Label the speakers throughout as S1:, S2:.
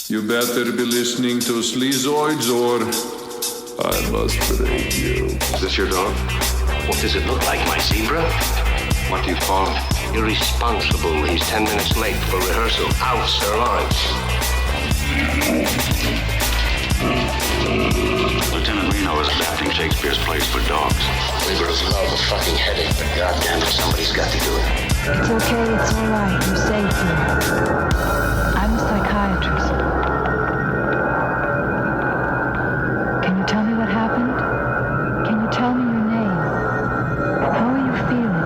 S1: You better be listening to Sleazoids or I must break you.
S2: Is this your dog?
S3: What does it look like, my zebra?
S2: What do you call him?
S3: Irresponsible. He's 10 minutes late for rehearsal. Out, Sir Lawrence.
S4: Lieutenant Reno is adapting Shakespeare's plays for dogs.
S3: Liberals love a fucking headache, but goddamn it, somebody's got to do it.
S5: It's okay, it's all right. You're safe here. I'm a psychiatrist. Can you tell me what happened? Can you tell me your name? How are you feeling?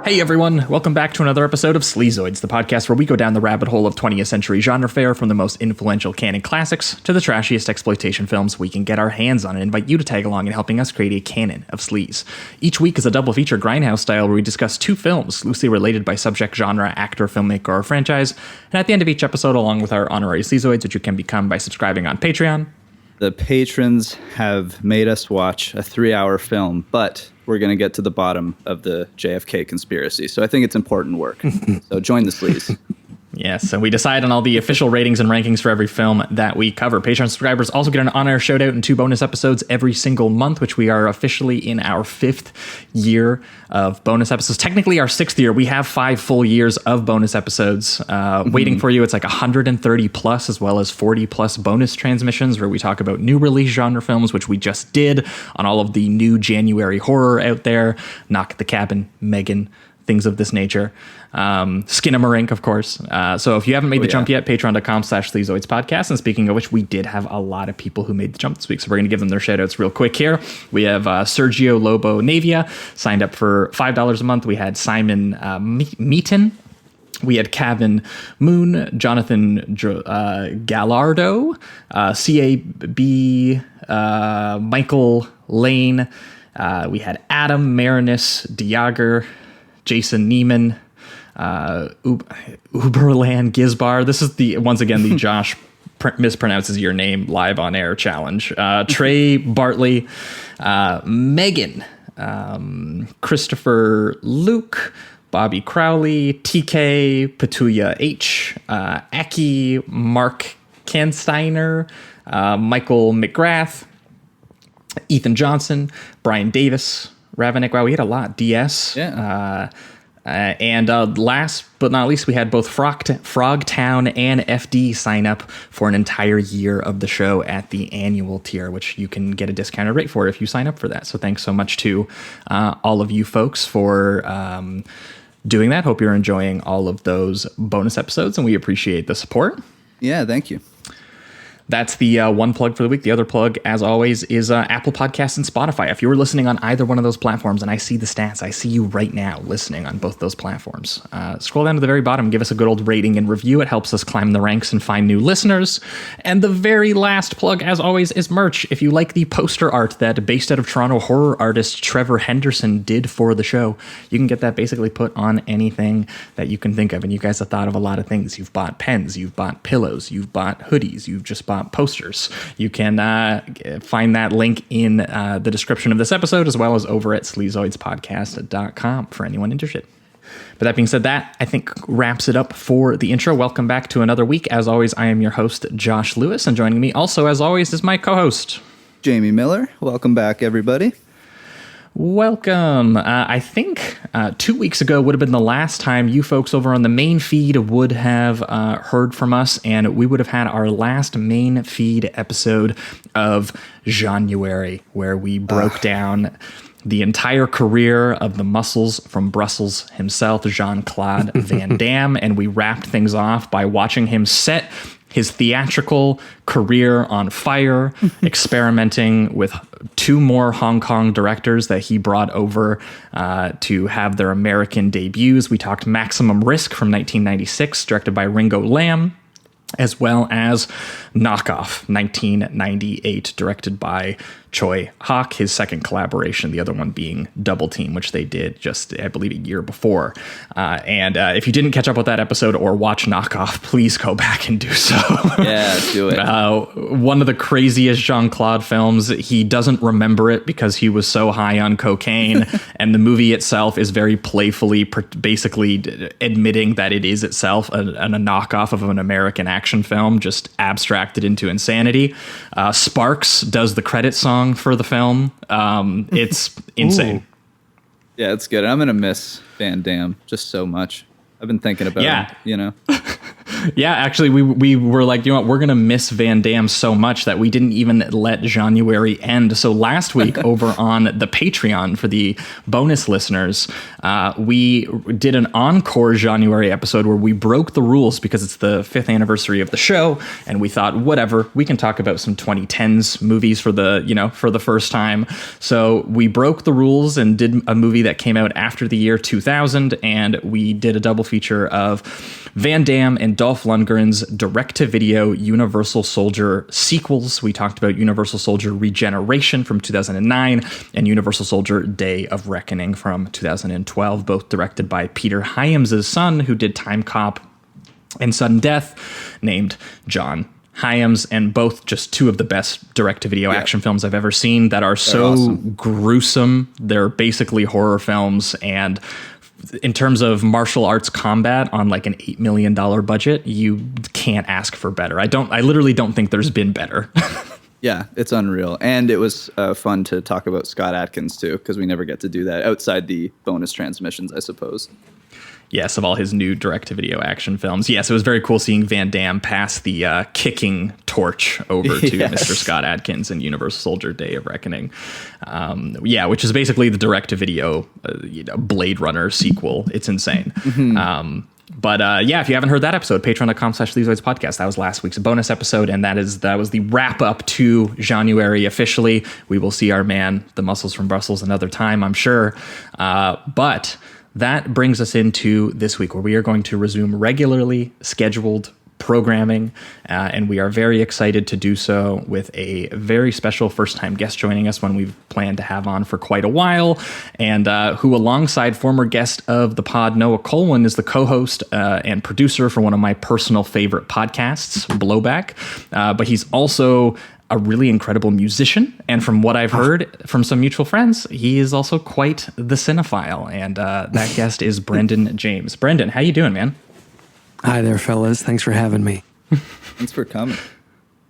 S6: Hey everyone, welcome back to another episode of Sleazoids, the podcast where we go down the rabbit hole of 20th century genre fare from the most influential canon classics to the trashiest exploitation films we can get our hands on and invite you to tag along in helping us create a canon of sleaze. Each week is a double feature grindhouse style where we discuss two films loosely related by subject, genre, actor, filmmaker, or franchise, and at the end of each episode, along with our honorary Sleazoids, which you can become by subscribing on Patreon.
S7: The patrons have made us watch a 3-hour film, but we're going to get to the bottom of the JFK conspiracy. So I think it's important work. So join the sleaze.
S6: Yes, and we decide on all the official ratings and rankings for every film that we cover. Patreon subscribers also get an on-air shout out and 2 bonus episodes every single month, which we are officially in our 5th year of bonus episodes. Technically our 6th year. We have 5 full years of bonus episodes waiting for you. It's like 130 plus, as well as 40 plus bonus transmissions where we talk about new release genre films, which we just did on all of the new January horror out there. Knock at the Cabin, Megan, things of this nature. Skinamarink, of course. So if you haven't made the jump yet, patreon.com/Sleazoids podcast. And speaking of which, we did have a lot of people who made the jump this week. So we're going to give them their shout outs real quick here. We have Sergio Lobo Navia signed up for $5 a month. We had Simon Meaton. We had Kevin Moon, Jonathan Gallardo, CAB, Michael Lane. We had Adam Marinus Diager, Jason Neiman, Uberland Gizbar. This is once again the Josh mispronounces your name live on air challenge. Trey Bartley, Megan, Christopher Luke, Bobby Crowley, TK, Petulia H, Aki, Mark Kansteiner, Michael McGrath, Ethan Johnson, Brian Davis, Ravenik. Wow, we had a lot. DS.
S7: Yeah.
S6: And last but not least, we had both Frogtown and FD sign up for an entire year of the show at the annual tier, which you can get a discounted rate for if you sign up for that. So thanks so much to all of you folks for doing that. Hope you're enjoying all of those bonus episodes, and we appreciate the support.
S7: Yeah, thank you.
S6: That's the one plug for the week. The other plug, as always, is Apple Podcasts and Spotify. If you were listening on either one of those platforms, and I see the stats, I see you right now listening on both those platforms. Scroll down to the very bottom, give us a good old rating and review. It helps us climb the ranks and find new listeners. And the very last plug, as always, is merch. If you like the poster art that based out of Toronto horror artist Trevor Henderson did for the show, you can get that basically put on anything that you can think of. And you guys have thought of a lot of things. You've bought pens, you've bought pillows, you've bought hoodies, you've just bought posters. You can find that link in the description of this episode, as well as over at sleazoidspodcast.com for anyone interested. But that being said, that I think wraps it up for the intro. Welcome back to another week. As always, I am your host, Josh Lewis, and joining me also, as always, is my co-host,
S7: Jamie Miller. Welcome back, everybody.
S6: Welcome. I think 2 weeks ago would have been the last time you folks over on the main feed would have heard from us, and we would have had our last main feed episode of January, where we broke down the entire career of the muscles from Brussels himself, Jean-Claude Van Damme, and we wrapped things off by watching him set his theatrical career on fire, experimenting with 2 more Hong Kong directors that he brought over to have their American debuts. We talked Maximum Risk from 1996, directed by Ringo Lam, as well as Knockoff, 1998, directed by Choi Hawk, his second collaboration, the other one being Double Team, which they did just, I believe, a year before. And if you didn't catch up with that episode or watch Knockoff, please go back and do so.
S7: Yeah, do it.
S6: One of the craziest Jean-Claude films. He doesn't remember it because he was so high on cocaine. And the movie itself is very playfully basically admitting that it is itself a knockoff of an American action film, just abstracted into insanity. Sparks does the credit song for the film. It's insane.
S7: Ooh. Yeah, it's good. I'm gonna miss Van Damme just so much. I've been thinking about him, you know.
S6: Yeah, actually, we were like, you know what, we're going to miss Van Damme so much that we didn't even let January end. So last week over on the Patreon for the bonus listeners, we did an encore January episode where we broke the rules because it's the 5th anniversary of the show. And we thought, whatever, we can talk about some 2010s movies for the first time. So we broke the rules and did a movie that came out after the year 2000. And we did a double feature of Van Damme and Dolph Lundgren's direct-to-video Universal Soldier sequels. We talked about Universal Soldier Regeneration from 2009 and Universal Soldier Day of Reckoning from 2012, both directed by Peter Hyams' son, who did Time Cop and Sudden Death, named John Hyams, and both just two of the best direct-to-video action films I've ever seen that are so awesome. Gruesome. They're basically horror films, and in terms of martial arts combat on like an $8 million budget, you can't ask for better. I literally don't think there's been better.
S7: Yeah, it's unreal. And it was fun to talk about Scott Adkins too, because we never get to do that outside the bonus transmissions, I suppose.
S6: Yes, of all his new direct-to-video action films. Yes, it was very cool seeing Van Damme pass the kicking torch over to Mr. Scott Adkins in Universal Soldier Day of Reckoning. Which is basically the direct-to-video Blade Runner sequel. It's insane. Mm-hmm. But if you haven't heard that episode, patreon.com/Sleazoids podcast. That was last week's bonus episode, and that was the wrap-up to January officially. We will see our man, the Muscles from Brussels, another time, I'm sure. But that brings us into this week, where we are going to resume regularly scheduled programming, and we are very excited to do so with a very special first-time guest joining us, one we've planned to have on for quite a while, and who, alongside former guest of the pod Noah Colwyn, is the co-host and producer for one of my personal favorite podcasts, Blowback, but he's also a really incredible musician, and from what I've heard from some mutual friends, he is also quite the cinephile, and that guest is Brendan James. Brendan, how you doing, man?
S8: Hi there, fellas. Thanks for having me.
S7: Thanks for coming.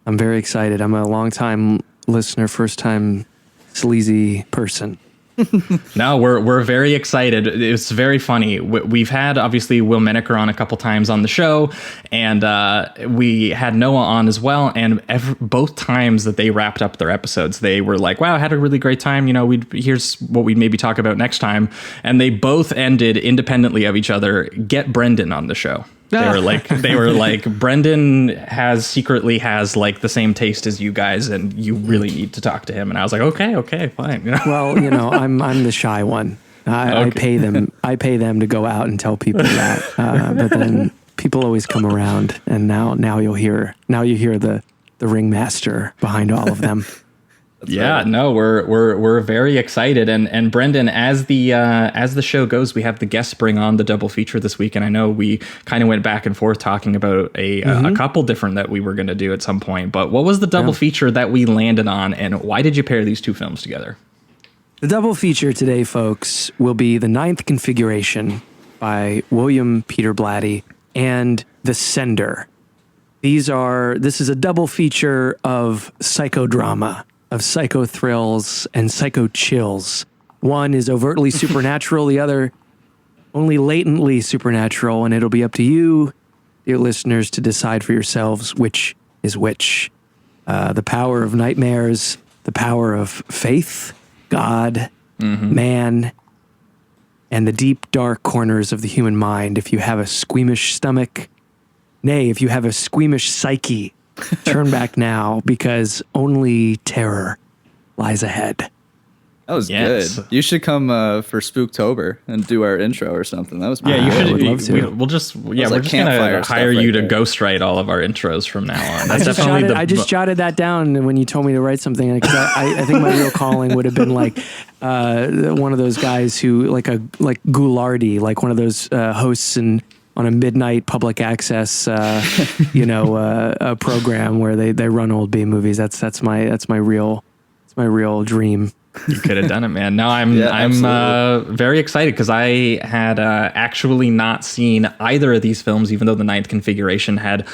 S8: I'm very excited. I'm a long-time listener, first-time sleazy person.
S6: No, we're very excited. It's very funny. We've had, obviously, Will Menaker on a couple times on the show, and we had Noah on as well. And both times that they wrapped up their episodes, they were like, wow, I had a really great time. Here's what we'd maybe talk about next time. And they both ended independently of each other. Get Brendan on the show. They were like, Brendan secretly has like the same taste as you guys, and you really need to talk to him. And I was like, okay, fine.
S8: Well, I'm the shy one. I pay them to go out and tell people that. But then people always come around, and now you hear the ringmaster behind all of them.
S6: No, we're very excited, and Brendan, as the show goes, we have the guests bring on the double feature this week, and I know we kind of went back and forth talking about a couple different that we were going to do at some point. But what was the double feature that we landed on, and why did you pair these two films together?
S8: The double feature today, folks, will be The Ninth Configuration by William Peter Blatty and The Sender. This is a double feature of psychodrama, of psycho thrills and psycho chills. One is overtly supernatural, the other only latently supernatural, and it'll be up to you, dear listeners, to decide for yourselves which is which. The power of nightmares, the power of faith, God, man, and the deep, dark corners of the human mind. If you have a squeamish stomach, nay, if you have a squeamish psyche, turn back now, because only terror lies ahead.
S7: That was
S6: Yes.
S7: good. You should come for Spooktober and do our intro or something. That was
S6: Yeah, you
S8: I would
S6: should.
S8: love to.
S6: We'll just
S7: like
S6: we're just gonna
S7: campfire
S6: hire
S7: stuff
S6: you
S7: right
S6: to
S7: there.
S6: ghostwrite all of our intros from now on. That's definitely
S8: I just jotted that down when you told me to write something, because I think my real calling would have been like one of those guys who like Goulardi, like one of those hosts on a midnight public access a program where they run old B movies. That's my real dream.
S6: You could have done it, man. No, I'm very excited because I had actually not seen either of these films, even though The Ninth Configuration had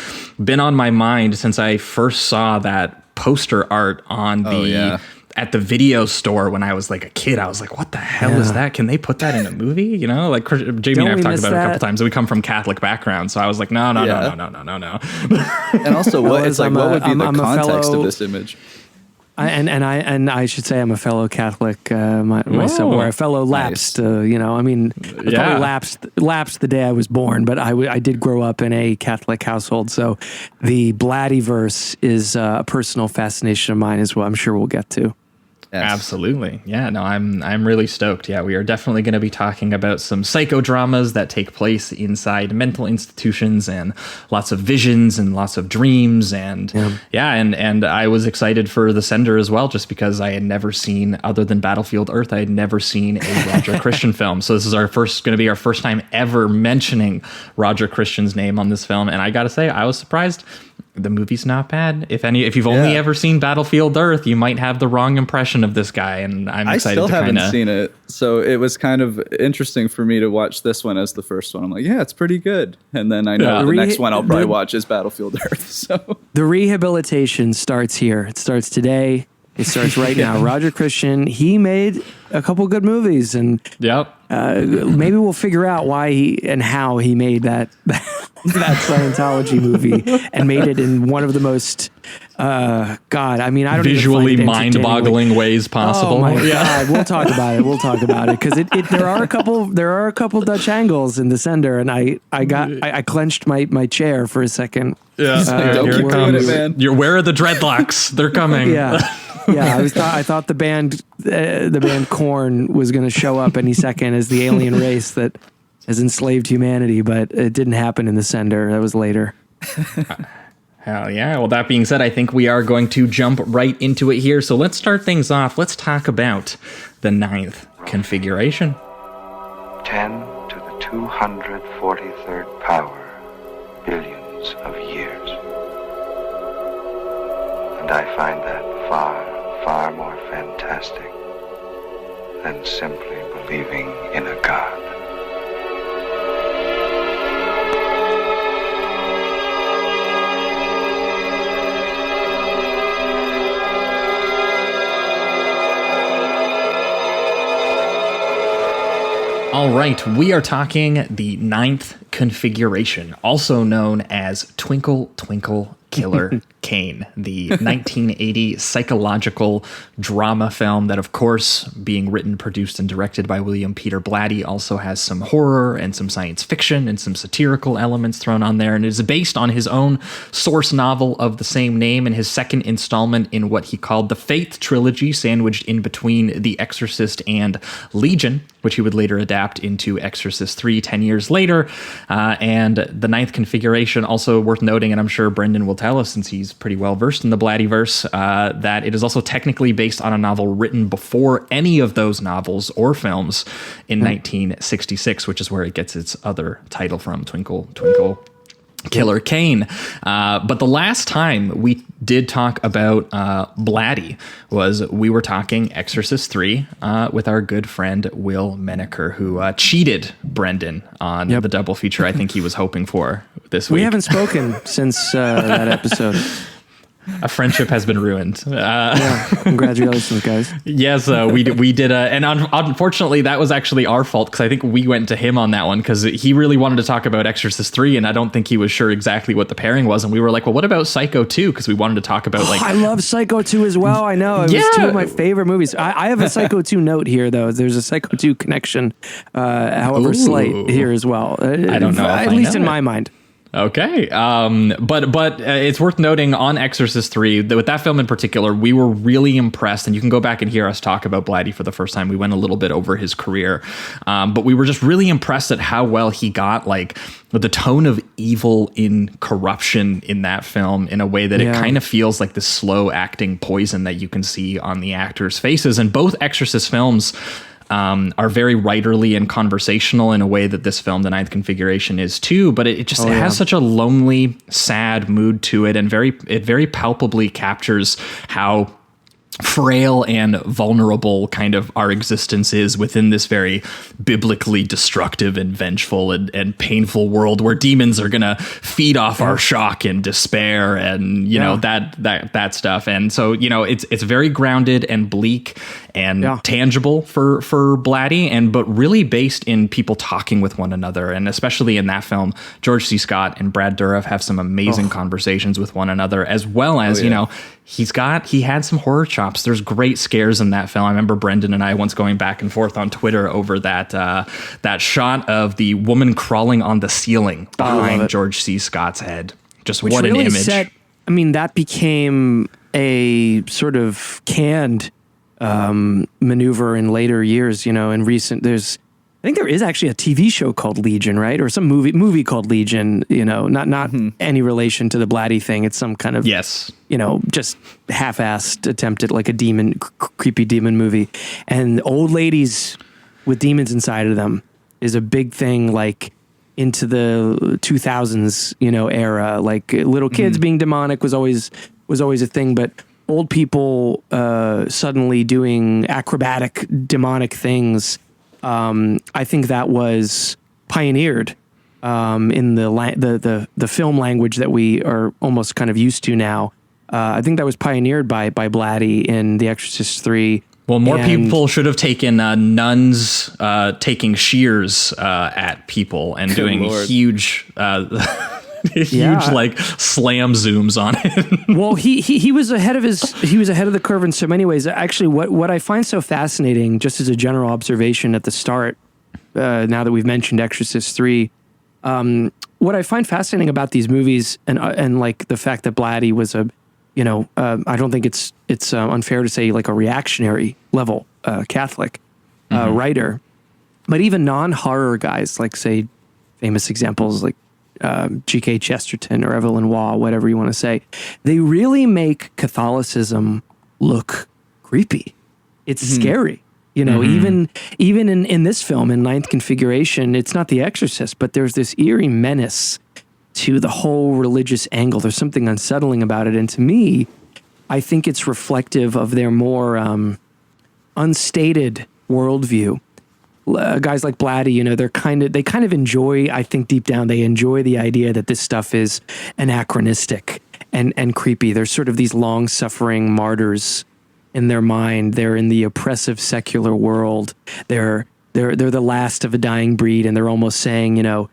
S6: been on my mind since I first saw that poster art on at the video store when I was like a kid. I was like, what the hell is that? Can they put that in a movie? You know, like Jamie and I have talked about it a couple times. We come from Catholic backgrounds, so I was like, no.
S7: And also, what would be the context of this image?
S8: I should say I'm a fellow Catholic myself, or a fellow lapsed.
S7: Nice.
S8: Probably lapsed the day I was born, but I did grow up in a Catholic household, so the Blattyverse is a personal fascination of mine as well. I'm sure we'll get to.
S7: Yes.
S6: Absolutely. Yeah, no, I'm really stoked. Yeah, we are definitely going to be talking about some psychodramas that take place inside mental institutions and lots of visions and lots of dreams. And and I was excited for The Sender as well, just because I had never seen, other than Battlefield Earth, I had never seen a Roger Christian film. So this is going to be our first time ever mentioning Roger Christian's name on this film. And I got to say, I was surprised. The movie's not bad. If you've only ever seen Battlefield Earth, you might have the wrong impression of this guy. And I'm excited
S7: I still haven't seen it, so it was kind of interesting for me to watch this one as the first one. I'm like, yeah, it's pretty good. And then I know the next one I'll probably watch is Battlefield Earth. So
S8: the rehabilitation starts here. It starts today. It starts right now. Roger Christian, he made a couple good movies, and maybe we'll figure out why and how he made that Scientology movie and made it in one of the most I don't
S6: visually mind-boggling ways possible.
S8: Oh my God, we'll talk about it because there are a couple Dutch angles in The Sender, and I clenched my chair for a second.
S6: Yeah,
S7: don't keep doing it, man.
S6: Where are the dreadlocks? They're coming.
S8: Yeah. Yeah, I thought the band Korn was going to show up any second as the alien race that has enslaved humanity, but it didn't happen in The Sender. That was later.
S6: Hell yeah. Well, that being said, I think we are going to jump right into it here. So let's start things off. Let's talk about The Ninth Configuration.
S2: 10 to the 243rd power, billions of years. And I find that far, far more fantastic than simply believing in a God.
S6: All right, we are talking The Ninth Configuration, also known as Twinkle, Twinkle, Killer Kane, the 1980 psychological drama film that, of course, being written, produced, and directed by William Peter Blatty, also has some horror and some science fiction and some satirical elements thrown on there, and is based on his own source novel of the same name and his second installment in what he called the Faith Trilogy, sandwiched in between The Exorcist and Legion, which he would later adapt into Exorcist 3 10 years later. And The Ninth Configuration, also worth noting, and I'm sure Brendan will tell us since he's pretty well versed in the Blattyverse, that it is also technically based on a novel written before any of those novels or films in 1966, which is where it gets its other title from, Twinkle, Twinkle, Killer Kane. But the last time we did talk about Blatty was we were talking Exorcist 3 with our good friend Will Menaker, who cheated Brendan on the double feature I think he was hoping for this week.
S8: We haven't spoken since that episode.
S6: A friendship has been ruined.
S8: Congratulations, guys.
S6: Yes, we did. And unfortunately, that was actually our fault because I think we went to him on that one because he really wanted to talk about Exorcist 3, and I don't think he was sure exactly what the pairing was. And we were like, well, what about Psycho 2? Because we wanted to talk about
S8: I love Psycho 2 as well. I know. It was two of my favorite movies. I have a Psycho 2 note here, though. There's a Psycho 2 connection, however slight, here as well.
S6: I don't know.
S8: At least in my mind.
S6: Okay. But it's worth noting on Exorcist 3, that with that film in particular, we were really impressed. And you can go back and hear us talk about Blatty for the first time. We went a little bit over his career. But we were just really impressed at how well he got like the tone of evil in corruption in that film in a way that it kind of feels like the slow acting poison that you can see on the actors' faces. And both Exorcist films are very writerly and conversational in a way that this film, The Ninth Configuration, is too. But it just has such a lonely, sad mood to it, and it very palpably captures how frail and vulnerable kind of our existence is within this very biblically destructive and vengeful and painful world where demons are gonna feed off our shock and despair and you know that stuff. And so it's very grounded and bleak and tangible for Blatty, but really based in people talking with one another. And especially in that film, George C. Scott and Brad Dourif have some amazing conversations with one another, as well as he had some horror chops. There's great scares in that film. I remember Brendan and I once going back and forth on Twitter over that shot of the woman crawling on the ceiling behind George C. Scott's head. Just what an image.
S8: That became a sort of canned maneuver in later years. In recent, I think there is actually a TV show called Legion, right? Or some movie called Legion, not any relation to the Blatty thing. It's some kind of, just half-assed attempt at like a creepy demon movie. And old ladies with demons inside of them is a big thing, like into the 2000s, era. Like little kids being demonic was always a thing, but old people suddenly doing acrobatic demonic things. I think that was pioneered in the film language that we are almost kind of used to now. I think that was pioneered by Blatty in The Exorcist 3.
S6: Well, more people should have taken nuns taking shears at people and doing huge like slam zooms on it.
S8: Well, he was ahead of the curve in so many ways. Actually, what I find so fascinating, just as a general observation at the start, now that we've mentioned Exorcist 3, what I find fascinating about these movies and like the fact that Blatty was I don't think it's unfair to say like a reactionary level Catholic writer, but even non-horror guys, like say famous examples like G.K. Chesterton or Evelyn Waugh, whatever you want to say, they really make Catholicism look creepy. It's scary. Even in this film, in Ninth Configuration, it's not The Exorcist, but there's this eerie menace to the whole religious angle. There's something unsettling about it. And to me, I think it's reflective of their more unstated worldview. Guys like Blatty, they kind of enjoy, I think deep down, they enjoy the idea that this stuff is anachronistic and creepy. There's sort of these long-suffering martyrs in their mind. They're in the oppressive secular world. They're the last of a dying breed, and they're almost saying,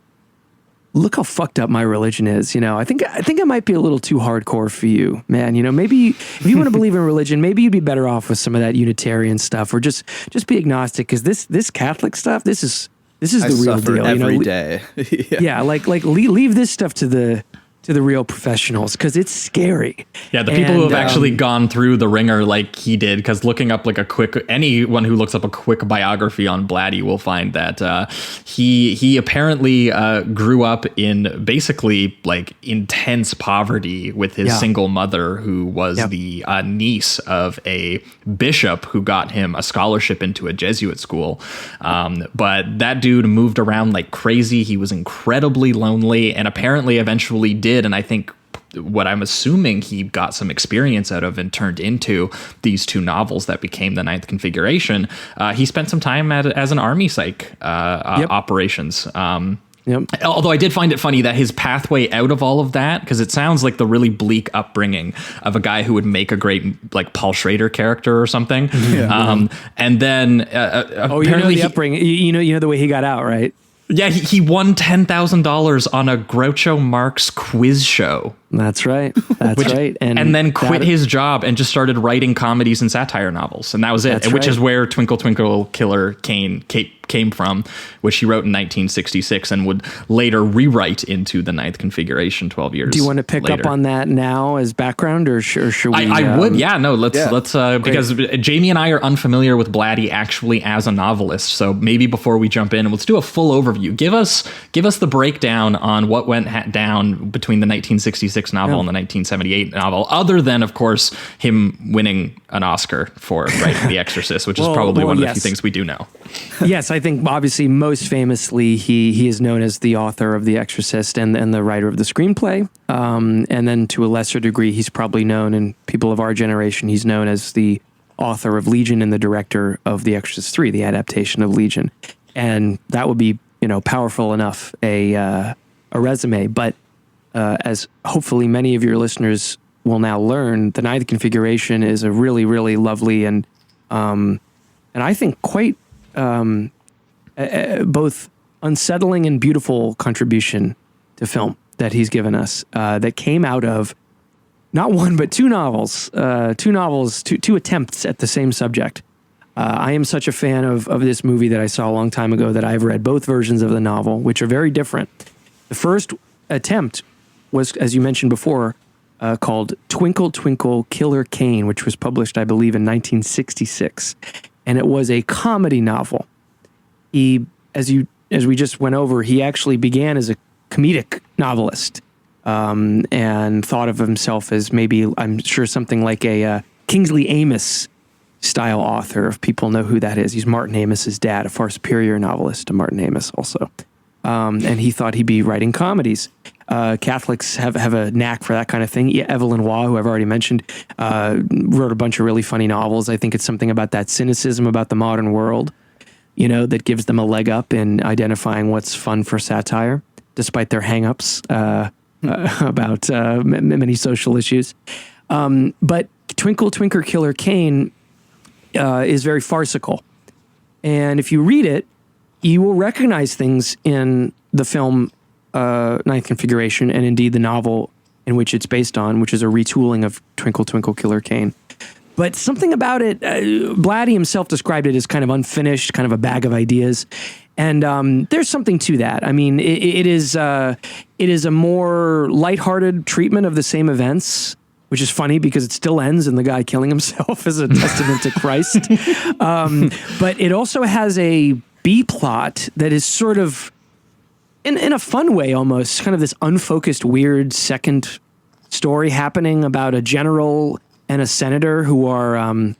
S8: look how fucked up my religion is. I think it might be a little too hardcore for you, man. Maybe if you want to believe in religion, maybe you'd be better off with some of that Unitarian stuff, or just be agnostic. Because this Catholic stuff, this is the real deal.
S7: Every day.
S8: Like leave this stuff to the real professionals, because it's scary.
S6: Yeah, the people who have actually gone through the ringer like he did, because looking up like anyone who looks up a quick biography on Blatty will find that he apparently grew up in basically like intense poverty with his single mother, who was the niece of a bishop who got him a scholarship into a Jesuit school. But that dude moved around like crazy. He was incredibly lonely, and apparently eventually did. And I think what I'm assuming he got some experience out of and turned into these two novels that became The Ninth Configuration. He spent some time as an army psych operations. Although I did find it funny that his pathway out of all of that, because it sounds like the really bleak upbringing of a guy who would make a great like Paul Schrader character or something. And then apparently
S8: the upbringing, you know the way he got out, right?
S6: Yeah, he won $10,000 on a Groucho Marx quiz show
S8: That's right. That's right.
S6: And then quit his job and just started writing comedies and satire novels. And that was it,
S8: That's
S6: which
S8: right.
S6: is where Twinkle Twinkle Killer came from, which he wrote in 1966 and would later rewrite into the Ninth Configuration 12 years.
S8: Do you want to pick up on that now as background, or should we?
S6: I would. Yeah, no, let's because Jamie and I are unfamiliar with Blatty actually as a novelist. So maybe before we jump in, let's do a full overview. Give us the breakdown on what went down between the 1966 novel and the 1978 novel, other than, of course, him winning an Oscar for writing The Exorcist, which is probably one of the few things we do know.
S8: Yes, I think obviously most famously he is known as the author of The Exorcist and the writer of the screenplay. And then to a lesser degree, he's probably known, in people of our generation, he's known as the author of Legion and the director of The Exorcist 3, the adaptation of Legion. And that would be, powerful enough a resume. But as hopefully many of your listeners will now learn, the Ninth Configuration is a really, really lovely and I think quite both unsettling and beautiful contribution to film that he's given us, that came out of not one but two attempts at the same subject. I am such a fan of this movie that I saw a long time ago that I've read both versions of the novel, which are very different. The first attempt was, as you mentioned before, called Twinkle Twinkle Killer Kane, which was published, I believe, in 1966. And it was a comedy novel. He, as we just went over, he actually began as a comedic novelist, and thought of himself as maybe, I'm sure, something like a Kingsley Amis style author, if people know who that is. He's Martin Amis's dad, a far superior novelist to Martin Amis also. And he thought he'd be writing comedies. Catholics have a knack for that kind of thing. Evelyn Waugh, who I've already mentioned, wrote a bunch of really funny novels. I think it's something about that cynicism about the modern world, that gives them a leg up in identifying what's fun for satire, despite their hang-ups about many social issues. But Twinkle Twinkle Killer Kane is very farcical. And if you read it, you will recognize things in the film Ninth Configuration, and indeed the novel in which it's based on, which is a retooling of Twinkle Twinkle Killer Kane. But something about it, Blatty himself described it as kind of unfinished, kind of a bag of ideas. And there's something to that. I mean, it is a more lighthearted treatment of the same events, which is funny because it still ends in the guy killing himself as a testament to Christ. But it also has a B plot that is sort of, in a fun way almost, kind of this unfocused, weird second story happening about a general and a senator who are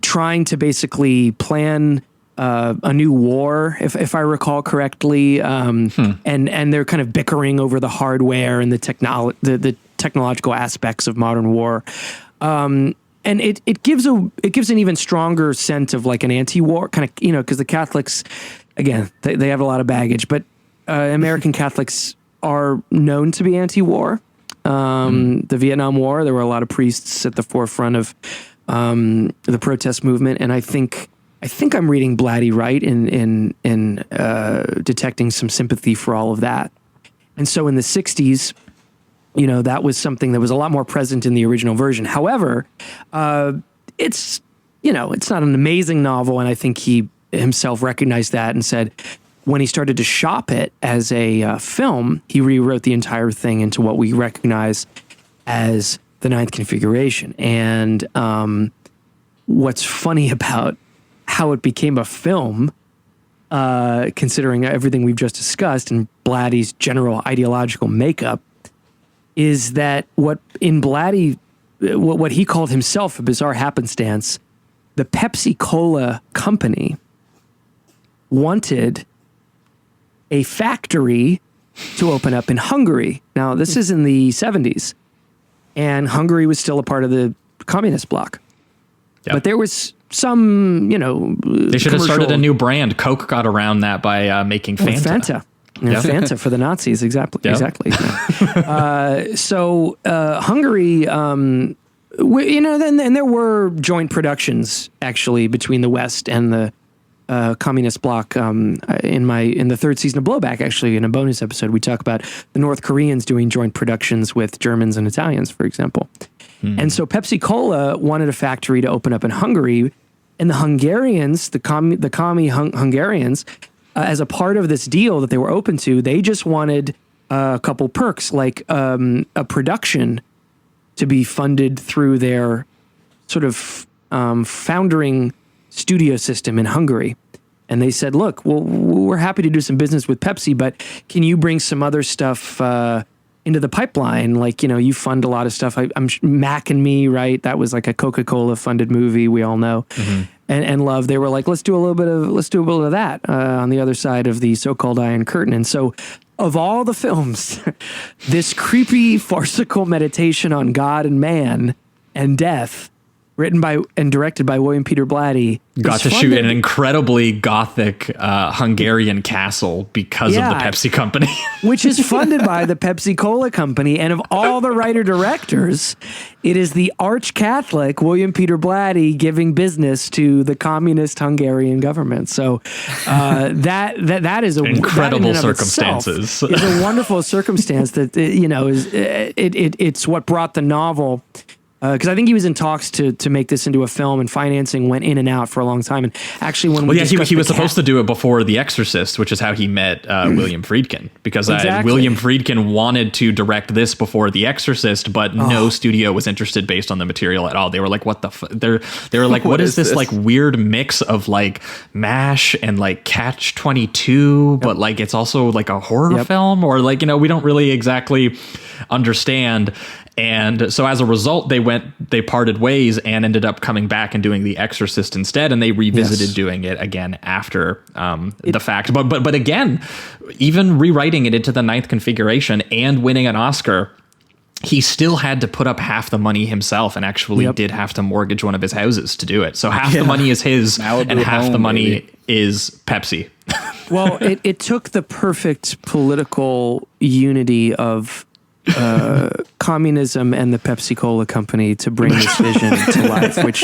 S8: trying to basically plan a new war, if I recall correctly, and they're kind of bickering over the hardware and the technological aspects of modern war, and it gives an even stronger sense of like an anti-war kind of, because the Catholics, again, they have a lot of baggage, but American Catholics are known to be anti-war. The Vietnam War, there were a lot of priests at the forefront of the protest movement, and I think I'm reading Blatty right in detecting some sympathy for all of that. And so in the 60s, that was something that was a lot more present in the original version. However, it's not an amazing novel, and I think he himself recognized that and said when he started to shop it as a film, he rewrote the entire thing into what we recognize as the Ninth Configuration. And what's funny about how it became a film, considering everything we've just discussed and Blatty's general ideological makeup, is that what he called himself a bizarre happenstance, the Pepsi Cola company wanted a factory to open up in Hungary. Now, this is in the 70s, and Hungary was still a part of the communist bloc. Yep. But there was some,
S6: they should have started a new brand. Coke got around that by making Fanta.
S8: Fanta for the Nazis, exactly.
S6: Yep.
S8: Exactly. So Hungary, then there were joint productions actually between the West and the communist bloc in the third season of Blowback. Actually, in a bonus episode, we talk about the North Koreans doing joint productions with Germans and Italians, for example. And so Pepsi Cola wanted a factory to open up in Hungary, and the Hungarians, the commie Hungarians, as a part of this deal that they were open to, they just wanted a couple perks, like a production to be funded through their sort of foundering studio system in Hungary. And they said, look, well, we're happy to do some business with Pepsi, but can you bring some other stuff into the pipeline? Like, you fund a lot of stuff. I'm Mac and Me, right? That was like a Coca-Cola funded movie we all know and love. They were like, let's do a little bit of that on the other side of the so-called Iron Curtain. And so of all the films, this creepy farcical meditation on God and man and death, written by and directed by William Peter Blatty,
S6: got to shoot in an incredibly gothic Hungarian castle because of the Pepsi company.
S8: Which is funded by the Pepsi Cola company. And of all the writer-directors, it is the arch-Catholic William Peter Blatty giving business to the communist Hungarian government. So that is a
S6: incredible circumstances.
S8: It's a wonderful circumstance that it's what brought the novel. Because I think he was in talks to make this into a film, and financing went in and out for a long time. And actually, when
S6: he was supposed to do it before The Exorcist, which is how he met William Friedkin, because William Friedkin wanted to direct this before The Exorcist, but no studio was interested based on the material at all. They were like, "What the?" They were like, "What is this like weird mix of like MASH and like Catch-22, but like it's also like a horror film, or like we don't really exactly understand." And so as a result, they parted ways and ended up coming back and doing The Exorcist instead. And they revisited doing it again after the fact. But again, even rewriting it into the ninth configuration and winning an Oscar, he still had to put up half the money himself, and actually did have to mortgage one of his houses to do it. So half the money is his, Malibu and half the money is Pepsi.
S8: Well, it took the perfect political unity of communism and the Pepsi Cola company to bring this vision to life, which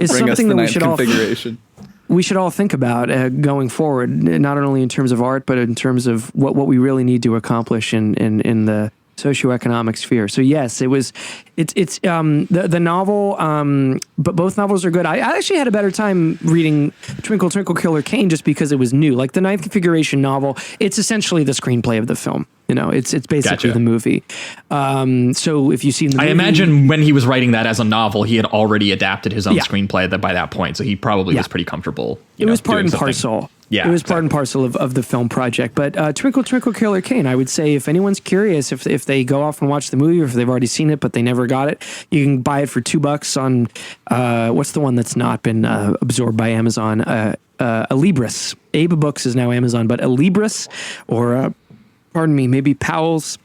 S8: is something that we should all think about going forward, not only in terms of art, but in terms of what we really need to accomplish in the socioeconomic sphere. So yes, it's the novel, but both novels are good. I actually had a better time reading Twinkle Twinkle Killer Kane just because it was new. Like the ninth configuration novel, it's essentially the screenplay of the film. It's basically the movie. So if you see the movie,
S6: I imagine when he was writing that as a novel, he had already adapted his own screenplay by that point. So he probably was pretty comfortable.
S8: It was part and parcel. Yeah, it was part and parcel of the film project. But Twinkle Twinkle Killer Kane, I would say if anyone's curious, if they go off and watch the movie, or if they've already seen it but they never got it, you can buy it for $2 on what's the one that's not been absorbed by Amazon? Alibris. Abe Books is now Amazon, but Alibris or maybe Powell's.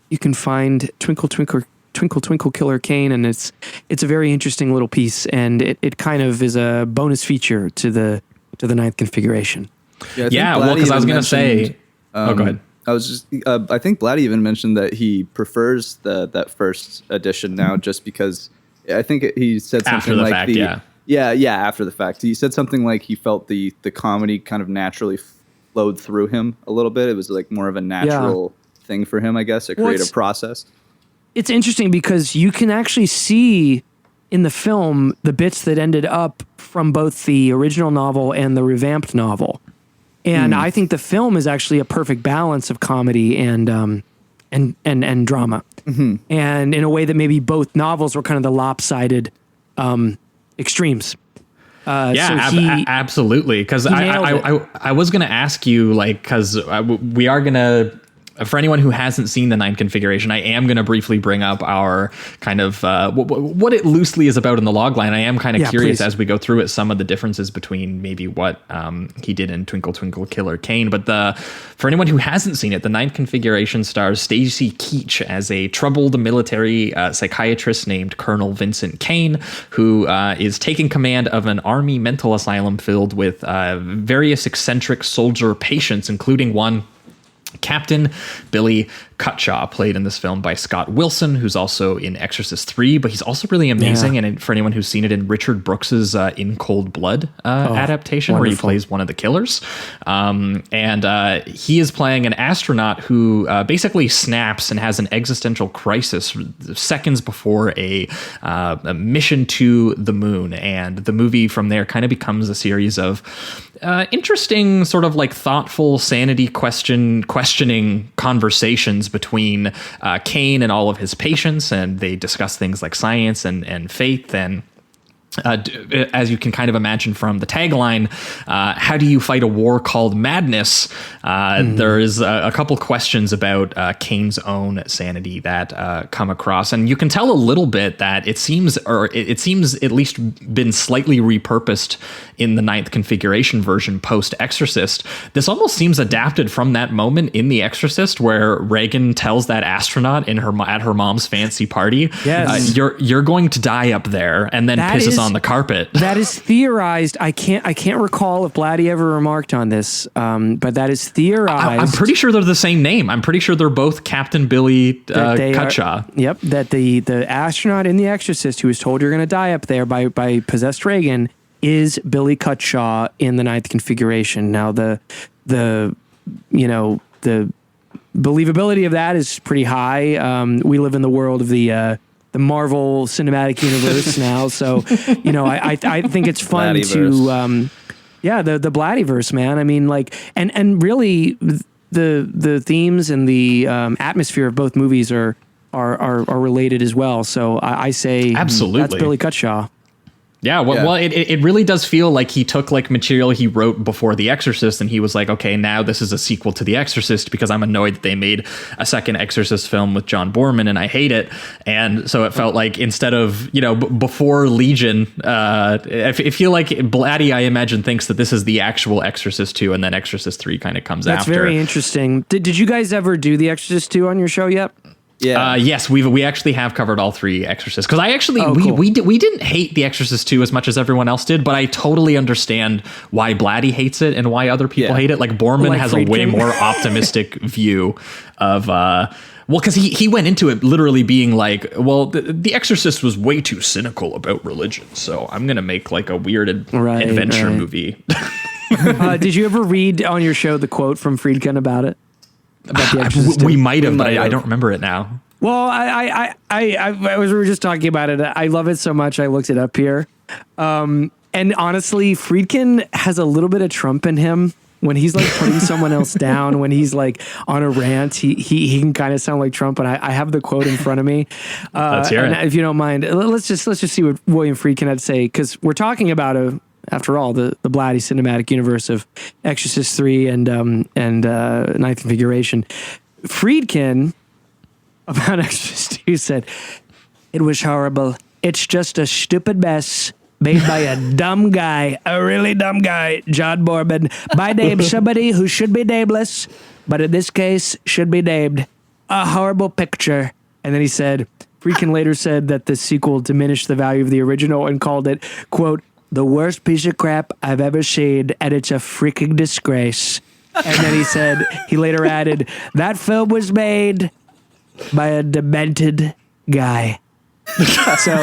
S8: You can find Twinkle Twinkle Killer Kane, and it's a very interesting little piece, and it kind of is a bonus feature to the ninth configuration.
S6: Yeah, well, because I was going to say, go ahead.
S7: I think Blatty even mentioned that he prefers that first edition now, just because I think he said something
S6: after the
S7: like
S6: fact,
S7: after the fact. He said something like he felt the comedy kind of naturally flowed through him a little bit. It was like more of a natural thing for him, I guess, a creative process.
S8: It's interesting because you can actually see in the film the bits that ended up from both the original novel and the revamped novel. And I think the film is actually a perfect balance of comedy and drama. Mm-hmm. And in a way that maybe both novels were kind of the lopsided extremes.
S6: Absolutely. Because I was going to ask you, because we are going to, for anyone who hasn't seen the ninth configuration, I am going to briefly bring up our kind of what it loosely is about in the logline. I am kind of curious as we go through it, some of the differences between maybe what he did in Twinkle Twinkle Killer Kane. But for anyone who hasn't seen it, the ninth configuration stars Stacy Keach as a troubled military psychiatrist named Colonel Vincent Kane, who is taking command of an army mental asylum filled with various eccentric soldier patients, including one Captain Billy Cutshaw, played in this film by Scott Wilson, who's also in Exorcist 3, but he's also really amazing. And for anyone who's seen it, in Richard Brooks's In Cold Blood adaptation, where he plays one of the killers. And he is playing an astronaut who basically snaps and has an existential crisis seconds before a mission to the moon. And the movie from there kind of becomes a series of interesting, sort of like thoughtful sanity questioning conversations between Kane and all of his patients, and they discuss things like science and faith and as you can kind of imagine from the tagline, how do you fight a war called madness? There is a couple questions about Kane's own sanity that come across, and you can tell a little bit that it seems at least been slightly repurposed in the Ninth Configuration version post Exorcist. This almost seems adapted from that moment in The Exorcist where Reagan tells that astronaut at her mom's fancy party,
S8: yes,
S6: you're going to die up there, and then pisses on the carpet.
S8: That is theorized. I can't recall if Blatty ever remarked on this, but that is theorized.
S6: I'm pretty sure they're the same name. I'm pretty sure they're both Captain Billy Cutshaw.
S8: Yep, that the astronaut in The Exorcist who was told you're going to die up there by possessed Reagan is Billy Cutshaw in the Ninth Configuration. Now the believability of that is pretty high. We live in the world of the Marvel Cinematic Universe now, so I think it's fun to the Blattyverse, man. I mean, like, and really the themes and the atmosphere of both movies are related as well. So I say
S6: absolutely,
S8: that's Billy Cutshaw.
S6: Yeah, well, it really does feel like he took like material he wrote before The Exorcist, and he was like, okay, now this is a sequel to The Exorcist because I'm annoyed that they made a second Exorcist film with John Borman and I hate it. And so it felt like instead of, before Legion, I feel like Blatty, I imagine, thinks that this is the actual Exorcist 2, and then Exorcist 3 kind of comes after.
S8: That's very interesting. Did you guys ever do The Exorcist 2 on your show yet?
S7: Yeah.
S6: Yes, we actually have covered all three Exorcists, because I actually
S8: cool.
S6: we didn't hate The Exorcist 2 as much as everyone else did, but I totally understand why Blatty hates it and why other people hate it. Like Borman has Friedkin. A way more optimistic view of because he went into it literally being like, well, the Exorcist was way too cynical about religion, so I'm gonna make like a weird adventure movie.
S8: Did you ever read on your show the quote from Friedkin about it?
S6: We might have, but I don't remember it now.
S8: Well, we were just talking about it. I love it so much. I looked it up here. And honestly, Friedkin has a little bit of Trump in him when he's like putting someone else down, when he's like on a rant, he can kind of sound like Trump. And I have the quote in front of me.
S6: Let's hear it.
S8: If you don't mind, let's just see what William Friedkin had to say, because we're talking about after all, the Blatty cinematic universe of Exorcist 3 and Ninth Configuration. Friedkin, about Exorcist 2, said, "It was horrible. It's just a stupid mess made by a dumb guy, a really dumb guy, John Borman, by name somebody who should be nameless, but in this case should be named. A horrible picture." And then he said, Friedkin later said that the sequel diminished the value of the original and called it, quote, "the worst piece of crap I've ever seen, and it's a freaking disgrace." And then he later added, "that film was made by a demented guy." So,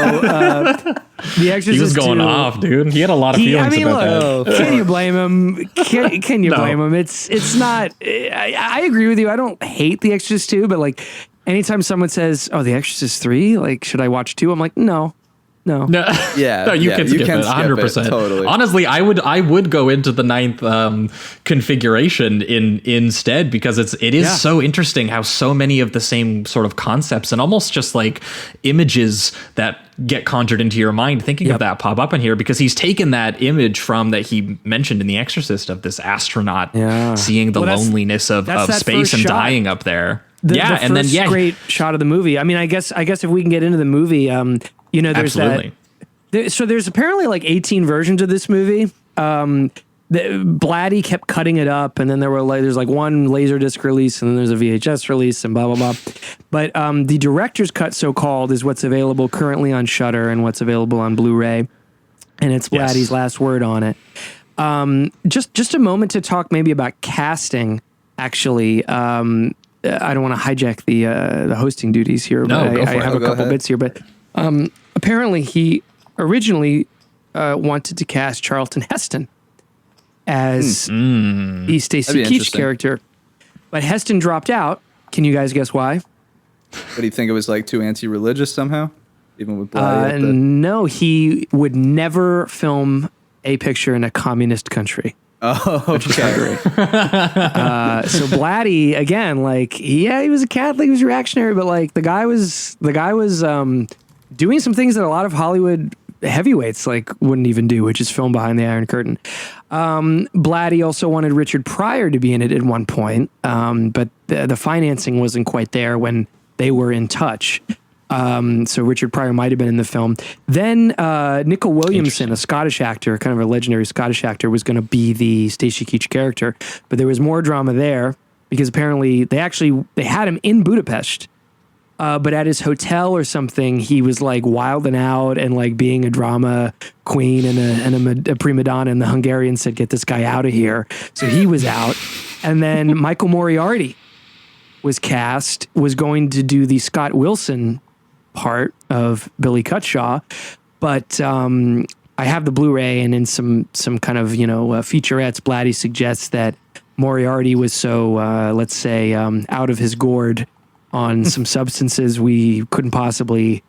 S8: The Exorcist,
S6: he was going
S8: 2,
S6: off, dude. He had a lot of feelings about that.
S8: Can you blame him? Can you blame him? It's not. I agree with you. I don't hate The Exorcist 2, but like anytime someone says, "Oh, The Exorcist 3, like should I watch 2?" I'm like, no.
S7: Yeah.
S6: No, you can skip it 100%.
S7: Totally.
S6: Honestly, I would go into the Ninth Configuration instead, because it is so interesting how so many of the same sort of concepts and almost just like images that get conjured into your mind thinking of that pop up in here, because he's taken that image from that he mentioned in The Exorcist of this astronaut seeing the loneliness of space and dying up there.
S8: And then great shot of the movie. I mean, I guess if we can get into the movie, there's
S6: absolutely.
S8: There's apparently like 18 versions of this movie. Blatty kept cutting it up, and then there's like one Laserdisc release, and then there's a VHS release, and blah blah blah. But the director's cut, so called, is what's available currently on Shudder and what's available on Blu-ray, and it's Blatty's last word on it. Just a moment to talk maybe about casting. Actually, I don't want to hijack the hosting duties here, but I have a couple bits here. But apparently he originally wanted to cast Charlton Heston as the Stacy Keach character, but Heston dropped out. Can you guys guess why?
S7: What do you think? It was like too anti-religious somehow, even with Blatty?
S8: No, he would never film a picture in a communist country.
S7: Oh, okay.
S8: So Blatty, again, like, yeah, he was a Catholic, he was reactionary, but like the guy was doing some things that a lot of Hollywood heavyweights like wouldn't even do, which is film behind the Iron Curtain. Blatty also wanted Richard Pryor to be in it at one point, but the financing wasn't quite there when they were in touch. So Richard Pryor might have been in the film. Then Nicol Williamson, a Scottish actor, kind of a legendary Scottish actor, was going to be the Stacy Keach character. But there was more drama there because apparently they had him in Budapest, but at his hotel or something, he was like wilding out and like being a drama queen and a prima donna. And the Hungarians said, "Get this guy out of here." So he was out. And then Michael Moriarty was cast, was going to do the Scott Wilson part of Billy Cutshaw, but I have the Blu-ray, and in some kind of featurettes, Blatty suggests that Moriarty was so let's say out of his gourd on some substances we couldn't possibly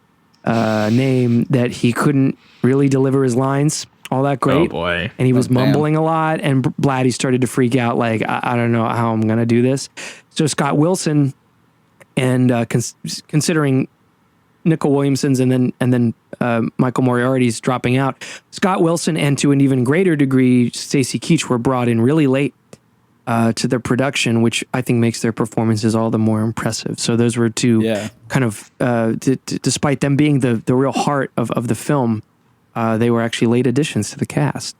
S8: name, that he couldn't really deliver his lines all that great.
S6: Oh boy!
S8: And he was mumbling a lot, and Blatty started to freak out, like, I don't know how I'm gonna do this. So Scott Wilson, and considering Nicol Williamson's and then Michael Moriarty's dropping out, Scott Wilson and to an even greater degree Stacy Keach were brought in really late to their production, which I think makes their performances all the more impressive. So those were two kind of, despite them being the real heart of the film, they were actually late additions to the cast.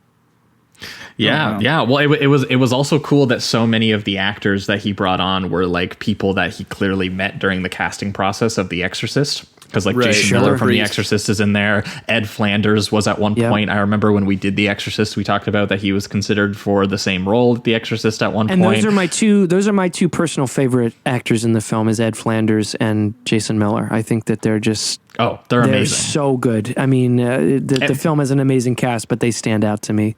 S6: Yeah. Well, it was also cool that so many of the actors that he brought on were like people that he clearly met during the casting process of The Exorcist. Because like Jason Miller from The Exorcist is in there. Ed Flanders was at one point. I remember when we did The Exorcist, we talked about that he was considered for the same role at The Exorcist at one point.
S8: And those are my two personal favorite actors in the film, is Ed Flanders and Jason Miller. I think that they're just
S6: they're amazing.
S8: They're so good. I mean, the film has an amazing cast, but they stand out to me.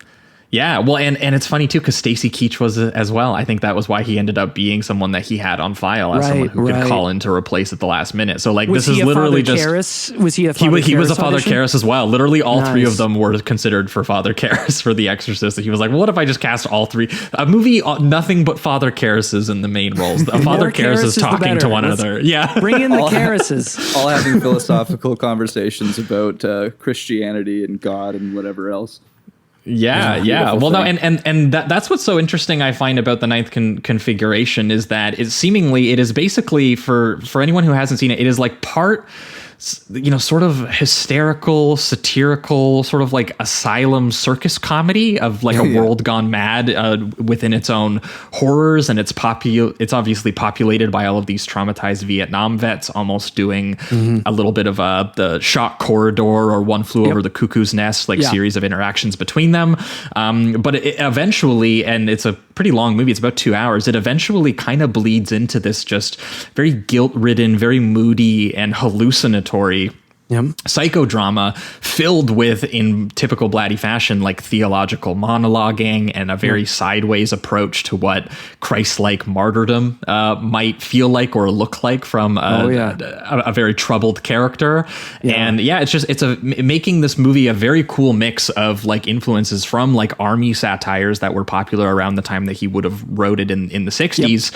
S6: Yeah, well, and it's funny too because Stacy Keach was as well. I think that was why he ended up being someone that he had on file as someone who could call in to replace at the last minute. So like this is literally just
S8: was he a Father Karras?
S6: He was a Father Karras as well. Literally all three of them were considered for Father Karras for The Exorcist. He was like, well, what if I just cast all three? A movie nothing but Father Karrases in the main roles. Father Karras is talking to one another. Yeah,
S8: bring in the Karrases.
S7: All having philosophical conversations about Christianity and God and whatever else.
S6: Yeah. Well, no, and that's what's so interesting I find about the ninth configuration is that it is basically for anyone who hasn't seen it, it is like part, sort of hysterical, satirical, sort of like asylum circus comedy of like a world gone mad within its own horrors, and it's obviously populated by all of these traumatized Vietnam vets, almost doing a little bit of the Shock Corridor or One Flew Over the Cuckoo's Nest, series of interactions between them. But it eventually, and it's a pretty long movie, it's about 2 hours, it eventually kind of bleeds into this just very guilt-ridden, very moody and hallucinatory psychodrama filled with, in typical Blatty fashion, like theological monologuing and a very sideways approach to what Christ-like martyrdom might feel like or look like from a very troubled character. And it's making this movie a very cool mix of like influences from like army satires that were popular around the time that he would have wrote it in the 60s,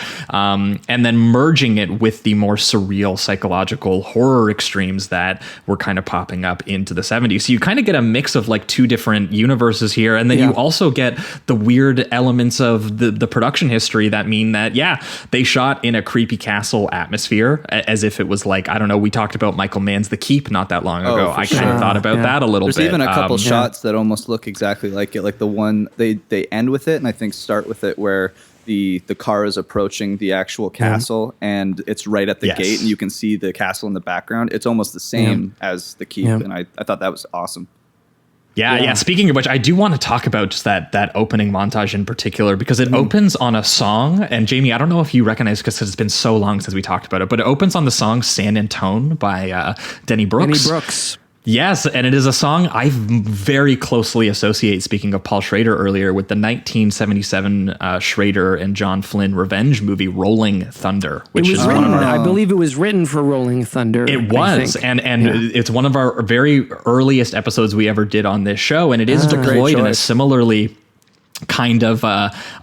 S6: and then merging it with the more surreal psychological horror extremes that were kind of popping up into the 70s. So you kind of get a mix of like two different universes here. And then you also get the weird elements of the production history that mean that, they shot in a creepy castle atmosphere as if it was like, I don't know, we talked about Michael Mann's The Keep not that long ago. I kind of thought about that a little bit.
S7: There's even a couple shots that almost look exactly like it. Like the one, they end with it and I think start with it where the car is approaching the actual castle and it's right at the gate and you can see the castle in the background. It's almost the same as The Keep. And I thought that was awesome.
S6: Yeah. Speaking of which, I do want to talk about just that opening montage in particular, because it opens on a song. And Jamie, I don't know if you recognize, because it's been so long since we talked about it, but it opens on the song San Antone by Denny Brooks. Yes, and it is a song I very closely associate, speaking of Paul Schrader earlier, with the 1977 Schrader and John Flynn revenge movie Rolling Thunder, which is
S8: written, I believe it was written for Rolling Thunder.
S6: It was, and it's one of our very earliest episodes we ever did on this show, and it is deployed in a similarly kind of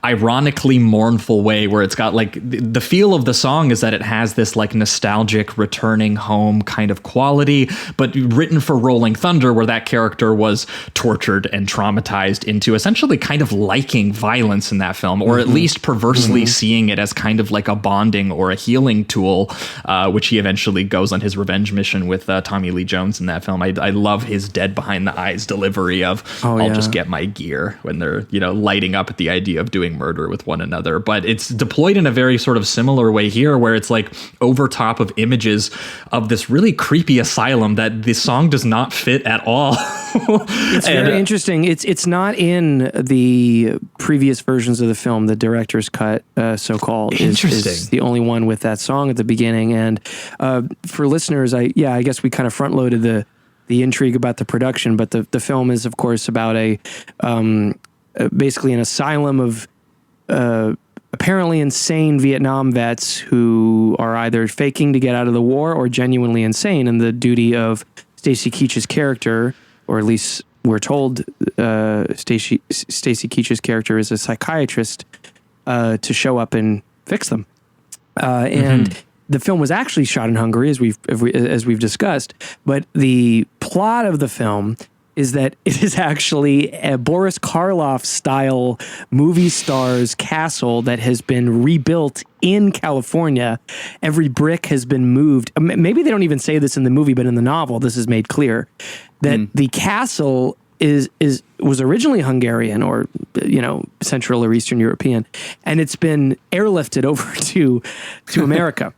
S6: ironically mournful way, where it's got like the feel of the song is that it has this like nostalgic returning home kind of quality, but written for Rolling Thunder, where that character was tortured and traumatized into essentially kind of liking violence in that film, or at least perversely seeing it as kind of like a bonding or a healing tool, which he eventually goes on his revenge mission with Tommy Lee Jones in that film. I love his dead behind the eyes delivery of I'll just get my gear, when they're, lighting up at the idea of doing murder with one another. But it's deployed in a very sort of similar way here, where it's like over top of images of this really creepy asylum that the song does not fit at all.
S8: It's very interesting. It's not in the previous versions of the film. The director's cut, so-called, is the only one with that song at the beginning. And for listeners, I guess we kind of front-loaded the intrigue about the production, but the film is, of course, about basically an asylum of apparently insane Vietnam vets who are either faking to get out of the war or genuinely insane. And the duty of Stacy Keach's character, or at least we're told Stacy Keach's character is a psychiatrist, to show up and fix them. And the film was actually shot in Hungary, as we've discussed, but the plot of the film is that it is actually a Boris Karloff style movie star's castle that has been rebuilt in California. Every brick has been moved. Maybe they don't even say this in the movie, but in the novel, this is made clear that the castle was originally Hungarian, or Central or Eastern European, and it's been airlifted over to America.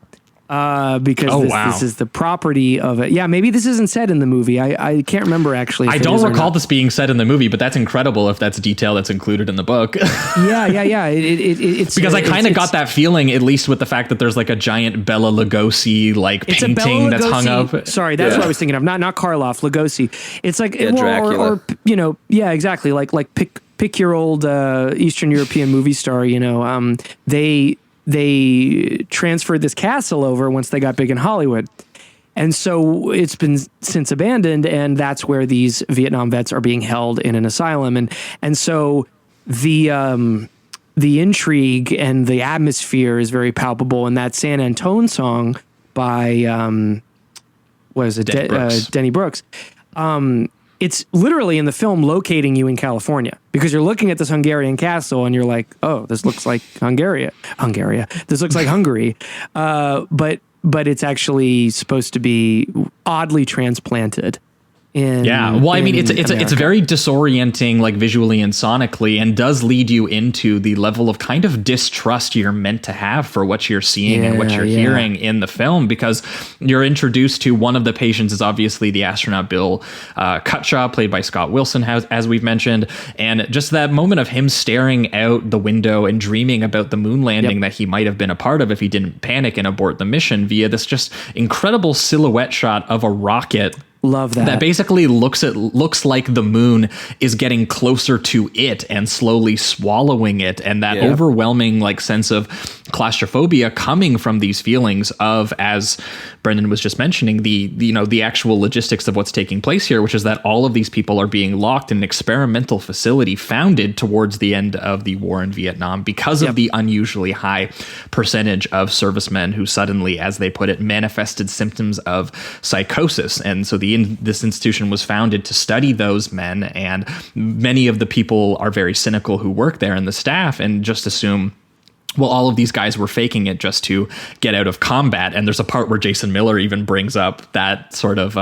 S8: Because this is the property of it. Yeah, maybe this isn't said in the movie. I can't remember actually.
S6: I don't recall this being said in the movie, but that's incredible if that's detail that's included in the book.
S8: Yeah. It's
S6: because I kind of got that feeling, at least with the fact that there's like a giant Bela Lugosi painting that's hung up.
S8: Sorry, that's what I was thinking of. Not Karloff, Lugosi. It's like
S7: Dracula.
S8: Or exactly. Like pick your old Eastern European movie star. They transferred this castle over once they got big in Hollywood. And so it's been since abandoned, and that's where these Vietnam vets are being held in an asylum. And so the intrigue and the atmosphere is very palpable. And that San Antone song by, Denny Brooks. It's literally in the film locating you in California, because you're looking at this Hungarian castle and you're like, oh, this looks like Hungary. This looks like Hungary. But it's actually supposed to be oddly transplanted.
S6: It's very disorienting, like visually and sonically, and does lead you into the level of kind of distrust you're meant to have for what you're seeing and what you're hearing in the film, because you're introduced to one of the patients is obviously the astronaut Bill Cutshaw, played by Scott Wilson, as we've mentioned, and just that moment of him staring out the window and dreaming about the moon landing that he might have been a part of if he didn't panic and abort the mission, via this just incredible silhouette shot of a rocket.
S8: Love that.
S6: That basically looks like the moon is getting closer to it and slowly swallowing it, and that overwhelming like sense of claustrophobia coming from these feelings of, as Brendan was just mentioning, the actual logistics of what's taking place here, which is that all of these people are being locked in an experimental facility founded towards the end of the war in Vietnam because of the unusually high percentage of servicemen who suddenly, as they put it, manifested symptoms of psychosis. And so this institution was founded to study those men, and many of the people are very cynical who work there, and the staff, and just assume, well, all of these guys were faking it just to get out of combat. And there's a part where Jason Miller even brings up that sort of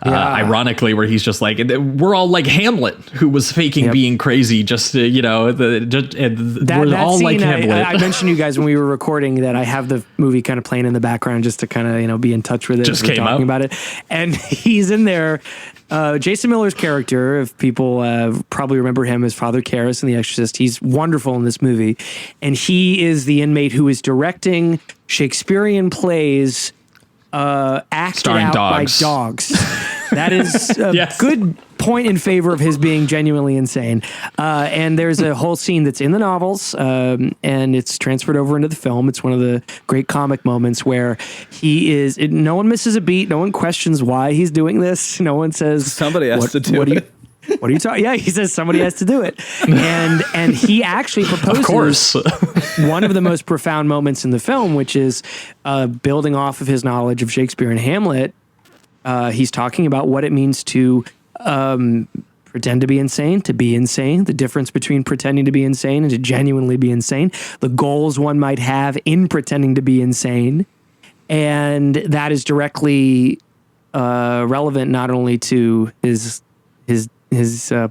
S6: ironically, where he's just like, we're all like Hamlet, who was faking being crazy just to, we're all like Hamlet.
S8: I mentioned you guys when we were recording that I have the movie kind of playing in the background just to kind of, be in touch with it.
S6: Just came
S8: talking
S6: up
S8: about it. And he's in there. Jason Miller's character, if people probably remember him as Father Karras in The Exorcist, he's wonderful in this movie. And he is the inmate who is directing Shakespearean plays acted
S6: starring
S8: out
S6: dogs.
S8: by dogs. That is a good point in favor of his being genuinely insane. And there's a whole scene that's in the novels, and it's transferred over into the film. It's one of the great comic moments where no one misses a beat. No one questions why he's doing this. No one says
S7: somebody has to do it.
S8: What are you talking? Yeah, he says somebody has to do it, and he actually proposes,
S6: of course,
S8: one of the most profound moments in the film, which is building off of his knowledge of Shakespeare and Hamlet. He's talking about what it means to pretend to be insane, the difference between pretending to be insane and to genuinely be insane, the goals one might have in pretending to be insane, and that is directly relevant not only to his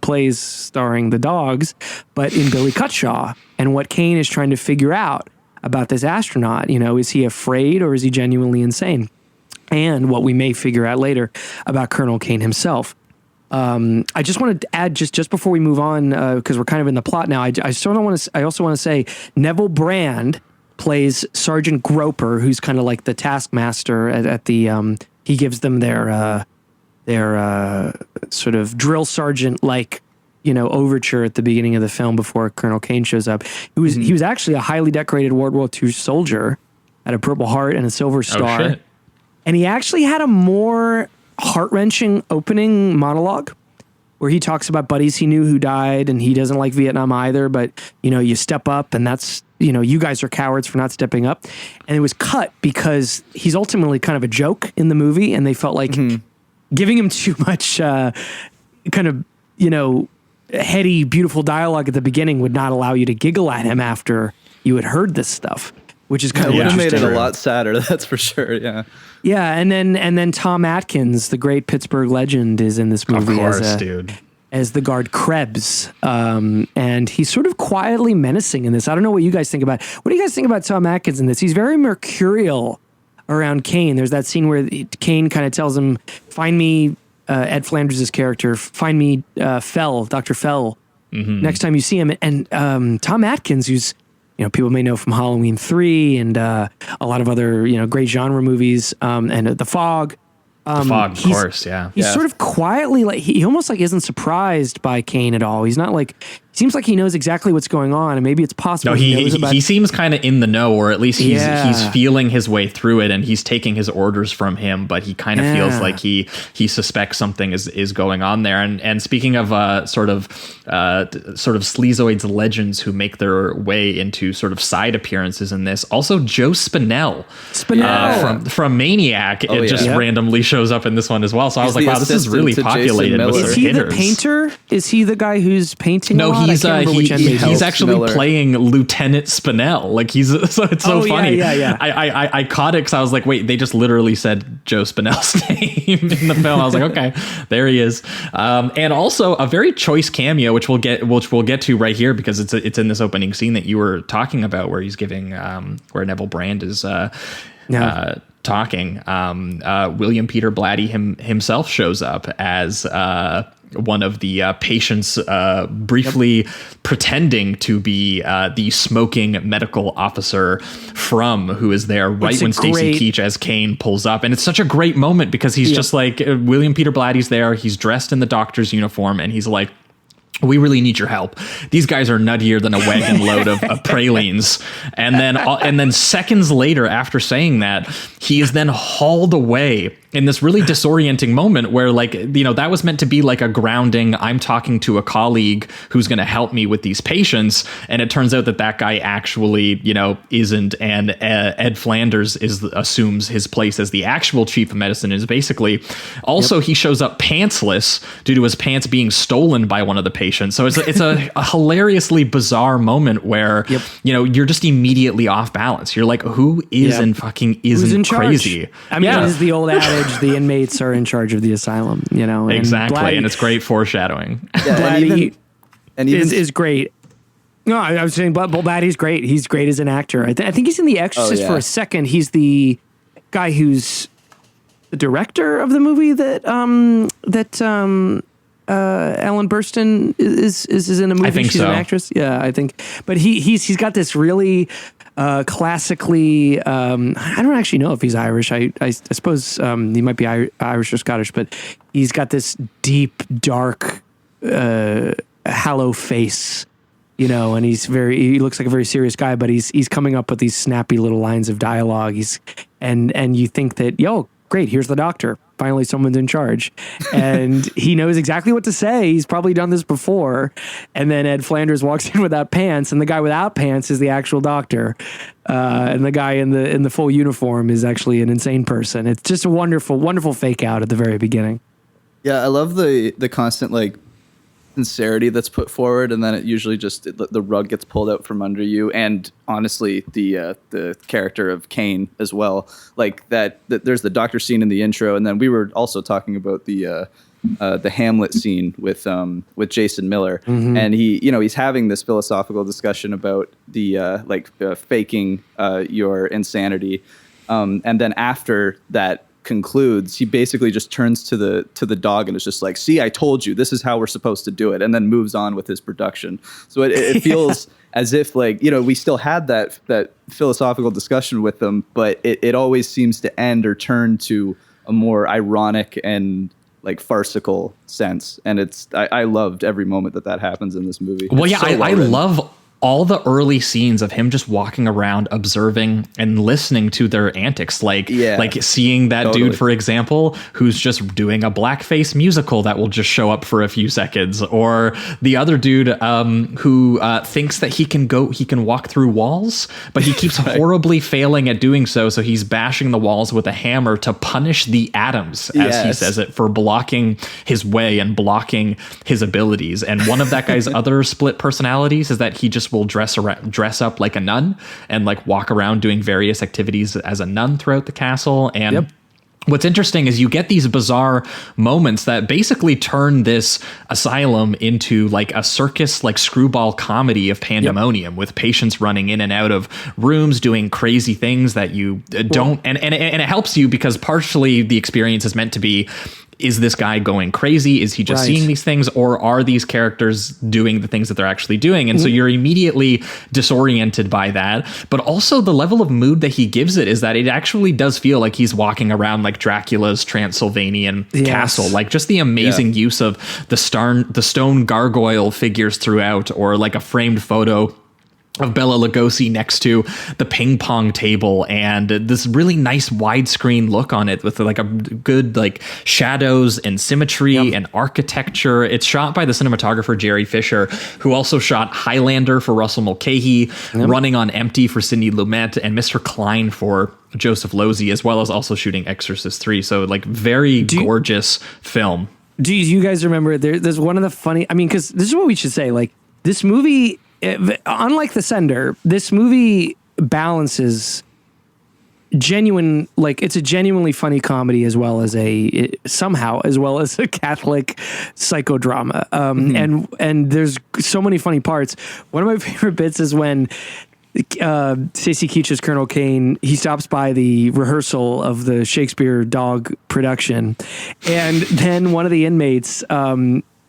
S8: plays starring the dogs, but in Billy Cutshaw and what Kane is trying to figure out about this astronaut. Is he afraid or is he genuinely insane? And what we may figure out later about Colonel Kane himself. I just wanted to add just before we move on, because we're kind of in the plot now. I also want to say Neville Brand plays Sergeant Groper, who's kind of like the taskmaster at the. He gives them their sort of drill sergeant like overture at the beginning of the film before Colonel Kane shows up. He was actually a highly decorated World War II soldier, had a Purple Heart and a Silver Star.
S6: Oh, shit.
S8: And he actually had a more heart-wrenching opening monologue where he talks about buddies he knew who died, and he doesn't like Vietnam either, but, you step up, and that's, you guys are cowards for not stepping up. And it was cut because he's ultimately kind of a joke in the movie, and they felt like giving him too much kind of, heady, beautiful dialogue at the beginning would not allow you to giggle at him after you had heard this stuff. Which is kind of
S7: would have made it a
S6: true.
S7: lot sadder, that's for sure. Yeah.
S8: Yeah, and then Tom Atkins, the great Pittsburgh legend, is in this movie as the guard Krebs. And he's sort of quietly menacing in this. I don't know what you guys think about. What do you guys think about Tom Atkins in this? He's very mercurial around Kane. There's that scene where Kane kind of tells him, "Find me Ed Flanders' character. Find me Dr. Fell, next time you see him." And Tom Atkins, who's people may know from Halloween 3 and a lot of other, great genre movies, and The Fog.
S6: The Fog, of course, yeah.
S8: He's sort of quietly, like, he almost like isn't surprised by Kane at all. He's not like, seems like he knows exactly what's going on, and maybe it's possible
S6: he seems kind of in the know, or at least he's feeling his way through it, and he's taking his orders from him, but he kind of feels like he suspects something is going on there. And speaking of sort of Sleazoids legends who make their way into sort of side appearances in this, also Joe Spinell from Maniac, randomly shows up in this one as well. So I was like, wow, this is really populated with
S8: Is he the painter? Is he the guy who's painting?
S6: No, he's actually playing Lieutenant Spinell. Like so it's so funny.
S8: Yeah.
S6: I caught it because I was like, wait, they just literally said Joe Spinell's name in the film. I was like, okay, there he is. And also a very choice cameo, which we'll get to right here because it's in this opening scene that you were talking about, where he's giving where Neville Brand is talking. William Peter Blatty himself shows up as one of the patients, briefly pretending to be the smoking medical officer who is there right when Stacy Keach as Kane pulls up. And it's such a great moment because he's just like, William Peter Blatty's there. He's dressed in the doctor's uniform, and he's like, we really need your help. These guys are nuttier than a wagon load of pralines. And then seconds later, after saying that, he is then hauled away in this really disorienting moment where, like, that was meant to be like a grounding. I'm talking to a colleague who's going to help me with these patients. And it turns out that guy actually, isn't. And Ed Flanders assumes his place as the actual chief of medicine is basically also he shows up pantsless due to his pants being stolen by one of the patients. patient. So it's a hilariously bizarre moment where, you're just immediately off balance. You're like, who is and fucking isn't crazy?
S8: I mean, it is the old adage, the inmates are in charge of the asylum, and
S6: exactly. And it's great foreshadowing.
S8: Blatty
S7: and even
S8: is great. No, I was saying, but Blatty's great. He's great as an actor. I think he's in The Exorcist for a second. He's the guy who's the director of the movie that Ellen Burstyn is in a movie.
S6: I think
S8: she's an actress. Yeah, I think. But he's got this really classically. I don't actually know if he's Irish. I suppose he might be Irish or Scottish, but he's got this deep, dark, hollow face. And he looks like a very serious guy, but he's coming up with these snappy little lines of dialogue. And you think that, great, here's the doctor. Finally, someone's in charge. And he knows exactly what to say. He's probably done this before. And then Ed Flanders walks in without pants, and the guy without pants is the actual doctor. And the guy in the full uniform is actually an insane person. It's just a wonderful, wonderful fake out at the very beginning.
S7: Yeah, I love the constant sincerity that's put forward, and then it usually just the rug gets pulled out from under you. And honestly, the character of Kane as well, like that there's the doctor scene in the intro, and then we were also talking about the Hamlet scene with Jason Miller, and he's having this philosophical discussion about the faking your insanity, and then after that concludes, he basically just turns to the dog and is just like, see, I told you, this is how we're supposed to do it, and then moves on with his production. So it feels as if we still had that philosophical discussion with them, but it always seems to end or turn to a more ironic and farcical sense. And I loved every moment that happens in this movie.
S6: Well, I love all the early scenes of him just walking around, observing and listening to their antics, like seeing that dude, for example, who's just doing a blackface musical that will just show up for a few seconds, or the other dude who thinks that he can walk through walls, but he keeps horribly failing at doing so. So he's bashing the walls with a hammer to punish the atoms, as he says it, for blocking his way and blocking his abilities. And one of that guy's other split personalities is that he just will dress up like a nun and walk around doing various activities as a nun throughout the castle. And what's interesting is you get these bizarre moments that basically turn this asylum into a circus, screwball comedy of pandemonium, with patients running in and out of rooms doing crazy things that you don't. And it helps you because partially the experience is meant to be, is this guy going crazy? Is he just seeing these things, or are these characters doing the things that they're actually doing? And so you're immediately disoriented by that. But also the level of mood that he gives it is that it actually does feel like he's walking around like Dracula's Transylvanian castle. Just the amazing use of the stone gargoyle figures throughout, or a framed photo of Bela Lugosi next to the ping pong table, and this really nice widescreen look on it with a good shadows and symmetry and architecture. It's shot by the cinematographer Jerry Fisher, who also shot Highlander for Russell Mulcahy, Running on Empty for Sidney Lumet, and Mr. Klein for Joseph Losey, as well as also shooting Exorcist 3. So very gorgeous film.
S8: Do you guys remember there's one of the funny, because this is what we should say, this movie, unlike The Sender, this movie balances genuine, it's a genuinely funny comedy as well as a Catholic psychodrama. And there's so many funny parts. One of my favorite bits is when Stacy Keach's Colonel Kane, he stops by the rehearsal of the Shakespeare Dog production, and then one of the inmates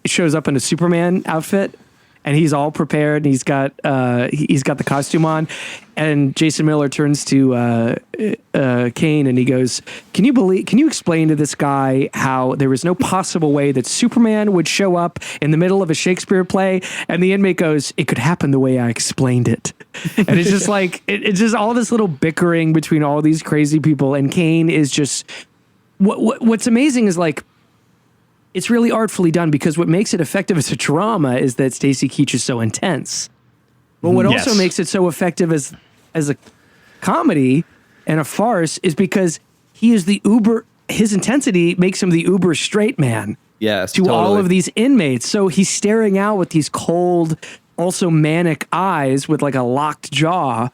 S8: shows up in a Superman outfit. And he's all prepared, and he's got the costume on. And Jason Miller turns to Kane, and he goes, "Can you explain to this guy how there was no possible way that Superman would show up in the middle of a Shakespeare play?" And the inmate goes, "It could happen the way I explained it." And it's just it's just all this little bickering between all these crazy people. And Kane is just what's amazing is it's really artfully done, because what makes it effective as a drama is that Stacy Keach is so intense. But what also makes it so effective as a comedy and a farce is because he is his intensity makes him the uber straight man.
S7: Yes,
S8: to all
S7: totally.
S8: of these inmates. So he's staring out with these cold, also manic eyes with like a locked jaw,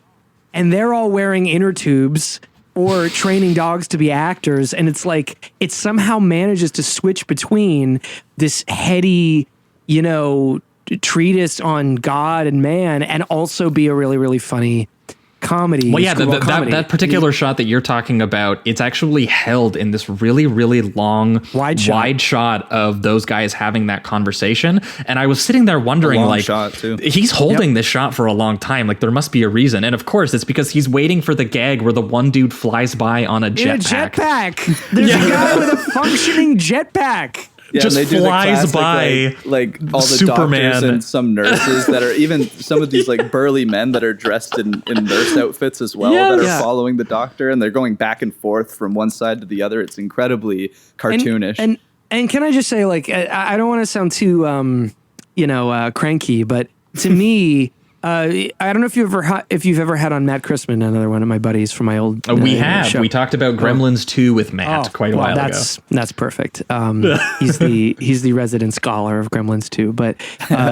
S8: and they're all wearing inner tubes or training dogs to be actors. And it's like, it somehow manages to switch between this heady, treatise on God and man, and also be a really, really funny comedy.
S6: Well, yeah,
S8: comedy.
S6: that particular shot that you're talking about, it's actually held in this really, really long, wide shot of those guys having that conversation. And I was sitting there wondering, like,
S7: shot too.
S6: He's holding this shot for a long time. Like, there must be a reason. And of course, it's because he's waiting for the gag where the one dude flies by on a jetpack.
S8: There's a guy with a functioning jetpack.
S7: Yeah,
S6: just
S7: and they do
S6: flies
S7: the classic,
S6: by
S7: like all the
S6: Superman
S7: doctors and some nurses that are even some of these like burly men that are dressed in nurse outfits as well that are following the doctor, and they're going back and forth from one side to the other. It's incredibly cartoonish.
S8: And can I just say, like, I don't want to sound too cranky, but to me, I don't know if you've ever had on Matt Christman, another one of my buddies from my old
S6: we have
S8: show.
S6: We talked about Gremlins 2 with Matt quite a while ago.
S8: That's perfect. He's the resident scholar of Gremlins 2. But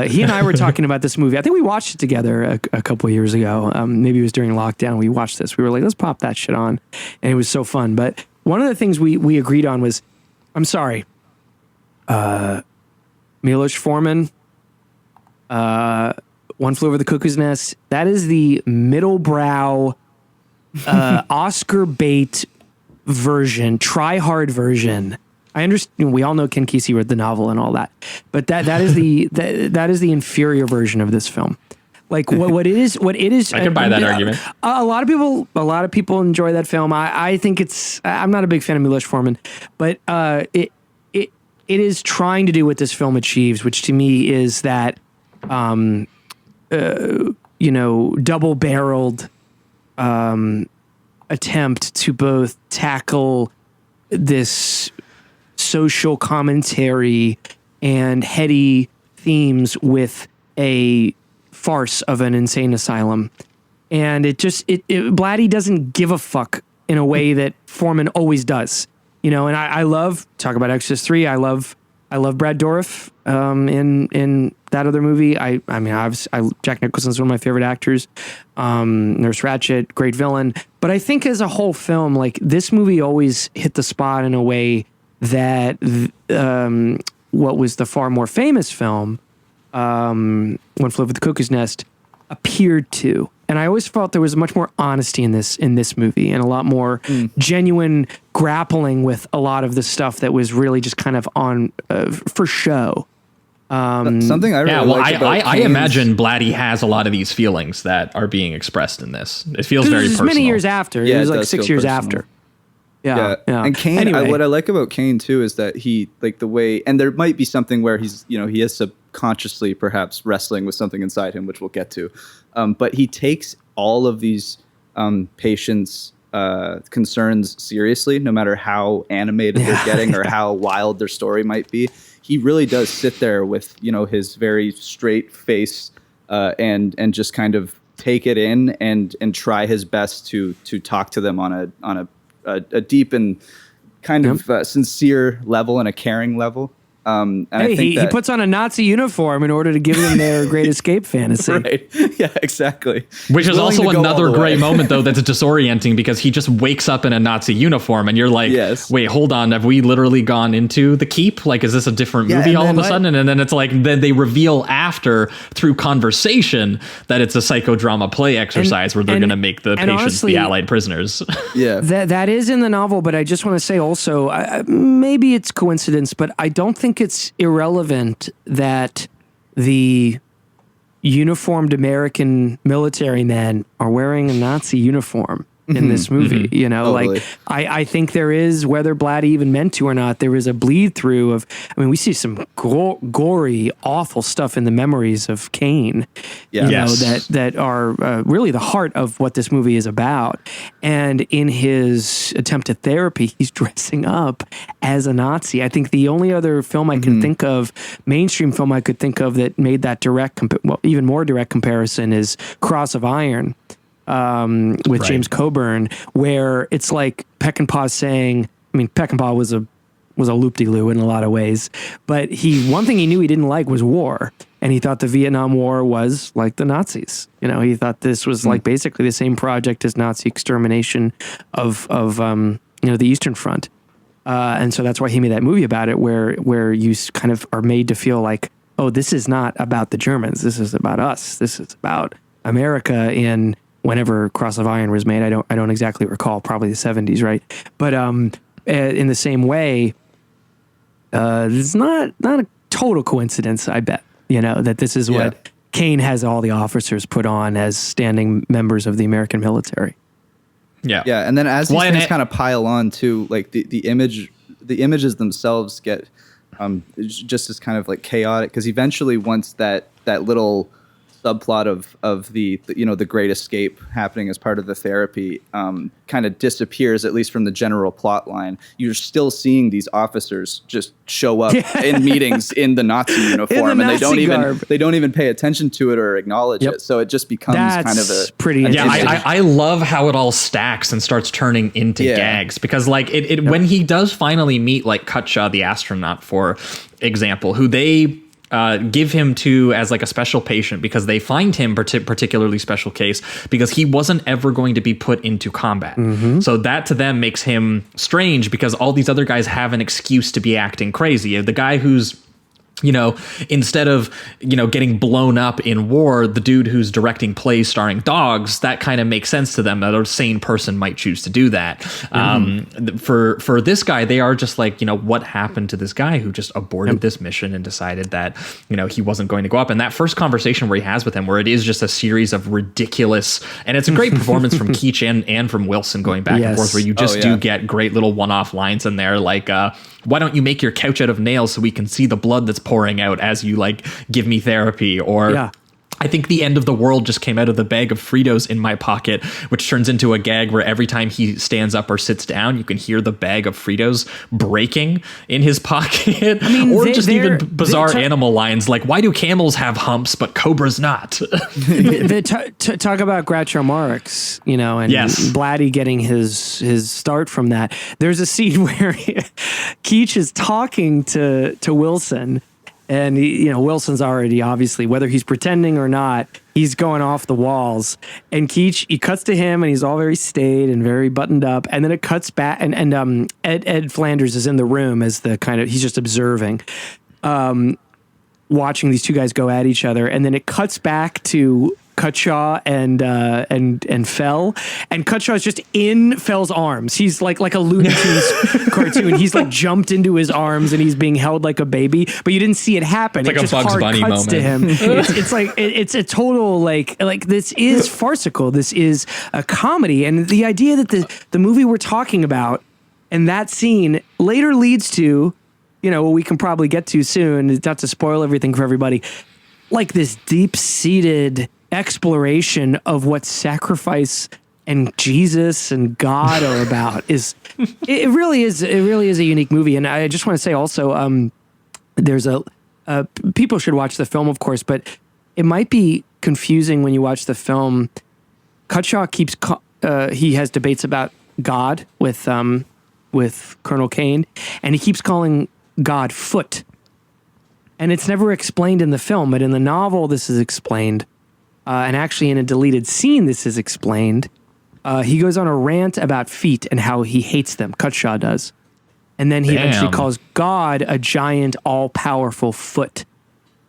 S8: he and I were talking about this movie. I think we watched it together a couple of years ago. Maybe it was during lockdown. We watched this. We were like, let's pop that shit on, and it was so fun. But one of the things we agreed on was, I'm sorry, Milos Forman. One Flew Over the Cuckoo's Nest. That is the middle brow, Oscar bait version, try hard version. I understand. We all know Ken Kesey wrote the novel and all that, but that is the inferior version of this film. Like what it is.
S6: I can buy that argument.
S8: A lot of people enjoy that film. I think I'm not a big fan of Milos Forman, but it is trying to do what this film achieves, which to me is that. Double-barreled attempt to both tackle this social commentary and heady themes with a farce of an insane asylum. And Blatty doesn't give a fuck in a way that Foreman always does. And I love, talk about Exorcist 3, I love Brad Dourif in that other movie. Jack Nicholson's one of my favorite actors. Nurse Ratched, great villain. But I think as a whole film, like this movie always hit the spot in a way that what was the far more famous film, One Flew Over the Cuckoo's Nest, appeared to. And I always felt there was much more honesty in this movie, and a lot more genuine grappling with a lot of the stuff that was really just kind of on for show.
S7: Something I really liked about
S6: I imagine Blatty has a lot of these feelings that are being expressed in this. It feels very personal.
S8: Many years after.
S7: Yeah,
S8: it was
S7: it
S8: like
S7: does
S8: 6
S7: feel
S8: years
S7: personal.
S8: after.
S7: Yeah. And Kane,
S8: anyway.
S7: what I like about Kane too is that he, like the way, and there might be something where he's, he is subconsciously perhaps wrestling with something inside him, which we'll get to. But he takes all of these patients' concerns seriously, no matter how animated they're getting or how wild their story might be. He really does sit there with, his very straight face and just kind of take it in and try his best to talk to them on a deep and kind of sincere level and a caring level. And I think
S8: he puts on a Nazi uniform in order to give them their Great Escape fantasy.
S7: Right. Yeah, exactly.
S6: Which is also another great moment, though, that's disorienting because he just wakes up in a Nazi uniform and you're like, wait, hold on. Have we literally gone into the keep? Like, is this a different movie all of a sudden? And then it's like, then they reveal after through conversation that it's a psychodrama play exercise where they're going to make the patients
S8: honestly,
S6: the Allied prisoners.
S7: Yeah.
S8: That is in the novel, but I just want to say also, maybe it's coincidence, but I don't think it's irrelevant that the uniformed American military men are wearing a Nazi uniform in this movie.
S7: Totally.
S8: Like I think there is, whether Blatty even meant to or not, there is a bleed through of, we see some gory, awful stuff in the memories of Kane, that are really the heart of what this movie is about. And in his attempt at therapy, he's dressing up as a Nazi. I think the only other film I can think of, mainstream film I could think of that made that even more direct comparison is Cross of Iron. With James Coburn, where it's like Peckinpah saying, Peckinpah was a a loop-de-loo in a lot of ways. But one thing he knew he didn't like was war. And he thought the Vietnam War was like the Nazis. He thought this was like basically the same project as Nazi extermination of the Eastern Front. And so that's why he made that movie about it, where you kind of are made to feel like, oh, this is not about the Germans. This is about us. This is about America in whenever Cross of Iron was made. I don't exactly recall, probably the 70s, right? But in the same way, it's not a total coincidence, I bet, that this is what Kane has all the officers put on as standing members of the American military.
S7: Yeah. And then as these things kind of pile on too, like the images themselves get just as kind of like chaotic, because eventually once that little subplot of the Great Escape happening as part of the therapy kind of disappears, at least from the general plot line, you're still seeing these officers just show up in meetings in the Nazi uniform, and they don't even pay attention to it or acknowledge it. So it just becomes kind of a
S8: pretty.
S6: I love how it all stacks and starts turning into gags, because like it when he does finally meet like Cutshaw the astronaut, for example, who they give him to as like a special patient, because they find him particularly special case because he wasn't ever going to be put into combat. So that to them makes him strange, because all these other guys have an excuse to be acting crazy. The guy who's instead of, getting blown up in war, the dude who's directing plays starring dogs, that kind of makes sense to them, that a sane person might choose to do that. For this guy, they are just like, what happened to this guy who just aborted this mission and decided that, he wasn't going to go up. And that first conversation where he has with him, where it is just a series of ridiculous, and it's a great performance from Keach and from Wilson going back and forth, where you just do get great little one-off lines in there, like, why don't you make your couch out of nails so we can see the blood that's pouring out as you like give me therapy? Or I think the end of the world just came out of the bag of Fritos in my pocket, which turns into a gag where every time he stands up or sits down, you can hear the bag of Fritos breaking in his pocket. Or even bizarre animal lines like, why do camels have humps but cobras not?
S8: Talk about Groucho Marx, and Blatty getting his start from that. There's a scene where Keach is talking to Wilson. And Wilson's already, obviously, whether he's pretending or not, he's going off the walls. And Keach, he cuts to him, and he's all very staid and very buttoned up. And then it cuts back, and Ed Flanders is in the room as the he's just observing, watching these two guys go at each other. And then it cuts back to Cutshaw and Fell, and Cutshaw is just in Fell's arms. He's like a Looney Tunes cartoon. He's like jumped into his arms and he's being held like a baby, but you didn't see it happen.
S6: It's like a Bugs Bunny moment
S8: to him. It's a total like this is farcical. This is a comedy, and the idea that the movie we're talking about and that scene later leads to, what we can probably get to soon, not to spoil everything for everybody, like this deep-seated exploration of what sacrifice and Jesus and God are about. It really is a unique movie. And I just want to say also, there's people should watch the film, of course, but it might be confusing when you watch the film. Cutshaw he has debates about God with Colonel Kane, and he keeps calling God Foot. And it's never explained in the film, but in the novel, this is explained. And actually in a deleted scene, this is explained. He goes on a rant about feet and how he hates them. Cutshaw does. And then he eventually calls God a giant, all-powerful foot.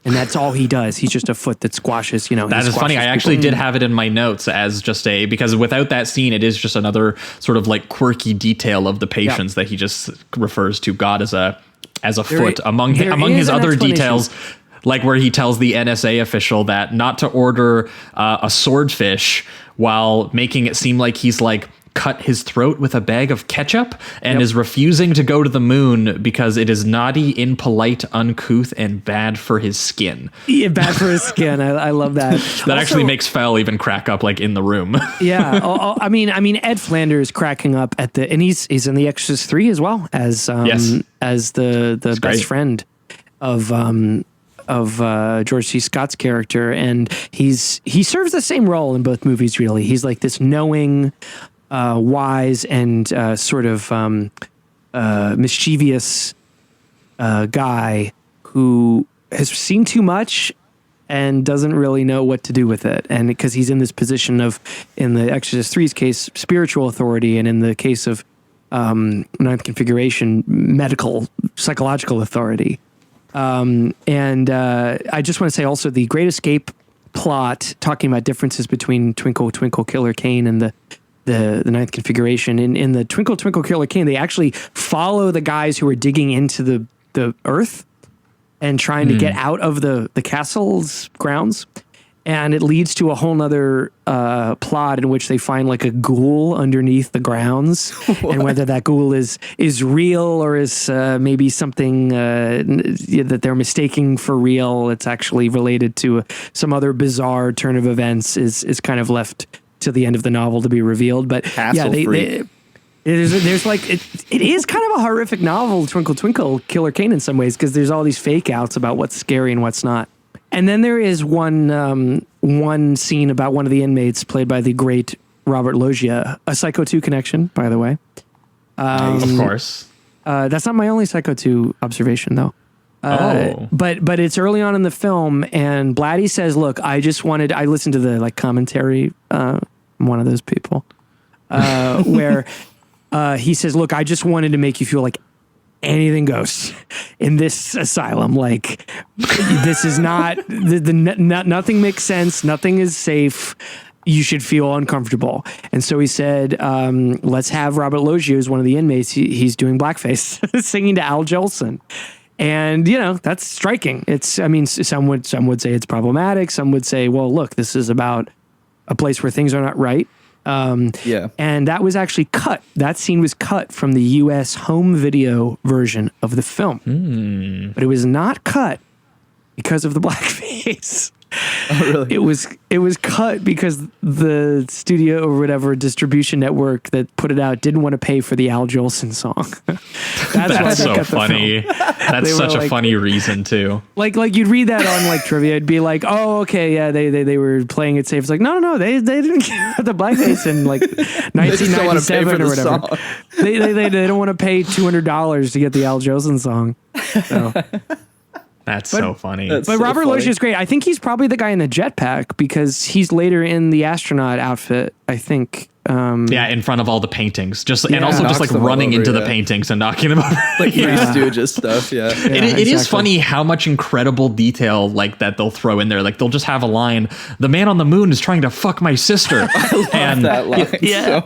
S8: And that's all he does. He's just a foot that squashes,
S6: That is funny. I actually did have it in my notes as just because without that scene, it is just another sort of like quirky detail of the patients that he just refers to God as a foot among his other details. Like where he tells the NSA official that not to order a swordfish while making it seem like he's like cut his throat with a bag of ketchup and is refusing to go to the moon because it is naughty, impolite, uncouth, and bad for his skin.
S8: Yeah, bad for his skin. I love that.
S6: That actually makes Fell even crack up like in the room.
S8: Yeah. I mean, Ed Flanders cracking up and he's in The Exorcist 3 as well as the best friend of George C. Scott's character, and he serves the same role in both movies. Really, he's like this knowing, wise, and sort of mischievous guy who has seen too much and doesn't really know what to do with it. And because he's in this position of, in the Exorcist 3's case, spiritual authority, and in the case of Ninth Configuration, medical, psychological authority. And I just want to say also the Great Escape plot, talking about differences between Twinkle Twinkle Killer Kane and the Ninth Configuration. In the Twinkle Twinkle Killer Kane, they actually follow the guys who are digging into the earth and trying to get out of the castle's grounds. And it leads to a whole nother plot in which they find like a ghoul underneath the grounds. And whether that ghoul is real or is maybe something that they're mistaking for real, it's actually related to some other bizarre turn of events is kind of left to the end of the novel to be revealed. But there's like, it is kind of a horrific novel, Twinkle Twinkle Killer Kane, in some ways, because there's all these fake outs about what's scary and what's not. And then there is one scene about one of the inmates played by the great Robert Loggia, a Psycho 2 connection, by the way.
S6: Of course.
S8: That's not my only Psycho 2 observation, though. But it's early on in the film, and Blatty says, "Look, I listened to the commentary. I'm one of those people, where he says, "Look, I just wanted to make you feel like anything goes in this asylum. Like, this is not nothing makes sense. Nothing is safe. You should feel uncomfortable." And so he said, let's have Robert Loggia, who's one of the inmates. He's doing blackface, singing to Al Jolson. And, that's striking. Some would say it's problematic. Some would say, well, look, this is about a place where things are not right. And that was actually cut. That scene was cut from the U.S. home video version of the film. But it was not cut because of the blackface.
S7: Oh, really?
S8: It was cut because the studio or whatever distribution network that put it out didn't want to pay for the Al Jolson song.
S6: That's so funny. That's such a funny reason too.
S8: Like you'd read that on trivia. It'd be like, oh, okay, yeah, they were playing it safe. It's like, no, they didn't get the blackface in 1997 or whatever. They don't want to pay $200 to get the Al Jolson song. So.
S6: That's so funny.
S8: But Robert Loggia is great. I think he's probably the guy in the jetpack because he's later in the astronaut outfit, I think.
S6: In front of all the paintings, and also just running into the paintings and knocking them over,
S7: like Three Stooges stuff.
S6: It is funny how much incredible detail like that they'll throw in there. Like they'll just have a line: "The man on the moon is trying to fuck my sister," and
S7: that line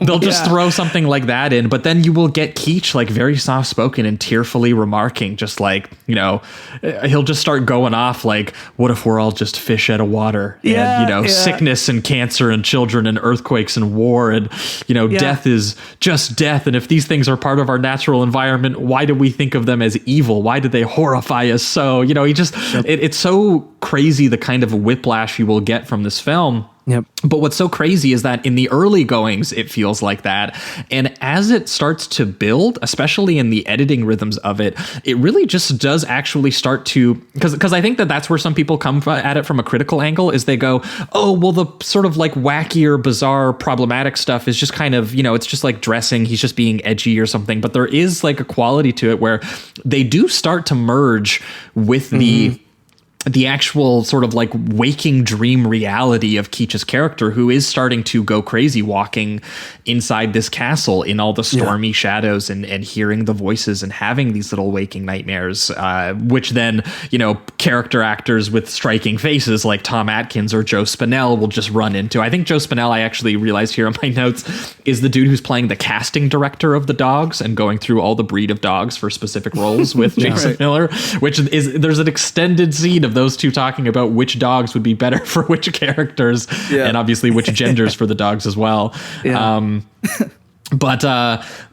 S6: they'll just throw something like that in. But then you will get Keach very soft spoken and tearfully remarking, just he'll just start going off like, "What if we're all just fish out of water?" And sickness and cancer and children and earthquakes and war and death is just death. And if these things are part of our natural environment, why do we think of them as evil? Why do they horrify us so? It's so crazy the kind of whiplash you will get from this film.
S8: Yep.
S6: But what's so crazy is that in the early goings, it feels like that. And as it starts to build, especially in the editing rhythms of it, it really just does actually start to, because I think that's where some people come at it from a critical angle, is they go, oh, well, the sort of wackier, bizarre, problematic stuff is just kind of, it's just like dressing. He's just being edgy or something. But there is a quality to it where they do start to merge with the actual sort of waking dream reality of Keach's character, who is starting to go crazy walking inside this castle in all the stormy shadows and hearing the voices and having these little waking nightmares, which then, character actors with striking faces like Tom Atkins or Joe Spinell will just run into. I think Joe Spinell, I actually realized here in my notes, is the dude who's playing the casting director of the dogs and going through all the breed of dogs for specific roles with Jason Miller, which is, there's an extended scene of those two talking about which dogs would be better for which characters, and obviously which genders for the dogs as well. But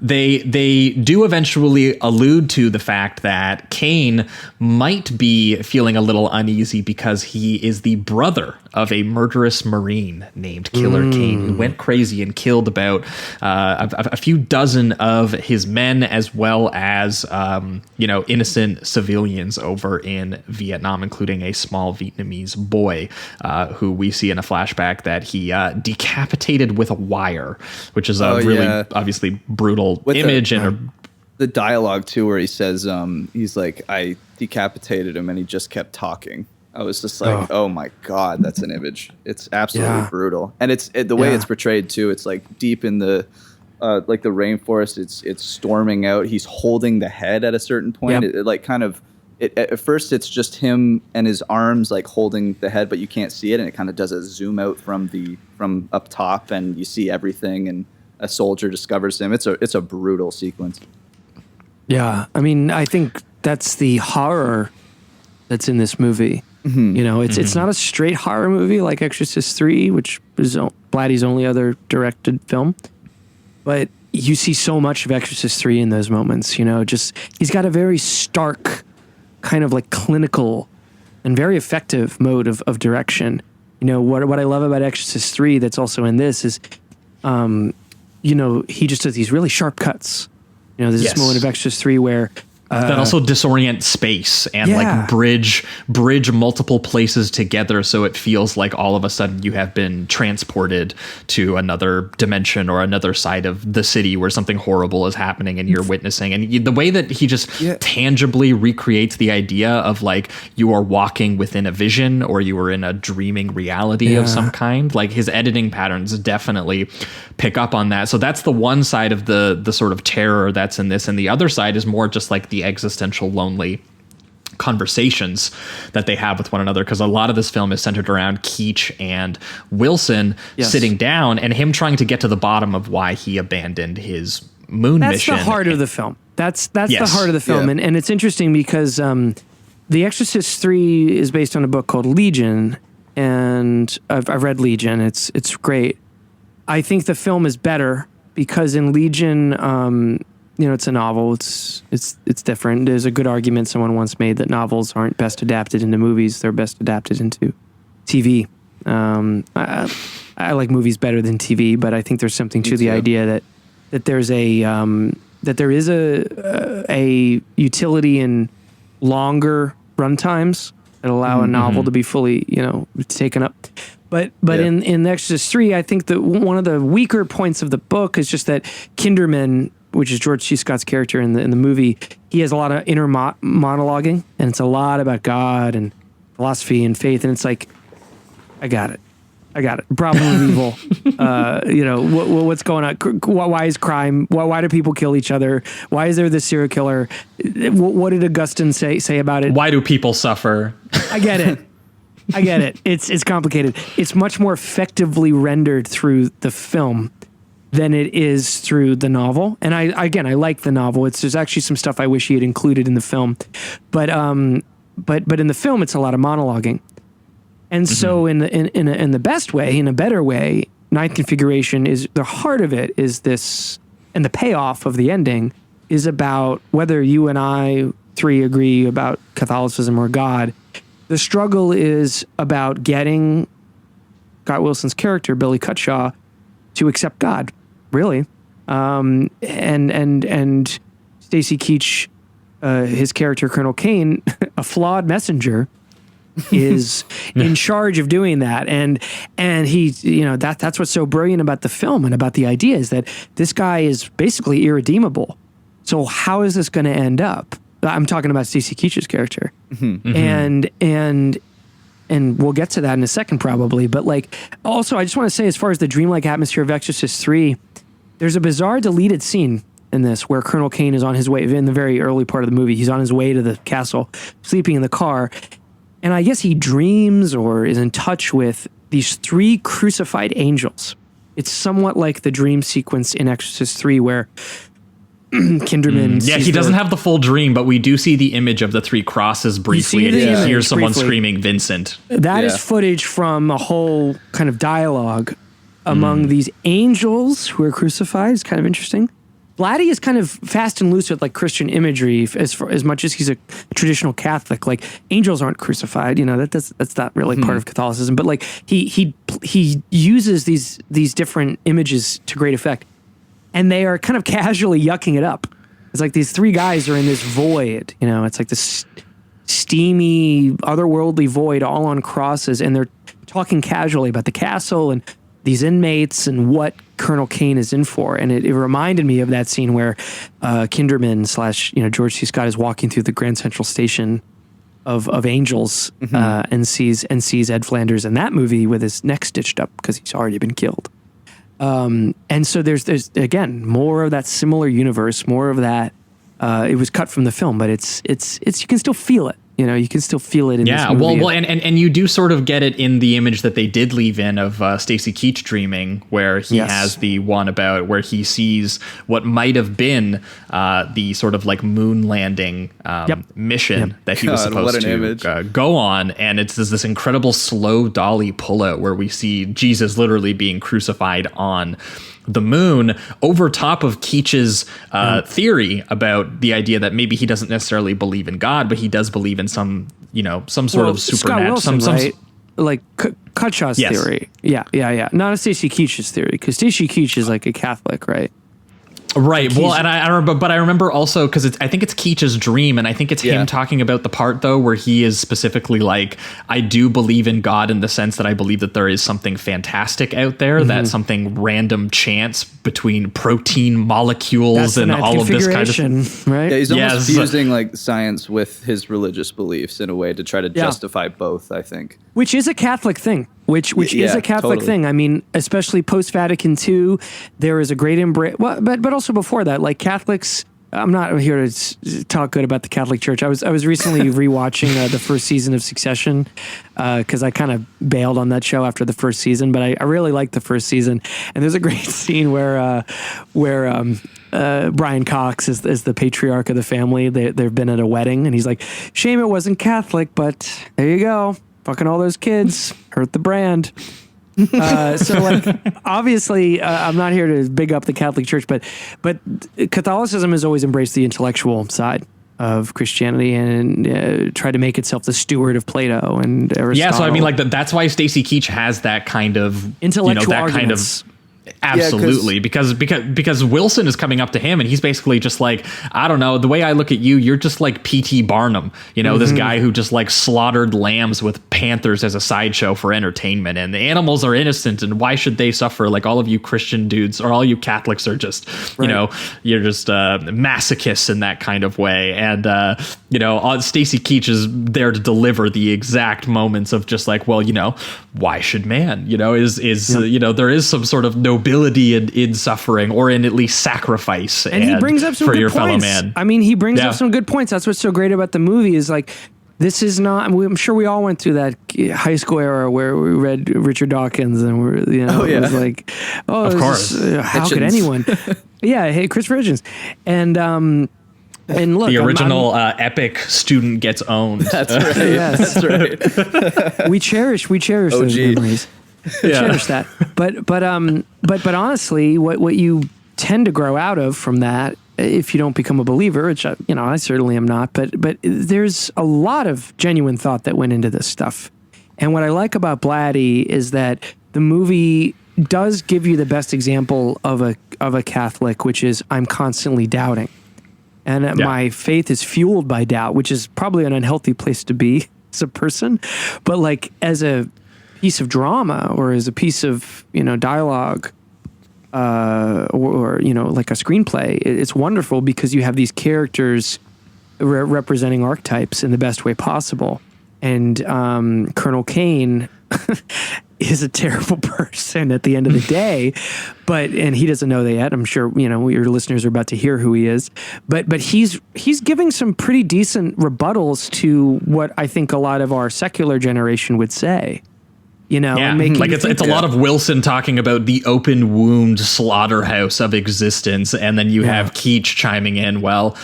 S6: they do eventually allude to the fact that Kane might be feeling a little uneasy because he is the brother of a murderous Marine named Killer Kane, who went crazy and killed about a few dozen of his men, as well as innocent civilians over in Vietnam, including a small Vietnamese boy who we see in a flashback that he decapitated with a wire, which is a obviously brutal image
S7: the dialogue too, where he says, he's like, I decapitated him and he just kept talking. I was just like, oh my God, that's an image. It's absolutely brutal. And the way it's portrayed too, it's like deep in the, like the rainforest, it's storming out. He's holding the head at a certain point. At first it's just him and his arms like holding the head, but you can't see it. And it kind of does a zoom out from up top and you see everything and a soldier discovers him. It's a brutal sequence.
S8: Yeah. I mean, I think that's the horror that's in this movie. Mm-hmm. You know, it's not a straight horror movie like Exorcist 3, which is Blatty's only other directed film. But you see so much of Exorcist 3 in those moments, you know, just he's got a very stark kind of like clinical and very effective mode of direction. You know, what I love about Exorcist 3 that's also in this is, you know, he just does these really sharp cuts. You know, there's this moment of Exorcist 3 where
S6: that also disorient space and like bridge multiple places together, so it feels like all of a sudden you have been transported to another dimension or another side of the city where something horrible is happening and you're witnessing. And the way that he just tangibly recreates the idea of like you are walking within a vision or you are in a dreaming reality of some kind, like his editing patterns definitely pick up on that. So that's the one side of the sort of terror that's in this, and the other side is more just like the existential lonely conversations that they have with one another, because a lot of this film is centered around Keach and Wilson sitting down and him trying to get to the bottom of why he abandoned his moon mission.
S8: That's the heart of the film. That's the heart of the film. Yeah. And it's interesting because The Exorcist 3 is based on a book called Legion, and I've read Legion. It's great. I think the film is better because in Legion, you know, it's a novel. It's different. There's a good argument someone once made that novels aren't best adapted into movies. They're best adapted into TV. I like movies better than TV, but I think there's something to the idea that there's that there is a utility in longer runtimes that allow a novel to be fully, you know, taken up. But in Exorcist 3, I think that one of the weaker points of the book is just that Kinderman, which is George C. Scott's character in the movie, he has a lot of inner monologuing, and it's a lot about God and philosophy and faith, and it's like, I got it. Problem of evil. You know, what's going on? Why is crime? Why do people kill each other? Why is there this serial killer? What did Augustine say about it?
S6: Why do people suffer?
S8: I get it. It's complicated. It's much more effectively rendered through the film than it is through the novel. And I like the novel. There's actually some stuff I wish he had included in the film, but in the film it's a lot of monologuing. And so in the best way, in a better way, Ninth Configuration is the heart of it is this, and the payoff of the ending is about whether you and I three agree about Catholicism or God. The struggle is about getting Scott Wilson's character, Billy Cutshaw, to accept God, really. And Stacy Keach, his character, Colonel Kane, a flawed messenger, is in charge of doing that. And he, you know, that's what's so brilliant about the film and about the idea is that this guy is basically irredeemable. So how is this going to end up? I'm talking about Stacy Keach's character. And we'll get to that in a second probably. But like, also I just want to say, as far as the dreamlike atmosphere of Exorcist 3, there's a bizarre deleted scene in this where Colonel Kane is on his way, in the very early part of the movie, he's on his way to the castle, sleeping in the car. And I guess he dreams or is in touch with these three crucified angels. It's somewhat like the dream sequence in Exorcist 3 where Kinderman...
S6: Yeah, he doesn't have the full dream, but we do see the image of the three crosses briefly, and you hear someone screaming, Vincent.
S8: That is footage from a whole kind of dialogue among these angels who are crucified. It's kind of interesting. Blatty is kind of fast and loose with like Christian imagery as much as he's a traditional Catholic. Like angels aren't crucified, you know, that's not really part of Catholicism, but like he uses these different images to great effect. And they are kind of casually yucking it up. It's like these three guys are in this void, you know, it's like this steamy, otherworldly void all on crosses, and they're talking casually about the castle and these inmates and what Colonel Kane is in for. And it reminded me of that scene where Kinderman / George C. Scott is walking through the Grand Central Station of Angels and sees Ed Flanders in that movie with his neck stitched up because he's already been killed. And so there's again more of that similar universe, more of that. It was cut from the film, but it's you can still feel it. You can still feel it in this movie.
S6: Well, and you do sort of get it in the image that they did leave in of Stacy Keach dreaming, where he has the one about where he sees what might have been the sort of like moon landing mission that he was supposed to go on, and it's this incredible slow dolly pullout where we see Jesus literally being crucified on the moon over top of Keach's theory about the idea that maybe he doesn't necessarily believe in God, but he does believe in some sort of supernatural,
S8: Scott Wilson, right? Like Cutshaw's theory. Yeah. Not Stacy Keach's theory, because Stacy Keach is like a Catholic, right?
S6: Right. Well, and I remember also because I think it's Keach's dream, and I think it's him talking about the part though where he is specifically like, I do believe in God in the sense that I believe that there is something fantastic out there, that something random chance between protein molecules and all of this kind of
S8: right.
S7: Yeah, he's almost fusing like science with his religious beliefs in a way to try to justify both, I think.
S8: Which is a Catholic thing. Which is a Catholic thing. I mean, especially post Vatican II, there is a great embrace. Well, but also before that, like Catholics. I'm not here to talk good about the Catholic Church. I was recently rewatching the first season of Succession because I kind of bailed on that show after the first season, but I really liked the first season. And there's a great scene where Brian Cox is the patriarch of the family. They've been at a wedding, and he's like, "Shame it wasn't Catholic, but there you go." Fucking all those kids hurt the brand. So like, obviously, I'm not here to big up the Catholic Church, but Catholicism has always embraced the intellectual side of Christianity and tried to make itself the steward of Plato and Aristotle.
S6: Yeah, so I mean, like that's why Stacy Keach has that kind of
S8: intellectual arguments.
S6: Absolutely, because Wilson is coming up to him and he's basically just like, I don't know, the way I look at you, you're just like P.T. Barnum, this guy who just like slaughtered lambs with panthers as a sideshow for entertainment, and the animals are innocent, and why should they suffer? Like all of you Christian dudes or all you Catholics are just, you're just masochists in that kind of way. And Stacy Keach is there to deliver the exact moments of just like, well, why should man? There is some sort of nobility in suffering, or in at least sacrifice,
S8: and he brings up some good points. Fellow man. I mean, he brings up some good points. That's what's so great about the movie is like, this is not. I'm sure we all went through that high school era where we read Richard Dawkins and it was like,
S6: of course,
S8: how could anyone? Hey, Christopher Hitchens, and look,
S6: the original epic student gets owned.
S7: That's right. Yes, that's right.
S8: We cherish those memories. Cherish that. But honestly, what you tend to grow out of from that, if you don't become a believer, which I certainly am not, but there's a lot of genuine thought that went into this stuff. And what I like about Blatty is that the movie does give you the best example of a Catholic, which is I'm constantly doubting. And my faith is fueled by doubt, which is probably an unhealthy place to be as a person. But like as a piece of drama or as a piece of dialogue or like a screenplay, it's wonderful because you have these characters representing archetypes in the best way possible. And Colonel Kane is a terrible person at the end of the day, and he doesn't know that yet. I'm sure your listeners are about to hear who he is, but he's giving some pretty decent rebuttals to what I think a lot of our secular generation would say. And
S6: like it's a lot of Wilson talking about the open wound slaughterhouse of existence, and then you have Keach chiming in, well,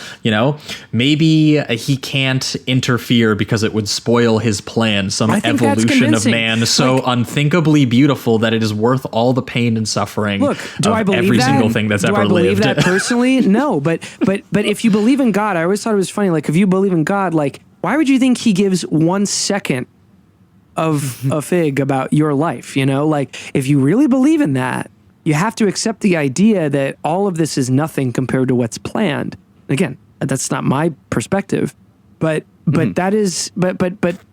S6: maybe he can't interfere because it would spoil his plan, some evolution of man so unthinkably beautiful that it is worth all the pain and suffering of every single thing that's ever lived.
S8: Do I believe that personally? No, but if you believe in God, I always thought it was funny, like if you believe in God, like why would you think he gives 1 second of a fig about your life? Like if you really believe in that, you have to accept the idea that all of this is nothing compared to what's planned. Again, that's not my perspective, but that is, but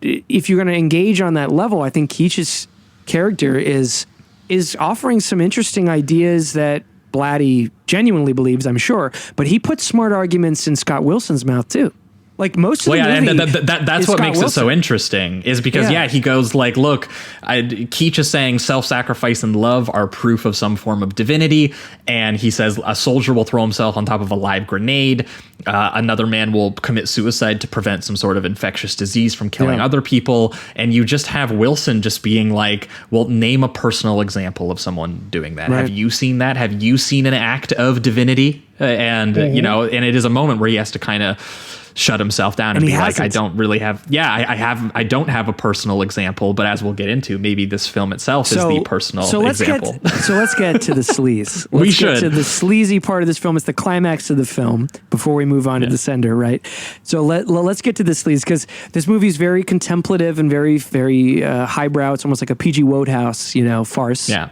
S8: if you're going to engage on that level, I think Keach's character is is offering some interesting ideas that Blatty genuinely believes, I'm sure, but he puts smart arguments in Scott Wilson's mouth too. Like most of the movie,
S6: and that's what
S8: Scott
S6: makes
S8: Wilson.
S6: it so interesting is because he goes like, look, Keach is saying self-sacrifice and love are proof of some form of divinity, and he says a soldier will throw himself on top of a live grenade, another man will commit suicide to prevent some sort of infectious disease from killing other people, and you just have Wilson just being like, well, name a personal example of someone doing that. Have you seen that? Have you seen an act of divinity? And you know, and it is a moment where he has to kind of shut himself down and be like, I don't really have, I don't have a personal example, but as we'll get into, maybe this film itself is the personal example.
S8: So let's get to the sleaze. Let's get to the sleazy part of this film. It's the climax of the film before we move on to the sender, right? So let's get to the sleaze, because this movie is very contemplative and very, very highbrow. It's almost like a PG Wodehouse, farce.
S6: Yeah.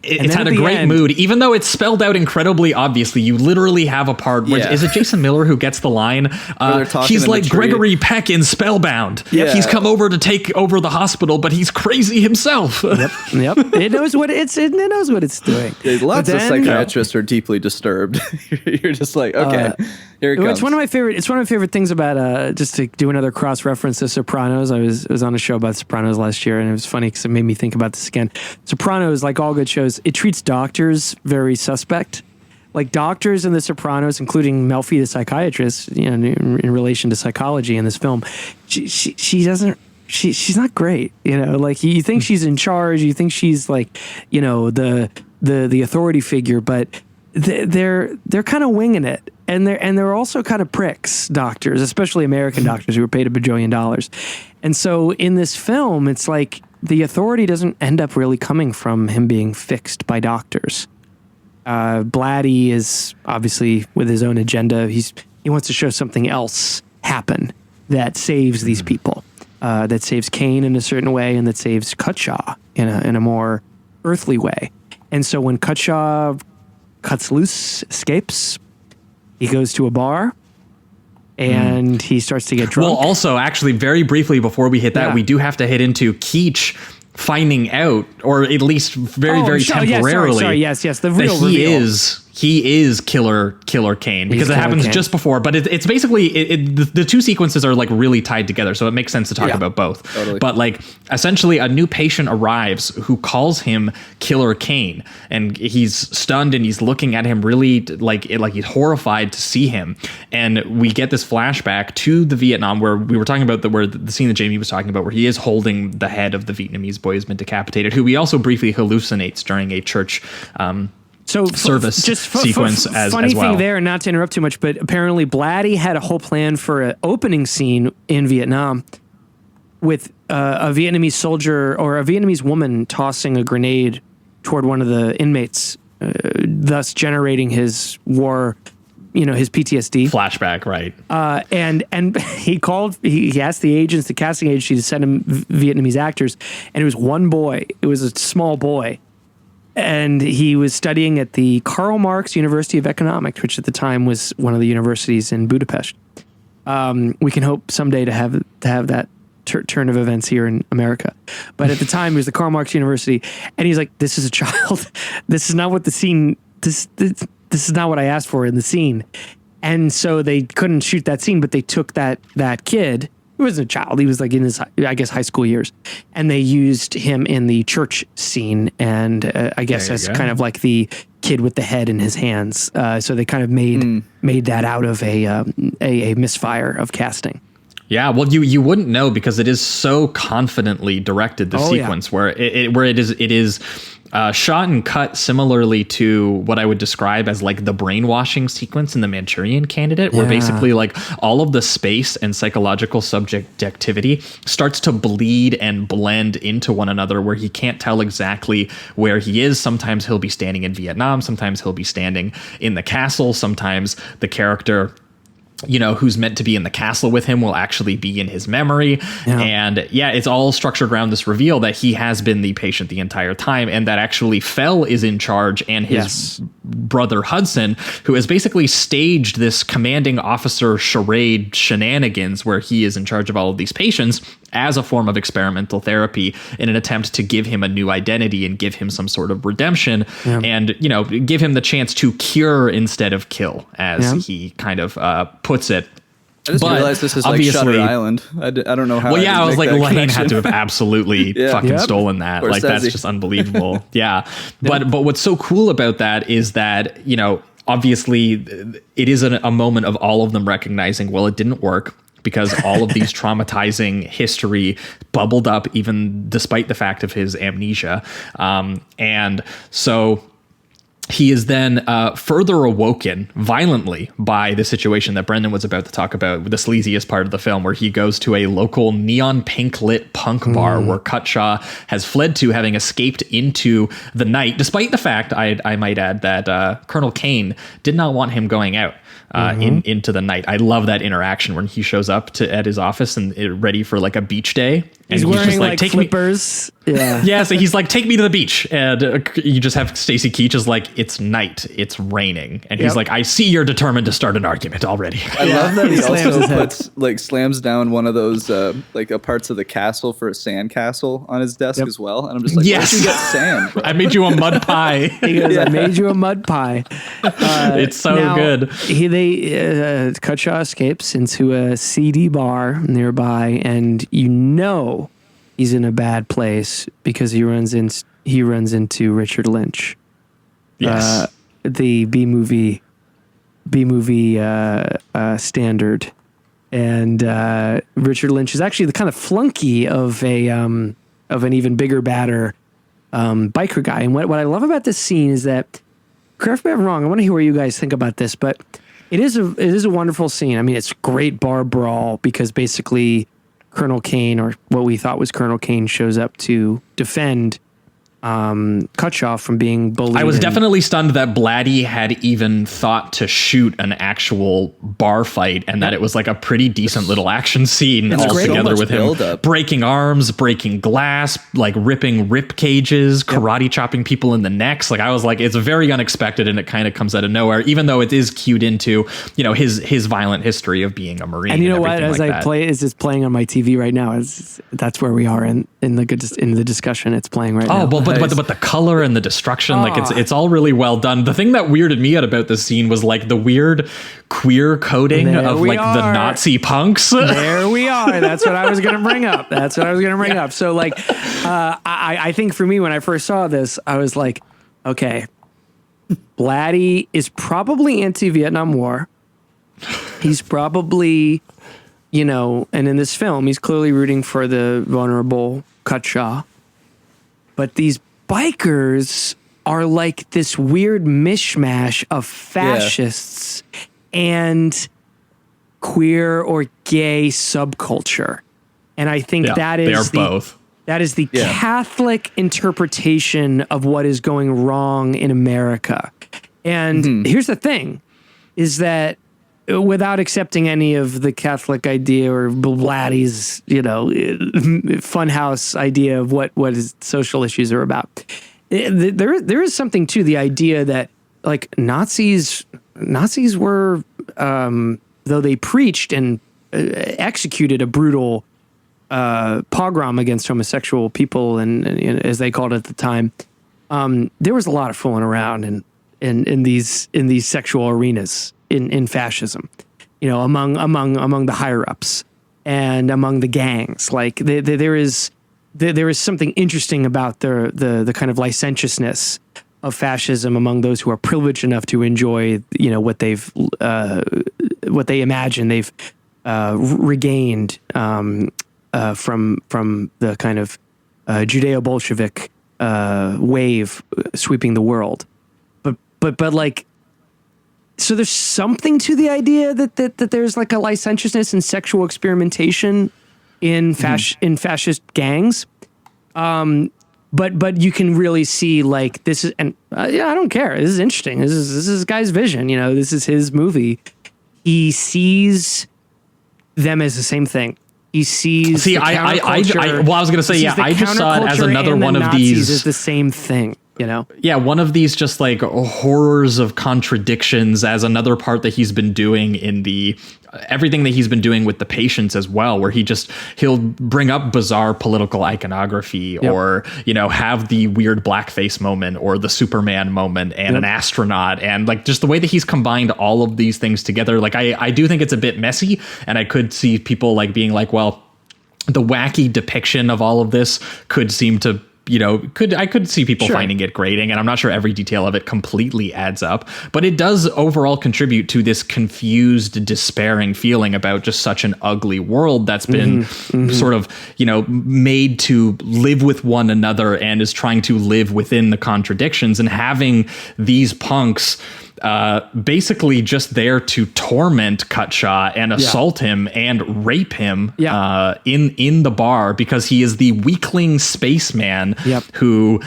S6: It's had a great mood, even though it's spelled out incredibly obviously. You literally have a part where is it Jason Miller who gets the line? He's like Gregory Peck in Spellbound.
S7: Yeah.
S6: He's come over to take over the hospital, but he's crazy himself.
S8: Yep. It knows what it's doing.
S7: Lots of psychiatrists are deeply disturbed. You're just like, okay, here it comes.
S8: It's one of my favorite things about just to do another cross reference to Sopranos. I was on a show about Sopranos last year, and it was funny because it made me think about this again. Sopranos, like all good shows, it treats doctors very suspect. Like doctors in The Sopranos, including Melfi the psychiatrist, in relation to psychology in this film, she's not great. Like you think she's in charge, you think she's like, the authority figure, but they're kind of winging it, and they're also kind of pricks, doctors, especially American doctors who are paid $1 bajillion. And so in this film, it's like the authority doesn't end up really coming from him being fixed by doctors. Blatty is obviously with his own agenda. He wants to show something else happen that saves these people, that saves Kane in a certain way, and that saves Cutshaw in a more earthly way. And so when Cutshaw cuts loose, escapes, he goes to a bar, and he starts to get drunk.
S6: Well, also, actually, very briefly before we hit that, we do have to hit into Keach finding out, or at least very temporarily,
S8: yes, the real
S6: that
S8: reveal.
S6: He is Killer Kane, because it happens just before, but it's basically the two sequences are like really tied together, so it makes sense to talk about both. Totally. But like essentially a new patient arrives who calls him Killer Kane, and he's stunned and he's looking at him really like he's horrified to see him, and we get this flashback to the Vietnam where we were talking about where the scene that Jamie was talking about, where he is holding the head of the Vietnamese boy who's been decapitated, who he also briefly hallucinates during a church service sequence as well.
S8: Funny thing there, not to interrupt too much, but apparently Blatty had a whole plan for an opening scene in Vietnam with a Vietnamese soldier or a Vietnamese woman tossing a grenade toward one of the inmates, thus generating his war, his PTSD
S6: flashback, right?
S8: And he asked the casting agency to send him Vietnamese actors, and it was one boy. It was a small boy. And he was studying at the Karl Marx University of Economics, which at the time was one of the universities in Budapest. We can hope someday to have that turn of events here in America. But at the time, it was the Karl Marx University. And he's like, this is a child. This is not what the scene, this is not what I asked for in the scene. And so they couldn't shoot that scene, but they took that kid. He wasn't a child. He was like in his, I guess, high school years. And they used him in the church scene. And I guess as kind of like the kid with the head in his hands. So they kind of made that out of a misfire of casting.
S6: Yeah, well, you wouldn't know because it is so confidently directed, the sequence where it is shot and cut similarly to what I would describe as like the brainwashing sequence in The Manchurian Candidate, where basically like all of the space and psychological subjectivity starts to bleed and blend into one another, where he can't tell exactly where he is. Sometimes he'll be standing in Vietnam, sometimes he'll be standing in the castle, sometimes the character who's meant to be in the castle with him will actually be in his memory. Yeah. And it's all structured around this reveal that he has been the patient the entire time, and that actually Fell is in charge, and his brother Hudson, who has basically staged this commanding officer charade shenanigans where he is in charge of all of these patients as a form of experimental therapy in an attempt to give him a new identity and give him some sort of redemption and, you know, give him the chance to cure instead of kill, as he kind of puts it.
S7: I just realized this is like Shutter Island. I don't know how.
S6: Well, yeah, I was like, Lane had to have absolutely fucking stolen that. Like, that's just unbelievable. But what's so cool about that is that, you know, obviously it is a moment of all of them recognizing, well, it didn't work because all of these traumatizing history bubbled up even despite the fact of his amnesia. And so he is then further awoken violently by the situation that Brendan was about to talk about, the sleaziest part of the film, where he goes to a local neon pink lit punk bar where Cutshaw has fled to, having escaped into the night, despite the fact, I might add, that Colonel Kane did not want him going out into the night. I love that interaction when he shows up at his office and ready for like a beach day. And
S8: he's wearing
S6: just
S8: like flippers.
S6: So he's like, take me to the beach. And you just have Stacy Keach is like, it's night, it's raining. And he's like, I see you're determined to start an argument already.
S7: I love that he also slams down one of those parts of the castle for a sand castle on his desk as well. And I'm just like, where'd you get sand, bro?
S6: I made you a mud pie.
S8: He goes, I made you a mud pie.
S6: It's so good.
S8: Cutshaw escapes into a seedy bar nearby, and you know he's in a bad place because he runs into Richard Lynch.
S6: Yes.
S8: The B movie standard. And Richard Lynch is actually the kind of flunky of an even bigger, badder biker guy. And what I love about this scene is that, correct me if I'm wrong, I want to hear what you guys think about this, but it is a wonderful scene. I mean, it's great bar brawl because basically Colonel Kane, or what we thought was Colonel Kane, shows up to defend Cutshaw from being bullied.
S6: I was definitely stunned that Blatty had even thought to shoot an actual bar fight, and that it was like a pretty decent little action scene all together with him breaking arms, breaking glass, like ripping rib cages, karate chopping people in the necks. Like, I was like, it's very unexpected, and it kind of comes out of nowhere, even though it is cued into, you know, his violent history of being a Marine.
S8: And you know what? As I play, is this playing on my TV right now? That's where we are in the discussion. It's playing right now.
S6: But the color and the destruction, like it's all really well done. The thing that weirded me out about this scene was like the weird queer coding of like the Nazi punks.
S8: There we are. That's what I was going to bring up. So like, I think for me, when I first saw this, I was like, okay, Blatty is probably anti-Vietnam War. He's probably, you know, and in this film, he's clearly rooting for the vulnerable Cutshaw. But these bikers are like this weird mishmash of fascists and queer or gay subculture. And I think that is the Catholic interpretation of what is going wrong in America. And here's the thing, is that without accepting any of the Catholic idea or Blatty's, you know, funhouse idea of what his social issues are about, there is something to the idea that, like, Nazis were, though they preached and executed a brutal pogrom against homosexual people, and as they called it at the time, there was a lot of fooling around in these sexual arenas. In fascism, you know, among the higher ups and among the gangs, like there is something interesting about the kind of licentiousness of fascism among those who are privileged enough to enjoy, you know, what they imagine they've regained from the kind of Judeo-Bolshevik wave sweeping the world, but like. So there's something to the idea that there's like a licentiousness and sexual experimentation in fascist gangs, but you can really see like this is, and I don't care. This is interesting. This is this guy's vision. You know, this is his movie. He sees them as the same thing. He sees.
S6: I was gonna say, I just saw it as another one of these.
S8: Is the same thing. you know?
S6: Yeah, one of these just like horrors of contradictions as another part that he's been doing in the everything that he's been doing with the patients as well, where he'll bring up bizarre political iconography or, you know, have the weird blackface moment or the Superman moment and an astronaut, and like just the way that he's combined all of these things together. Like I do think it's a bit messy, and I could see people like being like, well, the wacky depiction of all of this could seem to, you know, I could see people finding it grating, and I'm not sure every detail of it completely adds up, but it does overall contribute to this confused, despairing feeling about just such an ugly world that's been sort of, you know, made to live with one another and is trying to live within the contradictions, and having these punks basically just there to torment Cutshaw and assault him and rape him in the bar, because he is the weakling spaceman who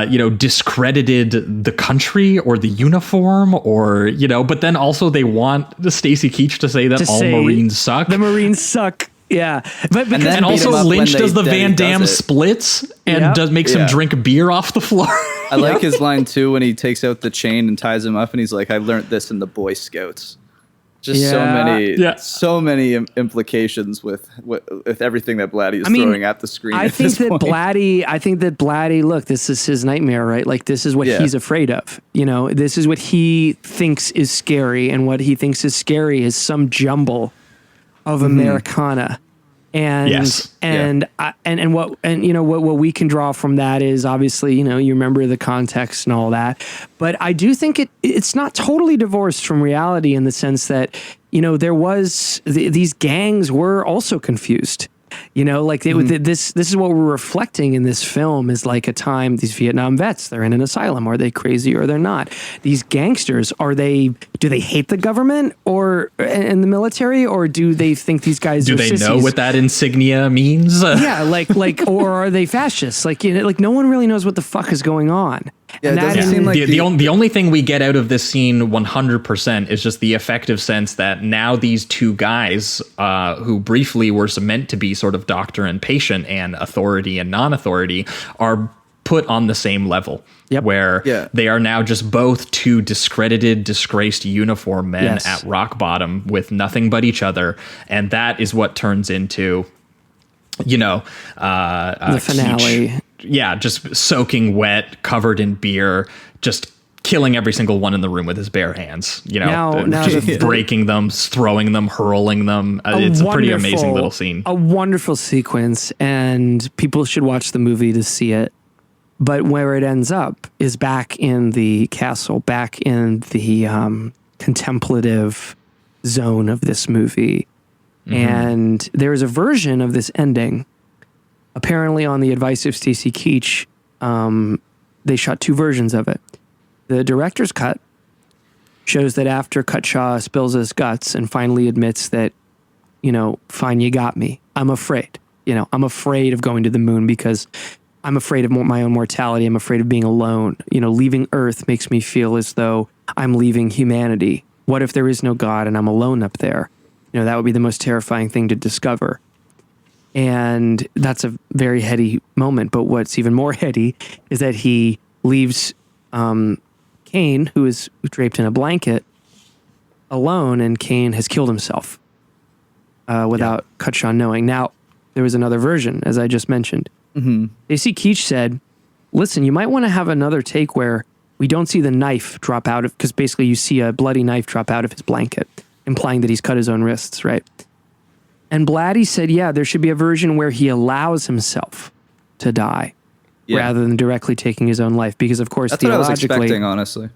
S6: you know, discredited the country or the uniform, or, you know, but then also they want Stacy Keach to say that all Marines suck.
S8: The Marines suck. Yeah, but
S6: and also Lynch does the Van Damme splits and makes him drink beer off the floor.
S7: I like his line too when he takes out the chain and ties him up, and he's like, "I learned this in the Boy Scouts." Just so many implications with everything that Blatty is throwing at the screen.
S8: I think that Blatty, look, this is his nightmare, right? Like, this is what he's afraid of. You know, this is what he thinks is scary, and what he thinks is scary is some jumble of Americana. And what we can draw from that is, obviously, you know, you remember the context and all that, but I do think it's not totally divorced from reality, in the sense that, you know, there was these gangs were also confused. You know, like this is what we're reflecting in this film, is like a time, these Vietnam vets, they're in an asylum. Are they crazy or they're not? These gangsters, do they hate the government or in the military, or do they think these guys are sissies?
S6: Know what that insignia means?
S8: Yeah, like or are they fascists? Like, you know, like no one really knows what the fuck is going on.
S7: Yeah, it doesn't seem like
S6: the only thing we get out of this scene 100% is just the effective sense that now these two guys who briefly were meant to be sort of doctor and patient and authority and non-authority are put on the same level, where they are now just both two discredited, disgraced uniform men at rock bottom with nothing but each other. And that is what turns into, you know,
S8: the finale.
S6: Just soaking wet, covered in beer, just killing every single one in the room with his bare hands. You know, just breaking them, throwing them, hurling them. It's a pretty amazing little scene.
S8: A wonderful sequence, and people should watch the movie to see it. But where it ends up is back in the castle, back in the contemplative zone of this movie. And there's a version of this ending. Apparently, on the advice of Stacy Keach, they shot two versions of it. The director's cut shows that after Cutshaw spills his guts and finally admits that, you know, fine, you got me. I'm afraid. You know, I'm afraid of going to the moon because I'm afraid of my own mortality. I'm afraid of being alone. You know, leaving Earth makes me feel as though I'm leaving humanity. What if there is no God and I'm alone up there? You know, that would be the most terrifying thing to discover. And that's a very heady moment. But what's even more heady is that he leaves Kane, who is draped in a blanket, alone, and Kane has killed himself without Cutshaw knowing. Now, there was another version, as I just mentioned. AC Keach said, listen, you might want to have another take where we don't see the knife drop out of, because basically you see a bloody knife drop out of his blanket, implying that he's cut his own wrists, right? And Blatty said, yeah, there should be a version where he allows himself to die rather than directly taking his own life. Because, of course,
S7: that's what I was expecting, honestly.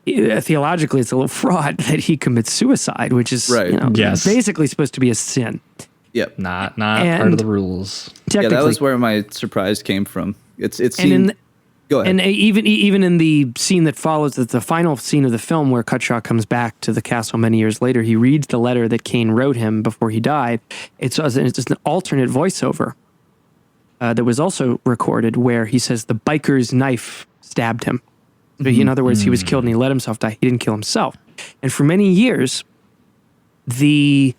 S8: Theologically, it's a little fraud that he commits suicide, which is basically supposed to be a sin.
S7: Yep.
S6: Not part of the rules.
S7: Yeah, that was where my surprise came from. It seemed... Go ahead.
S8: And even in the scene that follows, the final scene of the film where Cutshaw comes back to the castle many years later, he reads the letter that Kane wrote him before he died. It's just an alternate voiceover that was also recorded where he says the biker's knife stabbed him. So in other words, he was killed and he let himself die. He didn't kill himself. And for many years, the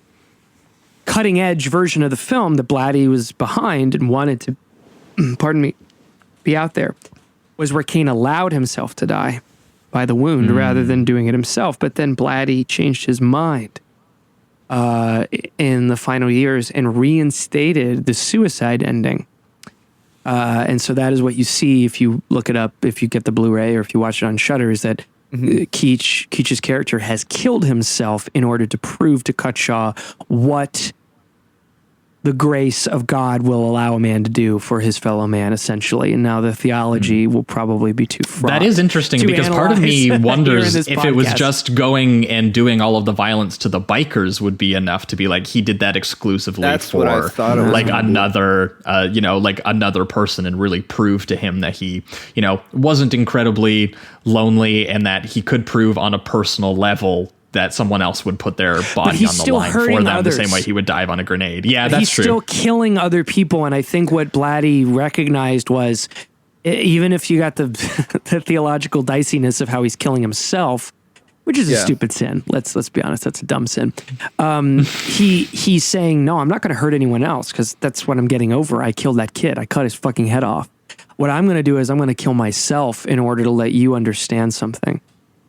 S8: cutting edge version of the film that Blatty was behind and wanted to, be out there, was where Kane allowed himself to die by the wound rather than doing it himself. But then Blatty changed his mind in the final years and reinstated the suicide ending. And so that is what you see if you look it up, if you get the Blu-ray or if you watch it on Shudder, is that Keach's character has killed himself in order to prove to Cutshaw what the grace of God will allow a man to do for his fellow man, essentially. And now the theology will probably be too fraught.
S6: That is interesting because part of me wonders if it was just going and doing all of the violence to the bikers would be enough to be like, he did that exclusively for
S7: what I thought it was
S6: like another, like another person, and really prove to him that he, wasn't incredibly lonely and that he could prove on a personal level that someone else would put their body on the line for them
S8: others.
S6: The same way he would dive on a grenade. Yeah, that's true.
S8: He's still killing other people. And I think what Blatty recognized was, even if you got the theological diciness of how he's killing himself, which is a stupid sin. Let's be honest. That's a dumb sin. He's saying, no, I'm not going to hurt anyone else because that's what I'm getting over. I killed that kid. I cut his fucking head off. What I'm going to do is I'm going to kill myself in order to let you understand something.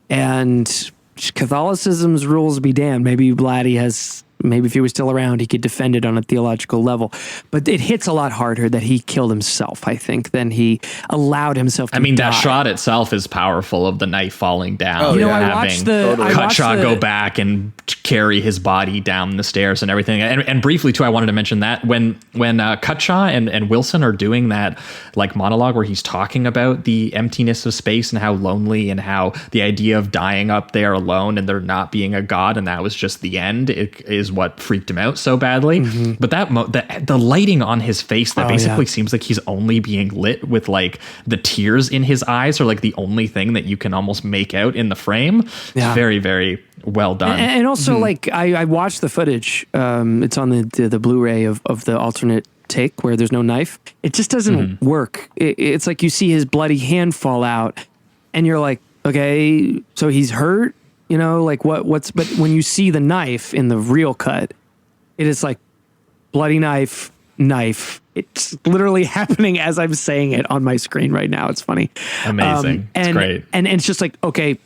S8: And Catholicism's rules be damned. Maybe if he was still around, he could defend it on a theological level. But it hits a lot harder that he killed himself, I think, than he allowed himself to die.
S6: That shot itself is powerful, of the knife falling down.
S8: I watched
S6: Cutshaw go back and carry his body down the stairs and everything. And briefly, too, I wanted to mention that when Cutshaw and Wilson are doing that like monologue where he's talking about the emptiness of space and how lonely and how the idea of dying up there alone and there not being a god and that was just the end, it is what freaked him out so badly. But the lighting on his face that basically seems like he's only being lit with like the tears in his eyes are like the only thing that you can almost make out in the frame. It's very, very well done.
S8: And also like I watched the footage. It's on the Blu-ray of the alternate take where there's no knife. It just doesn't work. It's like you see his bloody hand fall out and you're like, okay, so he's hurt. But when you see the knife in the real cut, it is like bloody knife. It's literally happening as I'm saying it on my screen right now. It's funny.
S6: Amazing. It's great.
S8: And it's just like, okay,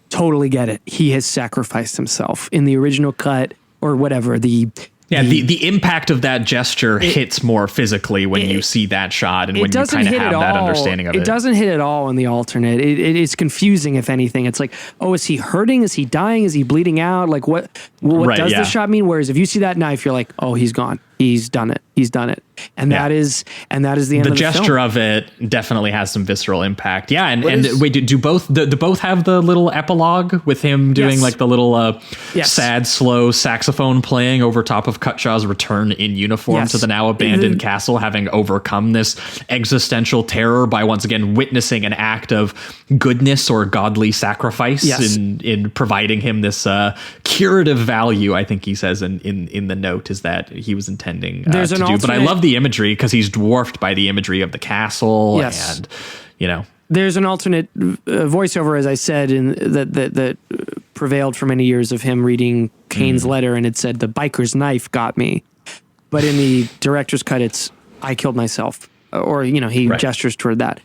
S8: totally get it. He has sacrificed himself in the original cut or whatever. The
S6: impact of that gesture hits more physically when you see that shot and when you kind of have that understanding of it.
S8: It doesn't hit at all in the alternate. It is confusing, if anything. It's like, oh, is he hurting? Is he dying? Is he bleeding out? Like what does this shot mean? Whereas if you see that knife, you're like, oh, he's gone. He's done it. And that is the end of the film.
S6: The gesture of it definitely has some visceral impact. Yeah. And wait, do both have the little epilogue with him doing like the little sad, slow saxophone playing over top of Cutshaw's return in uniform to the now abandoned castle, having overcome this existential terror by once again witnessing an act of goodness or godly sacrifice in providing him this curative value, I think he says in the note, is that he was intending to do. But I love the imagery because he's dwarfed by the imagery of the castle and
S8: there's an alternate voiceover, as I said, that prevailed for many years of him reading Kane's letter, and it said the biker's knife got me. But in the director's cut, it's I killed myself, or he gestures toward that.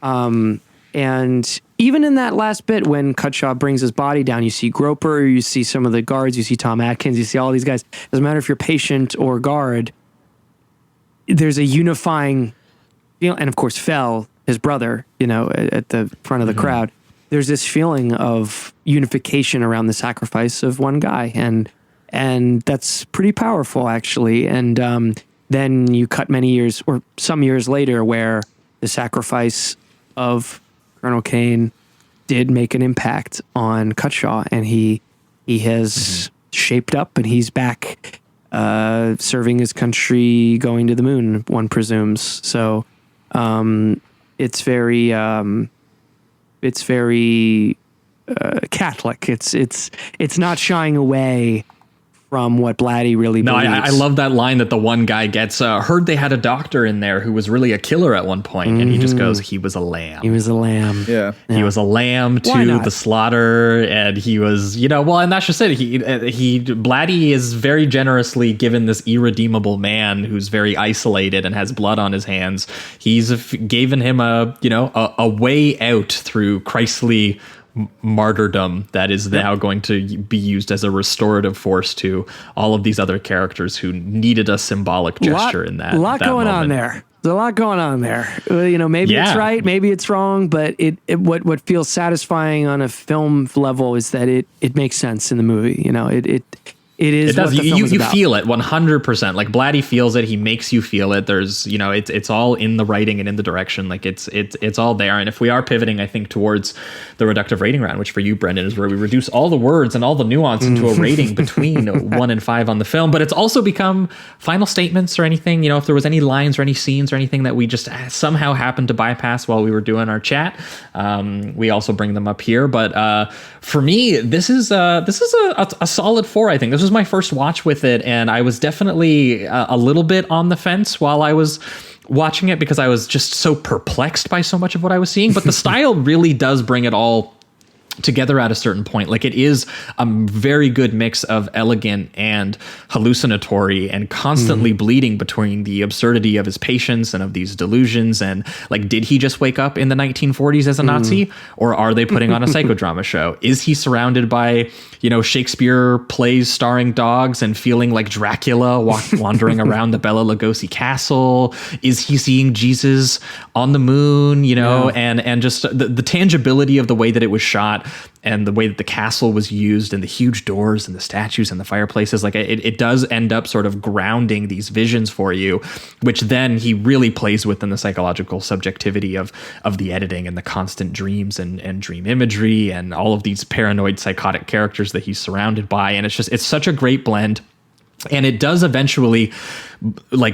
S8: And even in that last bit, when Cutshaw brings his body down, you see Groper, you see some of the guards, you see Tom Atkins, you see all these guys. Doesn't matter if you're patient or guard. There's a unifying, and of course Fell, his brother, at the front of the crowd. There's this feeling of unification around the sacrifice of one guy, and that's pretty powerful, actually. And then you cut many years or some years later, where the sacrifice of Colonel Kane did make an impact on Cutshaw, and he has shaped up, and he's back serving his country, going to the moon, one presumes. So it's very Catholic. It's not shying away from what Blatty really
S6: No,
S8: believes.
S6: I love that line that the one guy gets. Heard they had a doctor in there who was really a killer at one point, and he just goes, "He was a lamb.
S8: He was a lamb.
S7: Yeah.
S6: He was a lamb
S8: Why
S6: to
S8: not?
S6: the slaughter," and he was, well, and that's just it. Blatty is very generously given this irredeemable man who's very isolated and has blood on his hands. He's given him a way out through Christly martyrdom that is now going to be used as a restorative force to all of these other characters who needed a symbolic gesture in that.
S8: A lot
S6: that
S8: going on
S6: moment.
S8: there. There's a lot going on there. Maybe it's right, maybe it's wrong, but what feels satisfying on a film level is that it makes sense in the movie. It is.
S6: It does.
S8: What the film is
S6: You
S8: about.
S6: feel it 100%. Like Blatty feels it. He makes you feel it. There's, it's all in the writing and in the direction. Like it's all there. And if we are pivoting, I think, towards the reductive rating round, which for you, Brendan, is where we reduce all the words and all the nuance into a rating between 1 and 5 on the film. But it's also become final statements or anything. If there was any lines or any scenes or anything that we just somehow happened to bypass while we were doing our chat, we also bring them up here. But for me, this is a solid 4. I think this was my first watch with it, and I was definitely a little bit on the fence while I was watching it because I was just so perplexed by so much of what I was seeing. But the style really does bring it all together at a certain point. Like, it is a very good mix of elegant and hallucinatory and constantly bleeding between the absurdity of his patients and of these delusions. And like, did he just wake up in the 1940s as a Nazi, or are they putting on a psychodrama show? Is he surrounded by, Shakespeare plays starring dogs and feeling like Dracula wandering around the Bela Lugosi castle? Is he seeing Jesus on the moon, and just the tangibility of the way that it was shot and the way that the castle was used and the huge doors and the statues and the fireplaces, like it does end up sort of grounding these visions for you, which then he really plays with in the psychological subjectivity of the editing and the constant dreams and dream imagery and all of these paranoid psychotic characters that he's surrounded by. And it's such a great blend. And it does eventually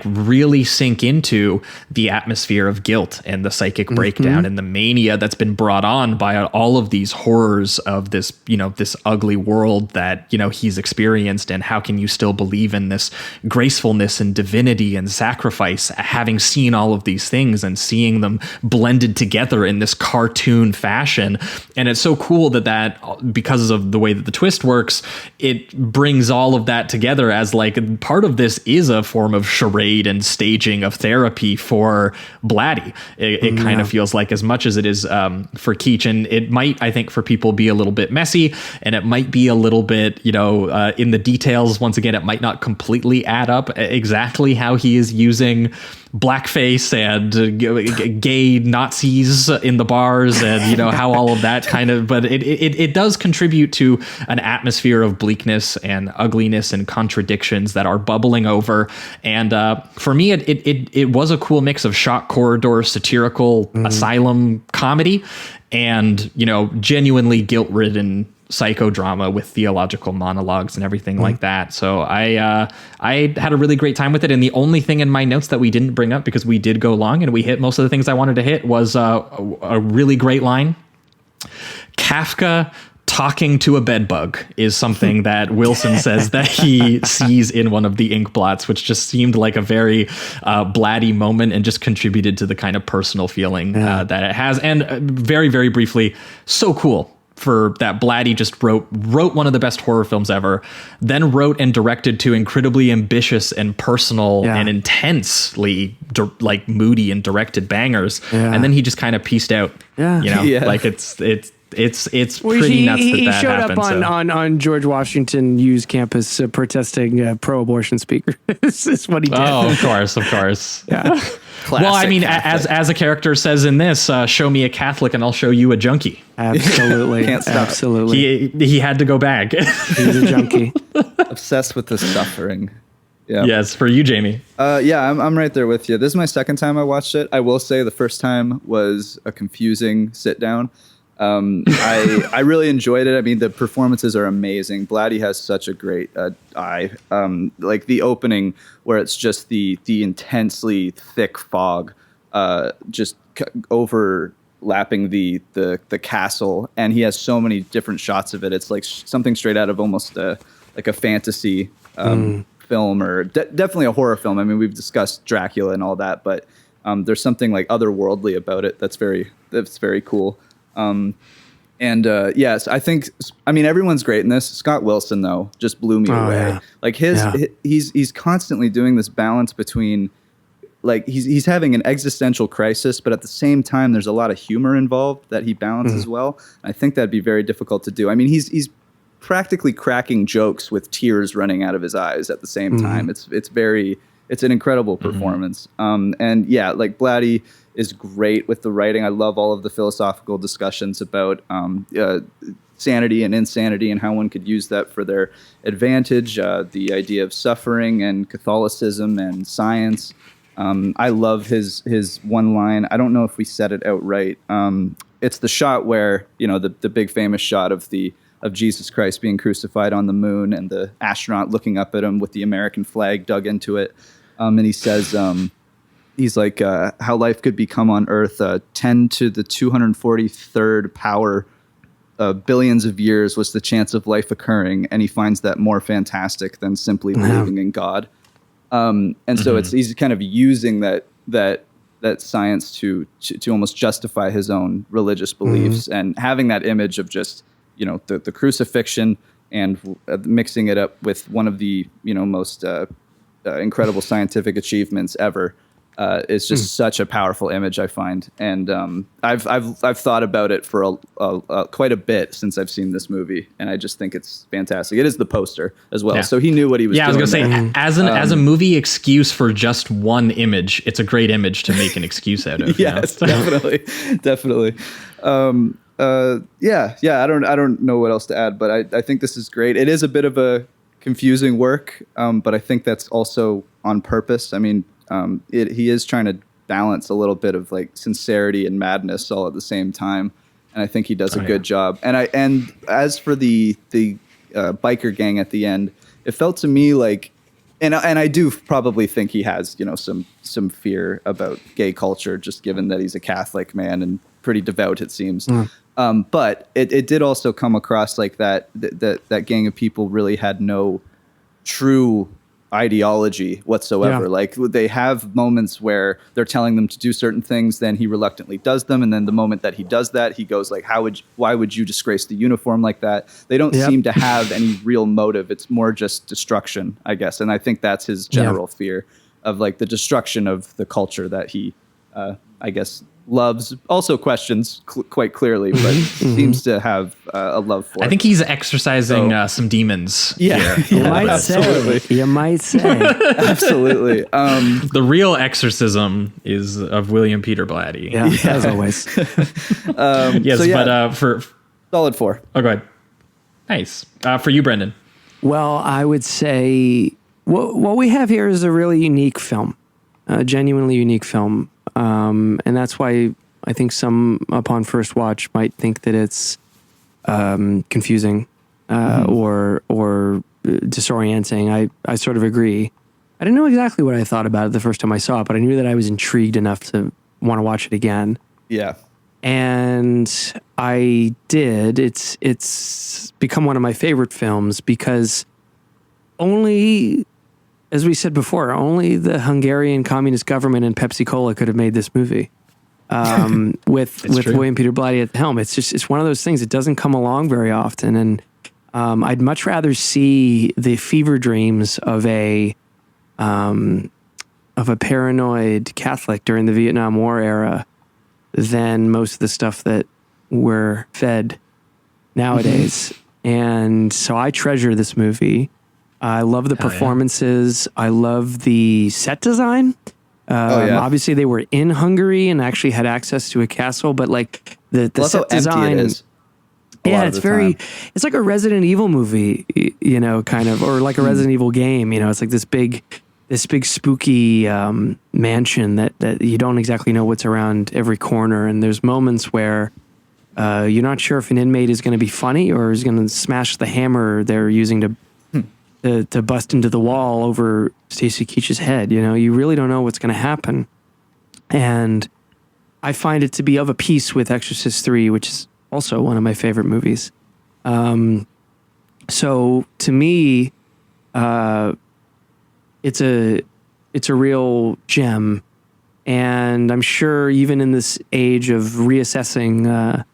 S6: really sink into the atmosphere of guilt and the psychic breakdown and the mania that's been brought on by all of these horrors of this, this ugly world that, he's experienced. And how can you still believe in this gracefulness and divinity and sacrifice, having seen all of these things and seeing them blended together in this cartoon fashion? And it's so cool that because of the way that the twist works, it brings all of that together as like part of this is a form of charade and staging of therapy for Blatty. It kind of feels like, as much as it is for Keach, and it might, I think, for people be a little bit messy, and it might be a little bit, in the details. Once again, it might not completely add up exactly how he is using blackface and gay Nazis in the bars and how all of that kind of, but it does contribute to an atmosphere of bleakness and ugliness and contradictions that are bubbling over. And for me, it was a cool mix of shock corridor, satirical asylum comedy, and genuinely guilt-ridden psychodrama with theological monologues and everything like that. So I had a really great time with it. And the only thing in my notes that we didn't bring up, because we did go long and we hit most of the things I wanted to hit, was a really great line. Kafka talking to a bedbug is something that Wilson says that he sees in one of the ink blots, which just seemed like a very Blatty moment and just contributed to the kind of personal feeling that it has. And very, very briefly, so cool for that Blatty just wrote one of the best horror films ever, then wrote and directed two incredibly ambitious and personal and intensely moody and directed bangers. And then he just kind of pieced out, like it's pretty nuts
S8: he
S6: that
S8: showed
S6: happened.
S8: up on George Washington U's campus protesting pro-abortion speakers. This is what he did.
S6: Oh, of course.
S8: Yeah.
S6: Well, I mean, as a character says in this, show me a Catholic and I'll show you a junkie.
S8: Absolutely.
S7: Can't stop.
S8: Absolutely.
S6: He had to go back.
S8: He's a junkie.
S7: Obsessed with the suffering. Yeah.
S6: Yes, for you, Jamie.
S7: I'm right there with you. This is my second time I watched it. I will say the first time was a confusing sit down. I really enjoyed it. I mean, the performances are amazing. Blatty has such a great eye. Like the opening where it's just the intensely thick fog, just overlapping the castle, and he has so many different shots of it. It's like something straight out of almost like a fantasy film, or definitely a horror film. I mean, we've discussed Dracula and all that, but there's something like otherworldly about it that's very cool. Yes, I mean, everyone's great in this. Scott Wilson, though, just blew me away.
S8: Yeah.
S7: Like he's constantly doing this balance between, like, he's having an existential crisis, but at the same time, there's a lot of humor involved that he balances well. I think that'd be very difficult to do. I mean, he's practically cracking jokes with tears running out of his eyes at the same time. It's an incredible performance. And yeah, like, Blatty is great with the writing. I love all of the philosophical discussions about sanity and insanity and how one could use that for their advantage. The idea of suffering and Catholicism and science. I love his one line. I don't know if we said it outright. It's the shot where, the big famous shot of Jesus Christ being crucified on the moon and the astronaut looking up at him with the American flag dug into it. And he says, he's like, how life could become on Earth 10 to the 243rd power billions of years was the chance of life occurring. And he finds that more fantastic than simply believing in God. And so he's kind of using that science to almost justify his own religious beliefs, and having that image of just, the crucifixion and mixing it up with one of the, most incredible scientific achievements ever is just such a powerful image, I find. And I've thought about it for quite a bit since I've seen this movie, and I just think it's fantastic. It is the poster as well, so he knew what he was doing.
S6: Yeah, I was gonna say, as a movie excuse for just one image, it's a great image to make an excuse out of.
S7: Yes, definitely. I don't know what else to add, but I think this is great. It is a bit of a confusing work, but I think that's also on purpose. I mean, he is trying to balance a little bit of, like, sincerity and madness all at the same time, and I think he does a good job. And as for the biker gang at the end, it felt to me like, and I do probably think he has, some fear about gay culture, just given that he's a Catholic man and pretty devout, it seems. But it did also come across like that gang of people really had no true ideology whatsoever. Like, they have moments where they're telling them to do certain things, then he reluctantly does them, and then the moment that he does that, he goes like, why would you disgrace the uniform like that? They don't seem to have any real motive. It's more just destruction, I guess. And I think that's his general fear of, like, the destruction of the culture that he I guess loves, also questions quite clearly, but seems to have a love for.
S6: I think he's exercising some demons.
S7: Yeah,
S8: you might say. You might say.
S7: Absolutely.
S6: The real exorcism is of William Peter Blatty.
S8: Yeah, as always.
S6: But for
S7: solid 4.
S6: Oh, go ahead. Nice. For you, Brendan.
S8: Well, I would say what we have here is a really unique film, a genuinely unique film. And that's why I think some, upon first watch, might think that it's confusing or disorienting. I sort of agree. I didn't know exactly what I thought about it the first time I saw it, but I knew that I was intrigued enough to want to watch it again.
S7: Yeah.
S8: And I did. It's become one of my favorite films because only, as we said before, only the Hungarian communist government and Pepsi Cola could have made this movie. With William Peter Blatty at the helm. It's one of those things that doesn't come along very often. And I'd much rather see the fever dreams of a paranoid Catholic during the Vietnam War era than most of the stuff that we're fed nowadays. And so I treasure this movie. I love the performances. Yeah. I love the set design. Obviously they were in Hungary and actually had access to a castle, but like the set design is. Yeah, it's it's like a Resident Evil movie, kind of, or like a Resident Evil game, it's like this big spooky mansion that you don't exactly know what's around every corner. And there's moments where you're not sure if an inmate is going to be funny or is going to smash the hammer they're using to bust into the wall over Stacy Keach's head. You really don't know what's going to happen. And I find it to be of a piece with Exorcist 3, which is also one of my favorite movies. So to me, it's a real gem. And I'm sure even in this age of reassessing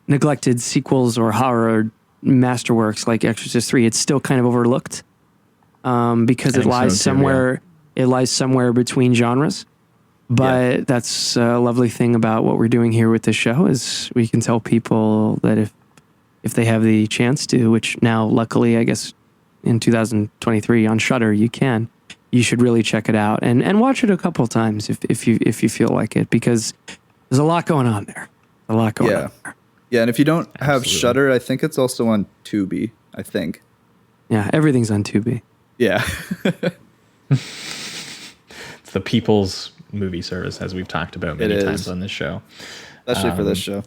S8: neglected sequels or horror masterworks like Exorcist 3, it's still kind of overlooked because it lies somewhere. It lies somewhere between genres. But that's a lovely thing about what we're doing here with this show is we can tell people that if they have the chance to, which now luckily I guess in 2023 on Shudder you can. You should really check it out and watch it a couple of times if you feel like it, because there's a lot going on there. A lot going on there.
S7: Yeah, and if you don't have Shudder, I think it's also on Tubi, I think.
S8: Yeah, everything's on Tubi.
S7: Yeah.
S6: It's the people's movie service, as we've talked about many times on this show.
S7: Especially for this show.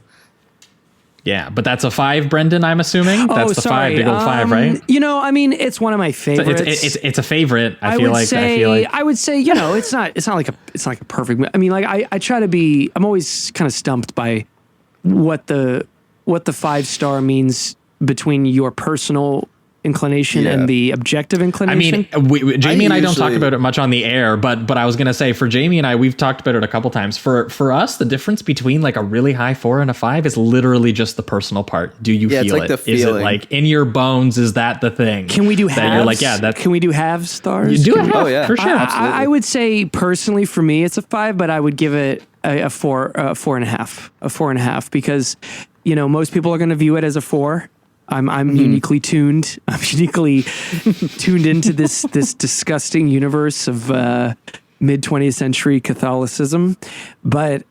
S6: Yeah, but that's a 5, Brendan, I'm assuming? That's the 5, big old 5, right?
S8: I mean, it's one of my favorites.
S6: It's a favorite. I feel like
S8: I would say, it's not like a perfect. I mean, like I try to be. I'm always kind of stumped by what the 5-star means between your personal inclination and the objective inclination.
S6: I mean, Jamie and I don't talk about it much on the air, but I was going to say for Jamie and I, we've talked about it a couple times. For us, the difference between like a really high 4 and a 5 is literally just the personal part. Do you feel
S7: like
S6: it? Is it like in your bones? Is that the thing?
S8: Can we do halves?
S6: You're like, can
S8: we do half stars?
S6: You do half, for sure.
S8: I would say personally for me, it's a 5, but I would give it a 4.5, because, most people are going to view it as a 4. I'm uniquely tuned. I'm uniquely tuned into this disgusting universe of mid 20th century Catholicism, but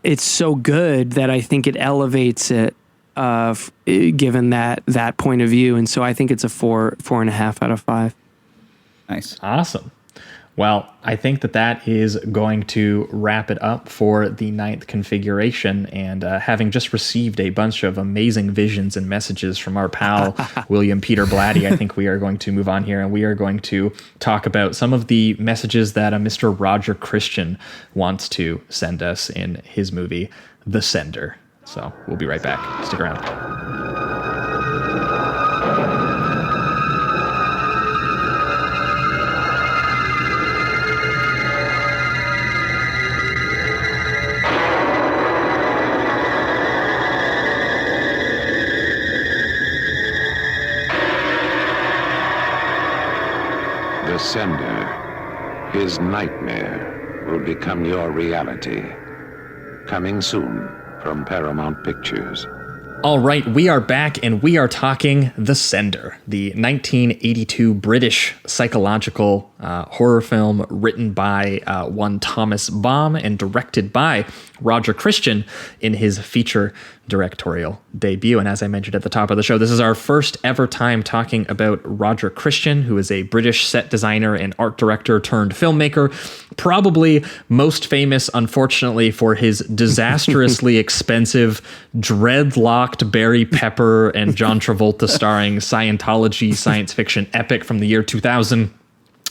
S8: it's so good that I think it elevates it, given that point of view, and so I think it's a 4.5 out of 5.
S7: Nice,
S6: awesome. Well, I think that is going to wrap it up for the 9th configuration. And having just received a bunch of amazing visions and messages from our pal, William Peter Blatty, I think we are going to move on here and we are going to talk about some of the messages that Mr. Roger Christian wants to send us in his movie, The Sender. So we'll be right back. Stick around.
S9: The Sender, his nightmare, will become your reality. Coming soon from Paramount Pictures.
S6: All right, we are back and we are talking The Sender, the 1982 British psychological horror film written by one Thomas Baum and directed by Roger Christian in his feature directorial debut. And as I mentioned at the top of the show, this is our first ever time talking about Roger Christian, who is a British set designer and art director turned filmmaker, probably most famous, unfortunately, for his disastrously expensive dreadlocked Barry Pepper and John Travolta starring Scientology science fiction epic from the year 2000.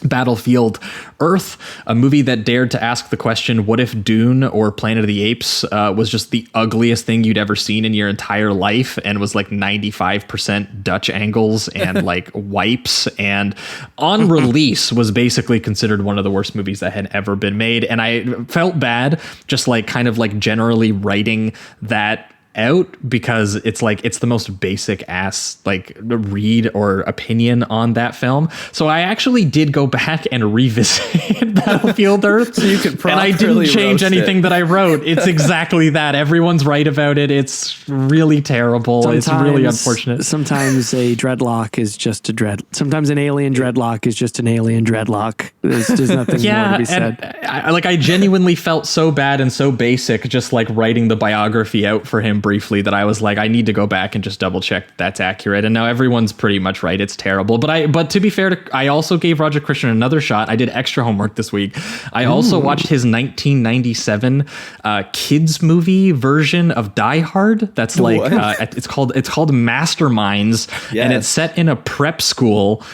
S6: Battlefield Earth, a movie that dared to ask the question, what if Dune or Planet of the Apes was just the ugliest thing you'd ever seen in your entire life and was like 95% Dutch angles and like wipes, and on release was basically considered one of the worst movies that had ever been made. And I felt bad just like kind of like generally writing that out, because it's like it's the most basic ass like read or opinion on that film. So I actually did go back and revisit Battlefield Earth,
S7: so you could
S6: and I didn't change anything that I wrote. It's exactly that. Everyone's right about it. It's really terrible. It's really unfortunate.
S8: Sometimes a dreadlock is just a dread. Sometimes an alien dreadlock is just an alien dreadlock. There's nothing more to be said.
S6: I genuinely felt so bad and so basic just like writing the biography out for him briefly that I was like, I need to go back and just double check that's accurate. And now everyone's pretty much right. It's terrible. But to be fair, I also gave Roger Christian another shot. I did extra homework this week. I also watched his 1997 kids movie version of Die Hard. That's like it's called Masterminds, and it's set in a prep school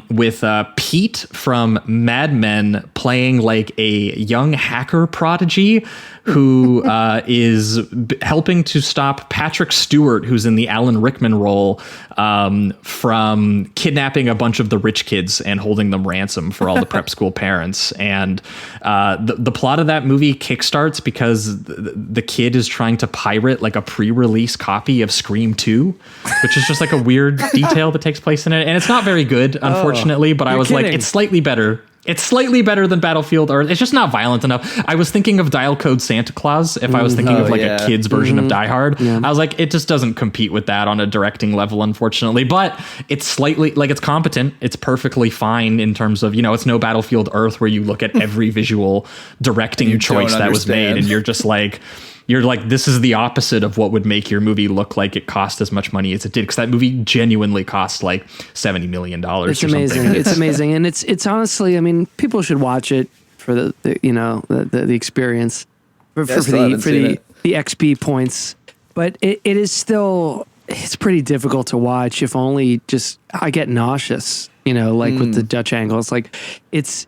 S6: with Pete from Mad Men playing like a young hacker prodigy who is helping to stop Patrick Stewart, who's in the Alan Rickman role, from kidnapping a bunch of the rich kids and holding them ransom for all the prep school parents. And the plot of that movie kickstarts because the kid is trying to pirate like a pre-release copy of Scream 2, which is just like a weird detail that takes place in it. And it's not very good, unfortunately, but I was like, it's slightly better. It's slightly better than Battlefield Earth. It's just not violent enough. I was thinking of Dial Code Santa Claus if I was thinking of like a kid's version of Die Hard. Yeah. I was like, it just doesn't compete with that on a directing level, unfortunately. But it's slightly, like, it's competent. It's perfectly fine in terms of, it's no Battlefield Earth where you look at every visual directing choice that was made and you're just like... this is the opposite of what would make your movie look like it cost as much money as it did, because that movie genuinely cost like $70 million. It's
S8: amazing. It's amazing. And it's honestly, I mean, people should watch it for the experience, for the XP points, but it is still, it's pretty difficult to watch. If only just, I get nauseous. With the Dutch angle, it's like, it's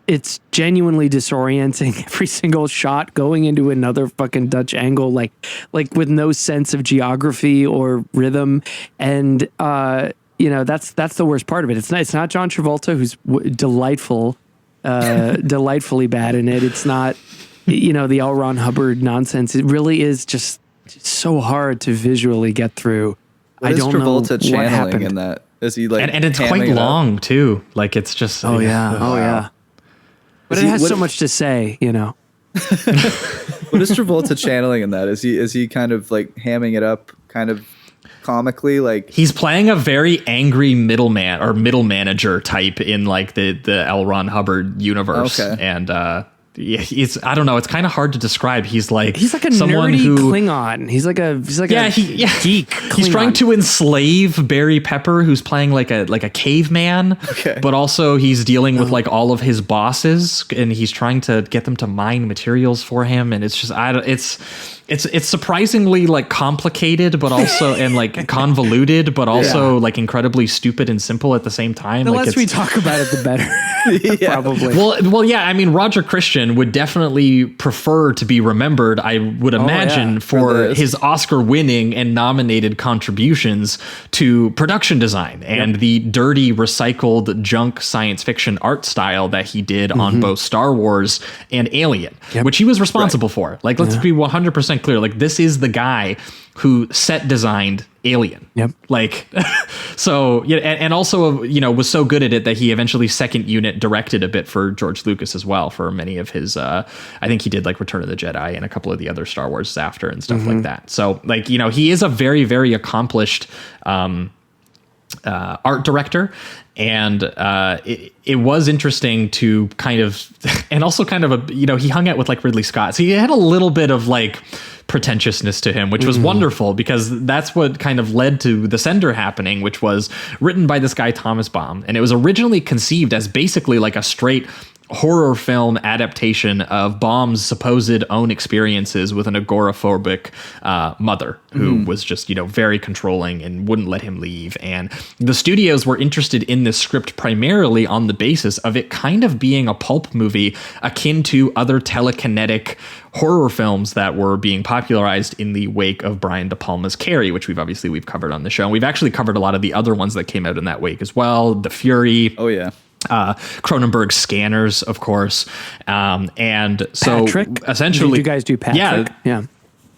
S8: genuinely disorienting. Every single shot going into another fucking Dutch angle, like with no sense of geography or rhythm. And, that's the worst part of it. It's not John Travolta, who's delightful, delightfully bad in it. It's not, the L. Ron Hubbard nonsense. It really is just so hard to visually get through.
S7: I don't know what happened in that. Is he like,
S6: and it's quite long too. Like, it's just
S8: oh yeah. But it has so much to say,
S7: What is Travolta channeling in that? Is he kind of like hamming it up, kind of comically? Like,
S6: he's playing a very angry middleman or middle manager type in like the L. Ron Hubbard universe, and I don't know. It's kind of hard to describe. He's like
S8: a nerdy Klingon. He's like a geek. Klingon.
S6: He's trying to enslave Barry Pepper, who's playing like a caveman. Okay. But also he's dealing with like all of his bosses, and he's trying to get them to mine materials for him. And it's just it's surprisingly like complicated, but also and like convoluted, but also like incredibly stupid and simple at the same time.
S8: The less we talk about it, the better. Probably.
S6: Well, yeah. I mean, Roger Christian would definitely prefer to be remembered, I would imagine, for his Oscar-winning and nominated contributions to production design and the dirty, recycled junk science fiction art style that he did on both Star Wars and Alien, which he was responsible for. Like, let's be 100% clear. Like, this is the guy who set designed Alien. Yep. Like, so, yeah, and also, was so good at it that he eventually second unit directed a bit for George Lucas as well for many of his, I think he did like Return of the Jedi and a couple of the other Star Wars after and stuff like that. So, like, he is a very, very accomplished art director. And it was interesting to kind of, and also kind of he hung out with like Ridley Scott. So he had a little bit of like pretentiousness to him, which was wonderful, because that's what kind of led to The Sender happening, which was written by this guy, Thomas Baum. And it was originally conceived as basically like a straight horror film adaptation of Baum's supposed own experiences with an agoraphobic mother who was just, very controlling and wouldn't let him leave. And the studios were interested in this script primarily on the basis of it kind of being a pulp movie akin to other telekinetic horror films that were being popularized in the wake of Brian De Palma's Carrie, which we've covered on the show. And we've actually covered a lot of the other ones that came out in that wake as well. The Fury.
S7: Oh, yeah.
S6: Cronenberg's Scanners, of course. And so
S8: Patrick?
S6: essentially,
S8: Did you guys do Patrick? Yeah.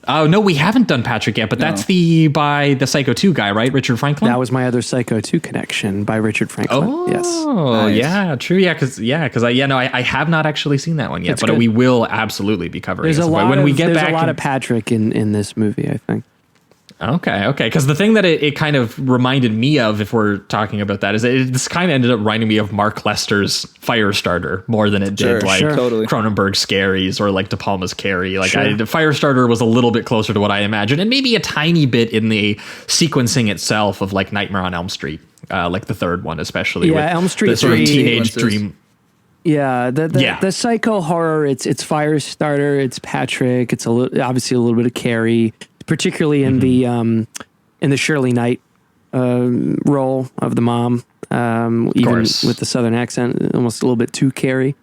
S6: Oh, no, we haven't done Patrick yet, but that's by the Psycho 2 guy, right? Richard Franklin?
S8: That was my other Psycho 2 connection, by Richard Franklin.
S6: Oh,
S8: yes.
S6: Nice. Yeah, true. Yeah, because I have not actually seen that one yet, but we will absolutely be covering it.
S8: There's a lot of Patrick in this movie, I think.
S6: Okay. Because the thing that it kind of reminded me of, if we're talking about that, is this kind of ended up reminding me of Mark Lester's Firestarter more than it did Cronenberg's Scaries or like De Palma's Carrie. Like Firestarter was a little bit closer to what I imagined, and maybe a tiny bit in the sequencing itself of like Nightmare on Elm Street, like the third one, especially.
S8: Yeah, with Elm Street
S6: the sort of teenage dream.
S8: Yeah, the psycho horror. It's Firestarter. It's Patrick. It's obviously a little bit of Carrie. Particularly in the Shirley Knight role of the mom, even with the southern accent, almost a little bit too Carrie.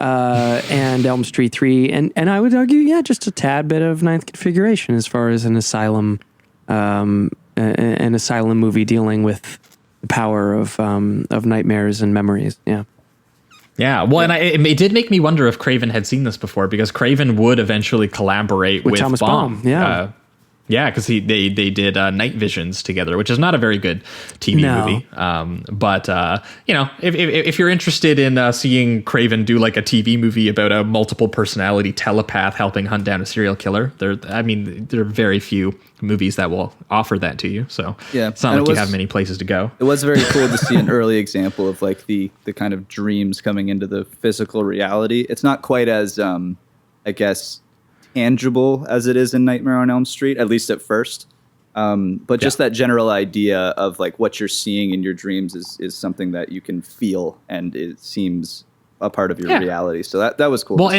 S8: and Elm Street 3. And I would argue, yeah, just a tad bit of Ninth Configuration as far as an asylum movie dealing with the power of nightmares and memories. Yeah.
S6: Yeah, well, and it did make me wonder if Craven had seen this before, because Craven would eventually collaborate with
S8: Thomas
S6: Baum.
S8: Yeah.
S6: Yeah, because they did Night Visions together, which is not a very good TV movie. But if you're interested in seeing Craven do like a TV movie about a multiple personality telepath helping hunt down a serial killer, there are very few movies that will offer that to you. So it's not like you have many places to go.
S7: It was very cool to see an early example of like the kind of dreams coming into the physical reality. It's not quite as I guess tangible as it is in Nightmare on Elm Street, at least at first. But just that general idea of like what you're seeing in your dreams is something that you can feel, and it seems a part of your reality. So that was cool.
S6: Well,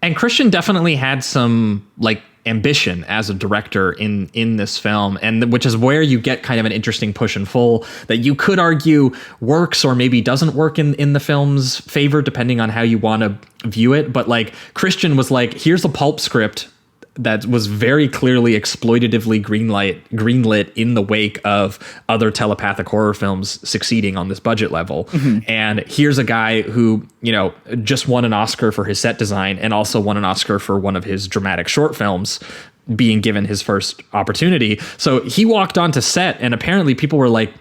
S6: and Christian definitely had some like ambition as a director in this film, and which is where you get kind of an interesting push and pull that you could argue works or maybe doesn't work in the film's favor, depending on how you want to view it. But like Christian was like, here's a pulp script that was very clearly exploitatively greenlit in the wake of other telepathic horror films succeeding on this budget level. Mm-hmm. And here's a guy who, just won an Oscar for his set design and also won an Oscar for one of his dramatic short films, being given his first opportunity. So he walked onto set, and apparently people were like,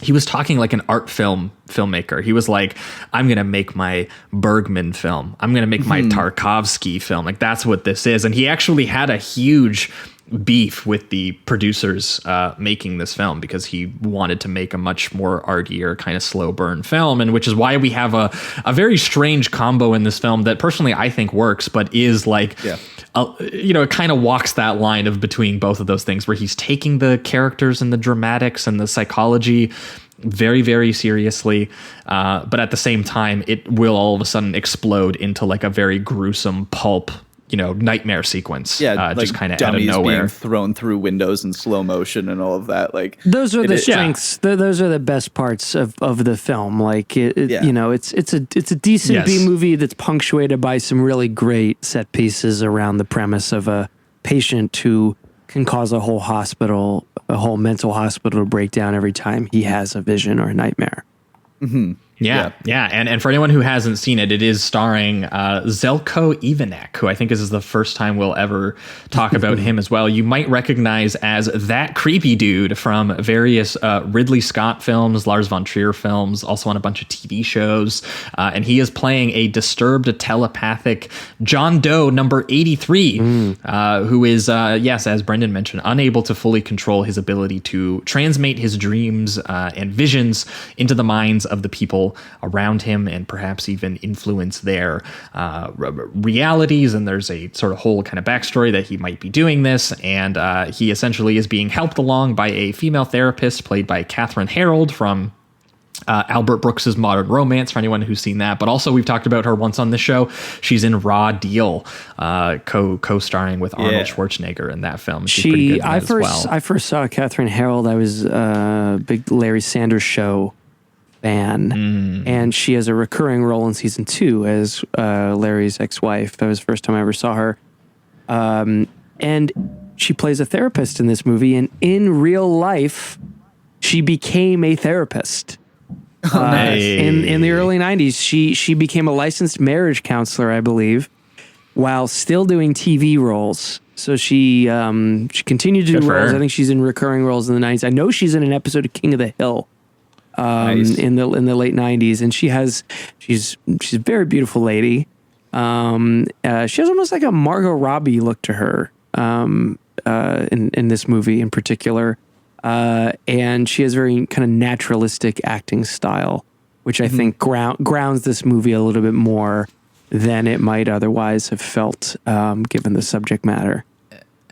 S6: he was talking like an art filmmaker. He was like, I'm going to make my Bergman film. I'm going to make my Tarkovsky film. Like, that's what this is. And he actually had a huge beef with the producers making this film, because he wanted to make a much more artier kind of slow burn film. And which is why we have a very strange combo in this film that personally I think works, but is like, it kind of walks that line of between both of those things, where he's taking the characters and the dramatics and the psychology very, very seriously. But at the same time, it will all of a sudden explode into like a very gruesome pulp, nightmare sequence.
S7: Like
S6: just kind of out of nowhere,
S7: being thrown through windows in slow motion and all of that. Like,
S8: those are the strengths. Those are the best parts of the film. Like it's a decent B movie that's punctuated by some really great set pieces around the premise of a patient who can cause a whole mental hospital to break down every time he has a vision or a nightmare.
S7: Mm-hmm.
S6: Yeah. And for anyone who hasn't seen it, it is starring Zeljko Ivanek, who I think is the first time we'll ever talk about him as well. You might recognize as that creepy dude from various Ridley Scott films, Lars von Trier films, also on a bunch of TV shows. And he is playing a disturbed telepathic John Doe number 83, who is, as Brendan mentioned, unable to fully control his ability to transmit his dreams and visions into the minds of the people around him, and perhaps even influence their realities. And there's a sort of whole kind of backstory that he might be doing this, and he essentially is being helped along by a female therapist played by Catherine Harold from Albert Brooks's Modern Romance, for anyone who's seen that. But also, we've talked about her once on this show. She's in Raw Deal, co-starring with Arnold Schwarzenegger in that film. She's pretty good in that as well.
S8: I first saw Catherine Harold. I was a big Larry Sanders Show fan, and she has a recurring role in season 2 as Larry's ex-wife. That was the first time I ever saw her. And she plays a therapist in this movie, and in real life, she became a therapist.
S6: Nice.
S8: In the early 90s, she became a licensed marriage counselor, I believe, while still doing TV roles. So she continued to do roles. I think she's in recurring roles in the 90s. I know she's in an episode of King of the Hill.
S7: Nice.
S8: in the late 90s, and she's a very beautiful lady. She has almost like a Margot Robbie look to her in this movie in particular, and she has very kind of naturalistic acting style, which I think grounds this movie a little bit more than it might otherwise have felt, given the subject matter.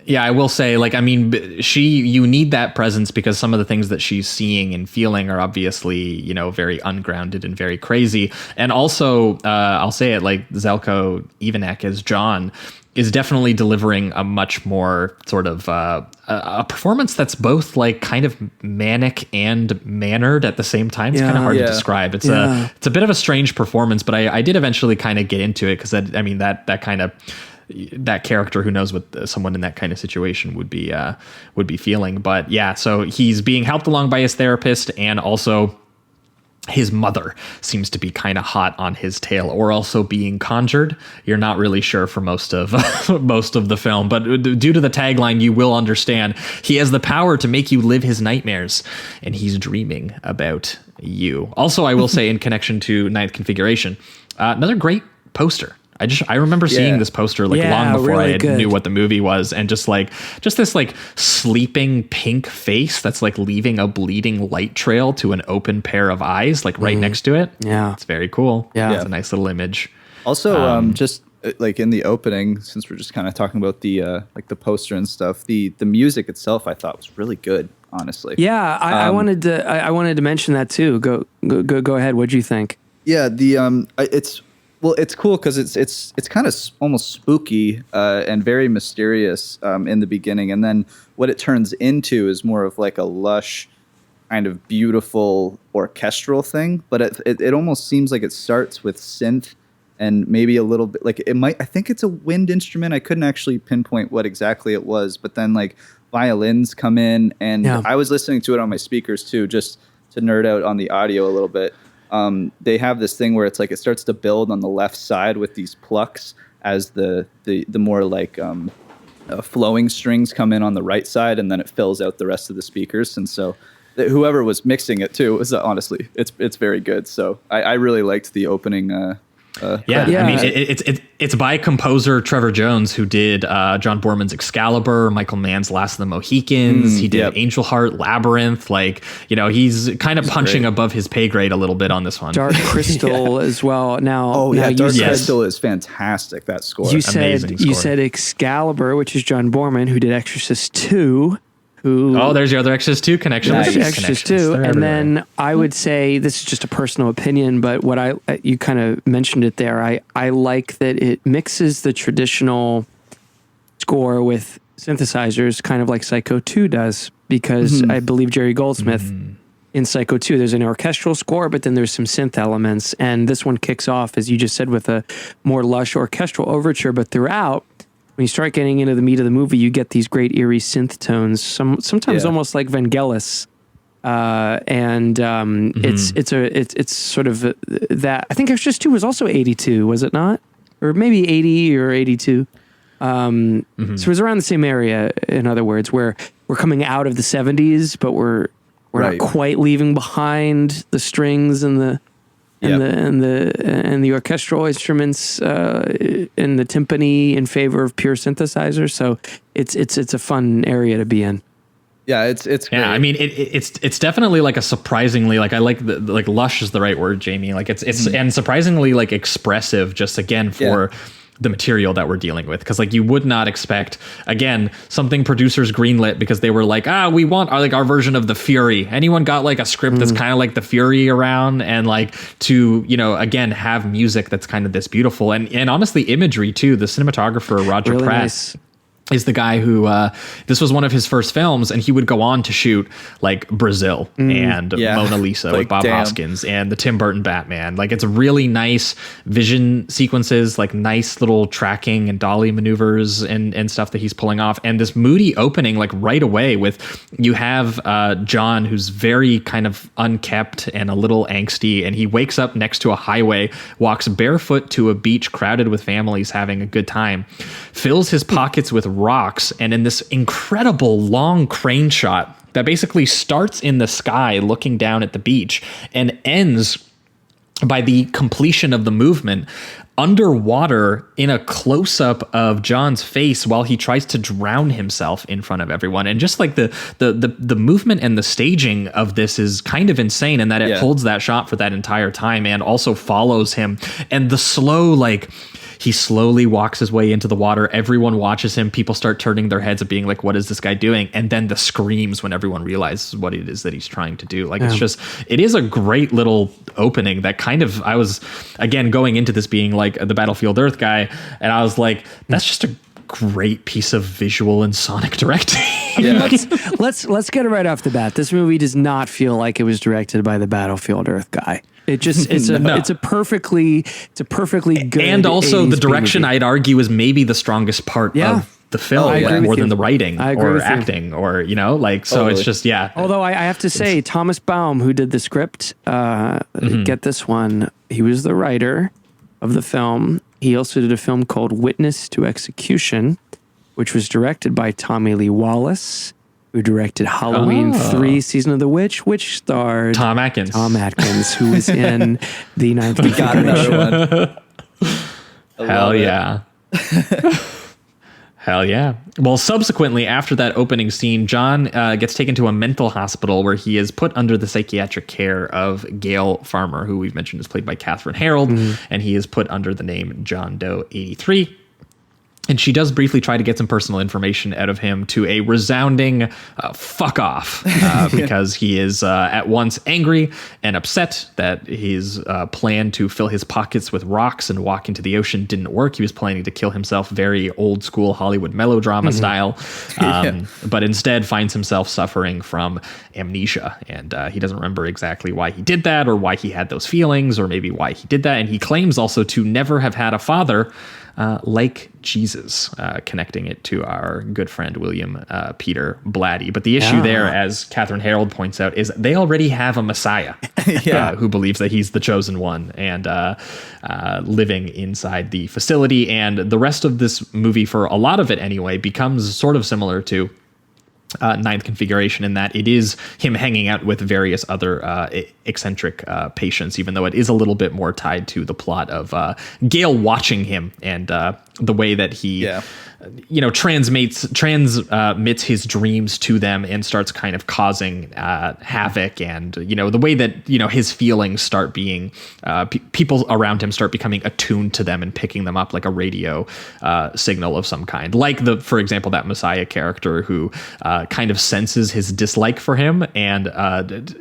S6: Yeah, I will say, you need that presence, because some of the things that she's seeing and feeling are obviously, very ungrounded and very crazy. And also, I'll say it, like Zeljko Ivanek as John is definitely delivering a much more sort of a performance that's both like kind of manic and mannered at the same time. It's kind of hard to describe. It's a bit of a strange performance, but I did eventually kind of get into it because that character, who knows what someone in that kind of situation would be feeling. But yeah, so he's being helped along by his therapist, and also his mother seems to be kind of hot on his tail, or also being conjured. You're not really sure for most of the film, but due to the tagline, you will understand he has the power to make you live his nightmares, and he's dreaming about you. Also, I will say, in connection to Ninth Configuration, another great poster. I remember seeing this poster long before I knew what the movie was, and just this like sleeping pink face that's like leaving a bleeding light trail to an open pair of eyes like right next to it. Yeah, it's very cool. Yeah, it's a nice little image.
S7: Also, just like in the opening, since we're just kind of talking about the like the poster and stuff, the music itself I thought was really good, honestly.
S8: Yeah, I wanted to mention that too. Go ahead. What'd you think?
S7: Yeah, it's cool because it's kind of almost spooky and very mysterious in the beginning, and then what it turns into is more of like a lush, kind of beautiful orchestral thing. But it almost seems like it starts with synth and maybe a little bit like I think it's a wind instrument. I couldn't actually pinpoint what exactly it was, but then like violins come in, and I was listening to it on my speakers too, just to nerd out on the audio a little bit. They have this thing where it's like it starts to build on the left side with these plucks as the more like flowing strings come in on the right side, and then it fills out the rest of the speakers. And so whoever was mixing it too was honestly it's very good. So I really liked the opening. I
S6: mean it's by composer Trevor Jones, who did John Borman's Excalibur, Michael Mann's Last of the Mohicans. He did Angel Heart, Labyrinth. Like, he's kind of punching above his pay grade a little bit on this one.
S8: Dark Crystal as well. Now,
S7: Dark Crystal is fantastic. That score.
S8: You said Excalibur, which is John Borman, who did Exorcist 2.
S6: There's your other Exorcist 2 connection.
S8: Exorcist 2, and then I would say, this is just a personal opinion, but you kind of mentioned it there. I like that it mixes the traditional score with synthesizers, kind of like Psycho 2 does, because I believe Jerry Goldsmith in Psycho 2, there's an orchestral score, but then there's some synth elements, and this one kicks off, as you just said, with a more lush orchestral overture, but throughout, when you start getting into the meat of the movie, you get these great eerie synth tones, sometimes almost like Vangelis, it's sort of that. I think Exorcist 2 was also 82, was it not? Or maybe 80 or 82. So it was around the same area. In other words, where we're coming out of the 70s, but we're not quite leaving behind the strings and the orchestral instruments and the timpani in favor of pure synthesizers. So it's a fun area to be in.
S7: Yeah, it's great.
S6: Yeah, I mean it's definitely like a surprisingly like I like lush is the right word, Jamie. Like it's and surprisingly like expressive, just again for the material that we're dealing with, because like you would not expect, again, something producers greenlit because they were like, we want our version of The Fury. Anyone got like a script that's kind of like The Fury around, and like to again have music that's kind of this beautiful and honestly imagery too. The cinematographer Roger
S8: really
S6: Pratt
S8: nice.
S6: Is the guy who this was one of his first films, and he would go on to shoot like Brazil and Mona Lisa with Bob Hoskins and the Tim Burton Batman. Like it's really nice vision sequences, like nice little tracking and dolly maneuvers and stuff that he's pulling off. And this moody opening, like right away, with you have John, who's very kind of unkept and a little angsty, and he wakes up next to a highway, walks barefoot to a beach crowded with families having a good time, fills his pockets with rocks, and in this incredible long crane shot that basically starts in the sky looking down at the beach and ends by the completion of the movement underwater in a close-up of John's face while he tries to drown himself in front of everyone. And just like the movement and the staging of this is kind of insane, and that it holds that shot for that entire time and also follows him, and the slow like He slowly walks his way into the water. Everyone watches him. People start turning their heads and being like, what is this guy doing? And then the screams when everyone realizes what it is that he's trying to do. Like, it is a great little opening that kind of, I was, again, going into this being like the Battlefield Earth guy, and I was like, that's just a great piece of visual and sonic directing.
S8: Yeah. let's get it right off the bat. This movie does not feel like it was directed by the Battlefield Earth guy. It just it's a perfectly good,
S6: and also the direction
S8: movie.
S6: I'd argue is maybe the strongest part of the film, more than the writing or acting or it's just
S8: Although I have to say, Thomas Baum, who did the script, get this one, he was the writer of the film. He also did a film called Witness to Execution, which was directed by Tommy Lee Wallace, who directed Halloween 3 Season of the Witch, which starred
S6: Tom Atkins,
S8: who was in the Ninth Configuration.
S6: Hell yeah. Hell yeah. Well, subsequently, after that opening scene, John gets taken to a mental hospital where he is put under the psychiatric care of Gail Farmer, who we've mentioned is played by Katherine Harold, and he is put under the name John Doe 83. And she does briefly try to get some personal information out of him to a resounding fuck off because he is at once angry and upset that his plan to fill his pockets with rocks and walk into the ocean didn't work. He was planning to kill himself very old school Hollywood melodrama style, but instead finds himself suffering from amnesia. And he doesn't remember exactly why he did that or why he had those feelings or maybe why he did that. And he claims also to never have had a father like Jesus, connecting it to our good friend William Peter Blatty. But the issue there, as Katherine Harold points out, is they already have a Messiah who believes that he's the chosen one and living inside the facility. And the rest of this movie, for a lot of it anyway, becomes sort of similar to Ninth Configuration in that it is him hanging out with various other eccentric patients, even though it is a little bit more tied to the plot of Gail watching him and the way that he transmits his dreams to them and starts kind of causing havoc, and the way that his feelings start being people around him start becoming attuned to them and picking them up like a radio signal of some kind, like for example that Messiah character who kind of senses his dislike for him, and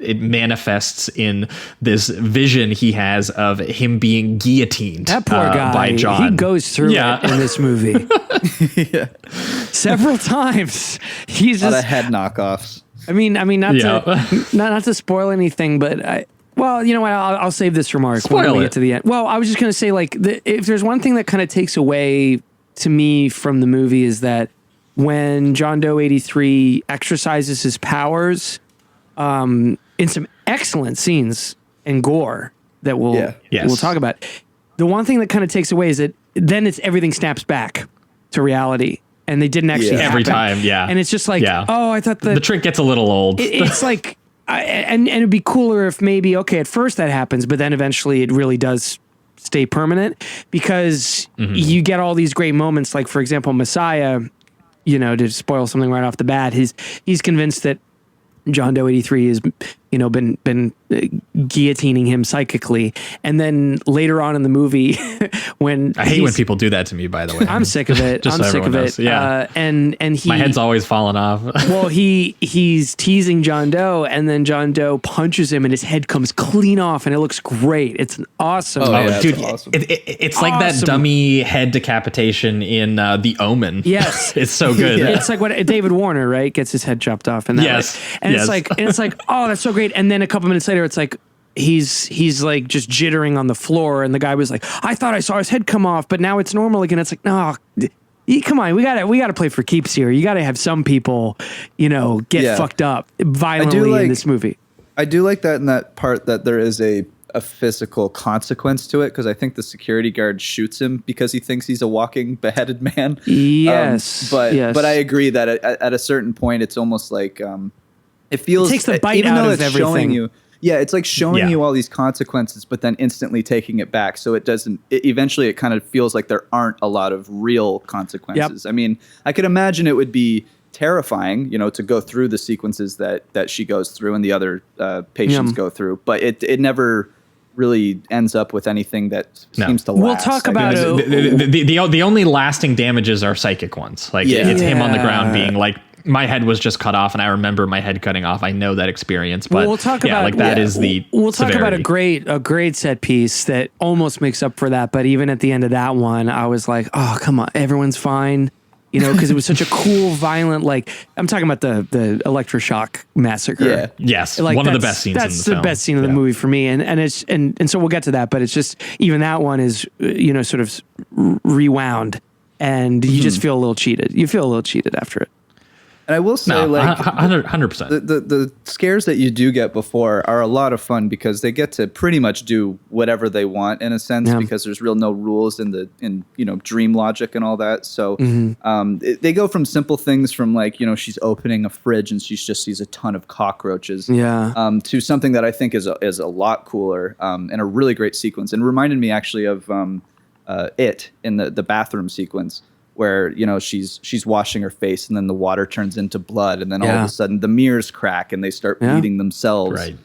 S6: it manifests in this vision he has of him being guillotined.
S8: That poor guy,
S6: by John.
S8: He goes through it in this movie. Several times. He's
S7: a lot
S8: just
S7: of head knockoffs.
S8: I mean, not to spoil anything, but you know what? I'll save this remark when we get to the end. Well, I was just going to say, like, if there's one thing that kind of takes away to me from the movie is that when John Doe 83 exercises his powers, in some excellent scenes and gore that we'll talk about. The one thing that kind of takes away is that then everything snaps back to reality, and they didn't actually happen.
S6: Every time, and
S8: it's just like, oh, I thought
S6: the trick gets a little old.
S8: It's like, and it'd be cooler if maybe at first that happens, but then eventually it really does stay permanent because you get all these great moments. Like for example, Messiah, to spoil something right off the bat, he's convinced that John Doe 83 has been guillotining him psychically, and then later on in the movie when
S6: I hate when people do that to me, by the way.
S8: I'm sick of it. I'm sick of it. And
S6: my head's always falling off.
S8: Well, he's teasing John Doe, and then John Doe punches him and his head comes clean off, and it looks great. It's an awesome.
S6: Dude,
S7: awesome.
S6: It's like that dummy head decapitation in The Omen.
S8: Yes.
S6: It's so good.
S8: It's like what David Warner, right, gets his head chopped off in that way. And it's like, oh, that's so great. And then a couple minutes later, it's like he's like just jittering on the floor, and the guy was like, I thought I saw his head come off, but now it's normal again. It's like, no, come on, we gotta play for keeps here. You gotta have some people, get fucked up violently in this movie.
S7: I do like that in that part that there is a physical consequence to it, because I think the security guard shoots him because he thinks he's a walking beheaded man.
S8: Yes,
S7: but I agree that at a certain point, it's almost like it feels,
S8: it takes the bite
S7: even
S8: out
S7: though
S8: of
S7: it's
S8: everything.
S7: showing you. Yeah, it's like showing you all these consequences, but then instantly taking it back. So it doesn't. Eventually, it kind of feels like there aren't a lot of real consequences.
S8: Yep.
S7: I mean, I could imagine it would be terrifying, to go through the sequences that she goes through and the other patients go through, but it never really ends up with anything that seems to last.
S8: We'll talk about
S6: the only lasting damages are psychic ones. Like it's him on the ground being like, my head was just cut off, and I remember my head cutting off. I know that experience, but
S8: we'll talk about
S6: like that is the
S8: we'll talk
S6: severity.
S8: about a great set piece that almost makes up for that. But even at the end of that one, I was like, oh, come on, everyone's fine. You know, because it was such a cool, violent, like, I'm talking about the electroshock massacre.
S7: Yeah.
S6: Yes.
S8: Like,
S6: one of the best scenes in the film.
S8: That's the best scene of the movie for me. And so we'll get to that, but it's just, even that one is, you know, sort of rewound, and you just feel a little cheated. You feel a little cheated after it.
S7: And I will say, like,
S6: 100%.
S7: The scares that you do get before are a lot of fun because they get to pretty much do whatever they want in a sense because there's no rules in dream logic and all that. So they go from simple things from like, you know, she's opening a fridge and she just sees a ton of cockroaches to something that I think is a lot cooler and a really great sequence, and reminded me actually of It in the bathroom sequence, where, you know, she's washing her face and then the water turns into blood, and then all of a sudden the mirrors crack and they start bleeding themselves.
S6: Right.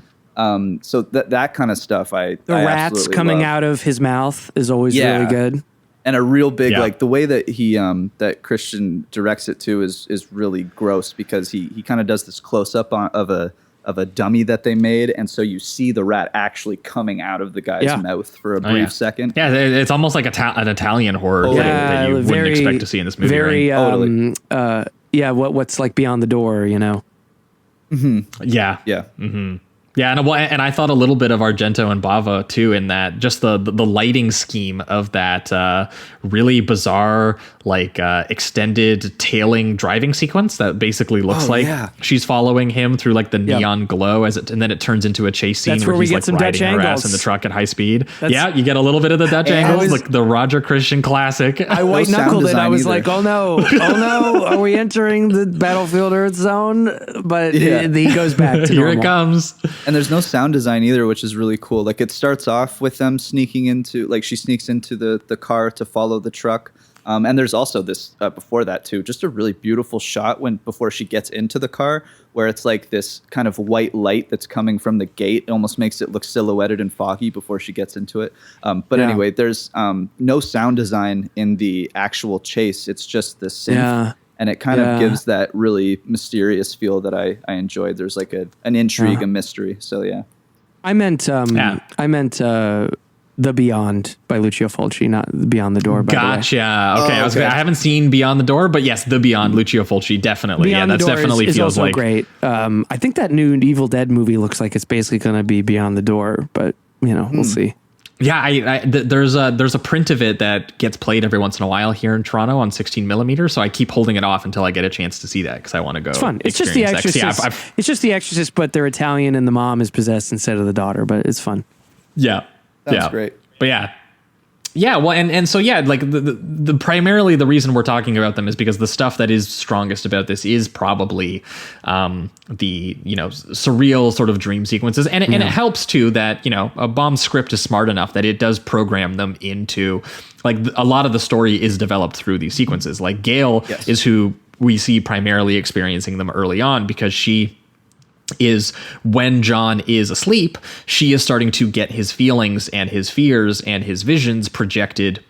S7: So that kind of stuff, the
S8: rats coming out of his mouth is always really good.
S7: And a real big, like the way that he that Christian directs it too is really gross, because he kind of does this close up of a dummy that they made, and so you see the rat actually coming out of the guy's mouth for a brief second.
S6: Yeah, it's almost like an Italian horror thing that you wouldn't expect to see in this movie.
S8: Very,
S6: right?
S8: What's like Beyond the Door, you know?
S6: Yeah.
S7: Mm-hmm.
S6: Yeah, and I thought a little bit of Argento and Bava too, in that just the lighting scheme of that really bizarre, like extended tailing driving sequence that basically looks she's following him through like the neon glow and then it turns into a chase scene where he's like riding her ass in the truck at high speed. You get a little bit of the Dutch angles, like the Roger Christian classic.
S8: I white knuckled it. I was like, oh no, are we entering the Battlefield Earth zone? But he goes back to
S6: here
S8: normal.
S6: It comes.
S7: And there's no sound design either, which is really cool. Like, it starts off with them sneaking into, like, she sneaks into the car to follow the truck. And there's also this, before that too, just a really beautiful shot before she gets into the car, where it's like this kind of white light that's coming from the gate. It almost makes it look silhouetted and foggy before she gets into it. Anyway, there's no sound design in the actual chase. It's just the synth. Yeah. And it kind of gives that really mysterious feel that I enjoyed. There's like an intrigue, a mystery. So
S8: I meant The Beyond by Lucio Fulci, not Beyond the Door.
S6: Gotcha. Okay, I haven't seen Beyond the Door, but yes, The Beyond, Lucio Fulci, definitely.
S8: Beyond
S6: that's definitely
S8: is
S6: feels
S8: also
S6: like
S8: great. I think that new Evil Dead movie looks like it's basically going to be Beyond the Door, but you know, we'll see.
S6: Yeah, there's a print of it that gets played every once in a while here in Toronto on 16mm. So I keep holding it off until I get a chance to see that because I want to go.
S8: It's fun. It's just The Exorcist. It's just The Exorcist, but they're Italian and the mom is possessed instead of the daughter. But it's fun.
S6: Yeah,
S7: that's great.
S6: But yeah. Well, and so like the primarily the reason we're talking about them is because the stuff that is strongest about this is probably the surreal sort of dream sequences, and it helps too that a bomb script is smart enough that it does program them into, like, a lot of the story is developed through these sequences. Like Gail is who we see primarily experiencing them early on, because she is, when John is asleep, she is starting to get his feelings and his fears and his visions projected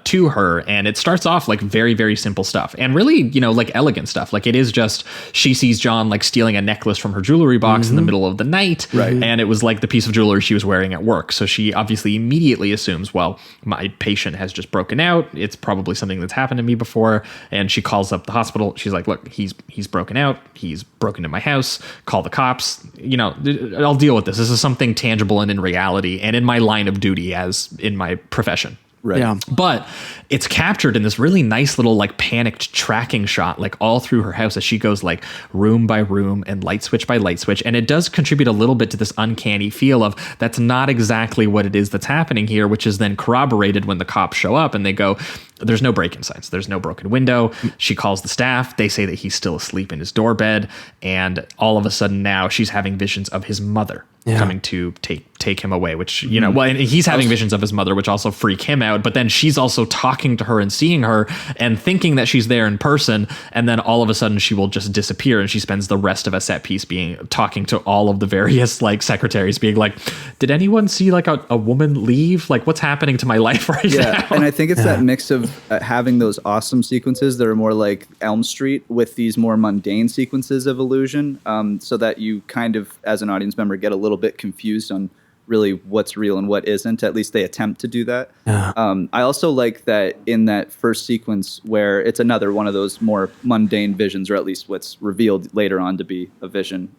S6: to her. And it starts off like very, very simple stuff and really, like elegant stuff. Like, it is just, she sees John like stealing a necklace from her jewelry box in the middle of the night. Right. And it was like the piece of jewelry she was wearing at work. So she obviously immediately assumes, well, my patient has just broken out. It's probably something that's happened to me before. And she calls up the hospital. She's like, look, he's broken out. He's broken into my house. Call the cops. I'll deal with this. This is something tangible and in reality and in my line of duty as in my profession.
S7: Right.
S8: Yeah.
S6: But it's captured in this really nice little like panicked tracking shot, like all through her house as she goes like room by room and light switch by light switch. And it does contribute a little bit to this uncanny feel of that's not exactly what it is that's happening here, which is then corroborated when the cops show up and they go, there's no break-in signs. There's no broken window. She calls the staff. They say that he's still asleep in his doorbed. And all of a sudden now she's having visions of his mother coming to take take him away, which, you know, well, and he's having visions of his mother, which also freak him out. But then she's also talking to her and seeing her and thinking that she's there in person. And then all of a sudden she will just disappear. And she spends the rest of a set piece talking to all of the various like secretaries, being like, did anyone see like a woman leave? Like, what's happening to my life right now?
S7: And I think it's that mix of having those awesome sequences that are more like Elm Street with these more mundane sequences of illusion, so that you kind of, as an audience member, get a little bit confused on really what's real and what isn't. At least they attempt to do that. I also like that in that first sequence where it's another one of those more mundane visions, or at least what's revealed later on to be a vision,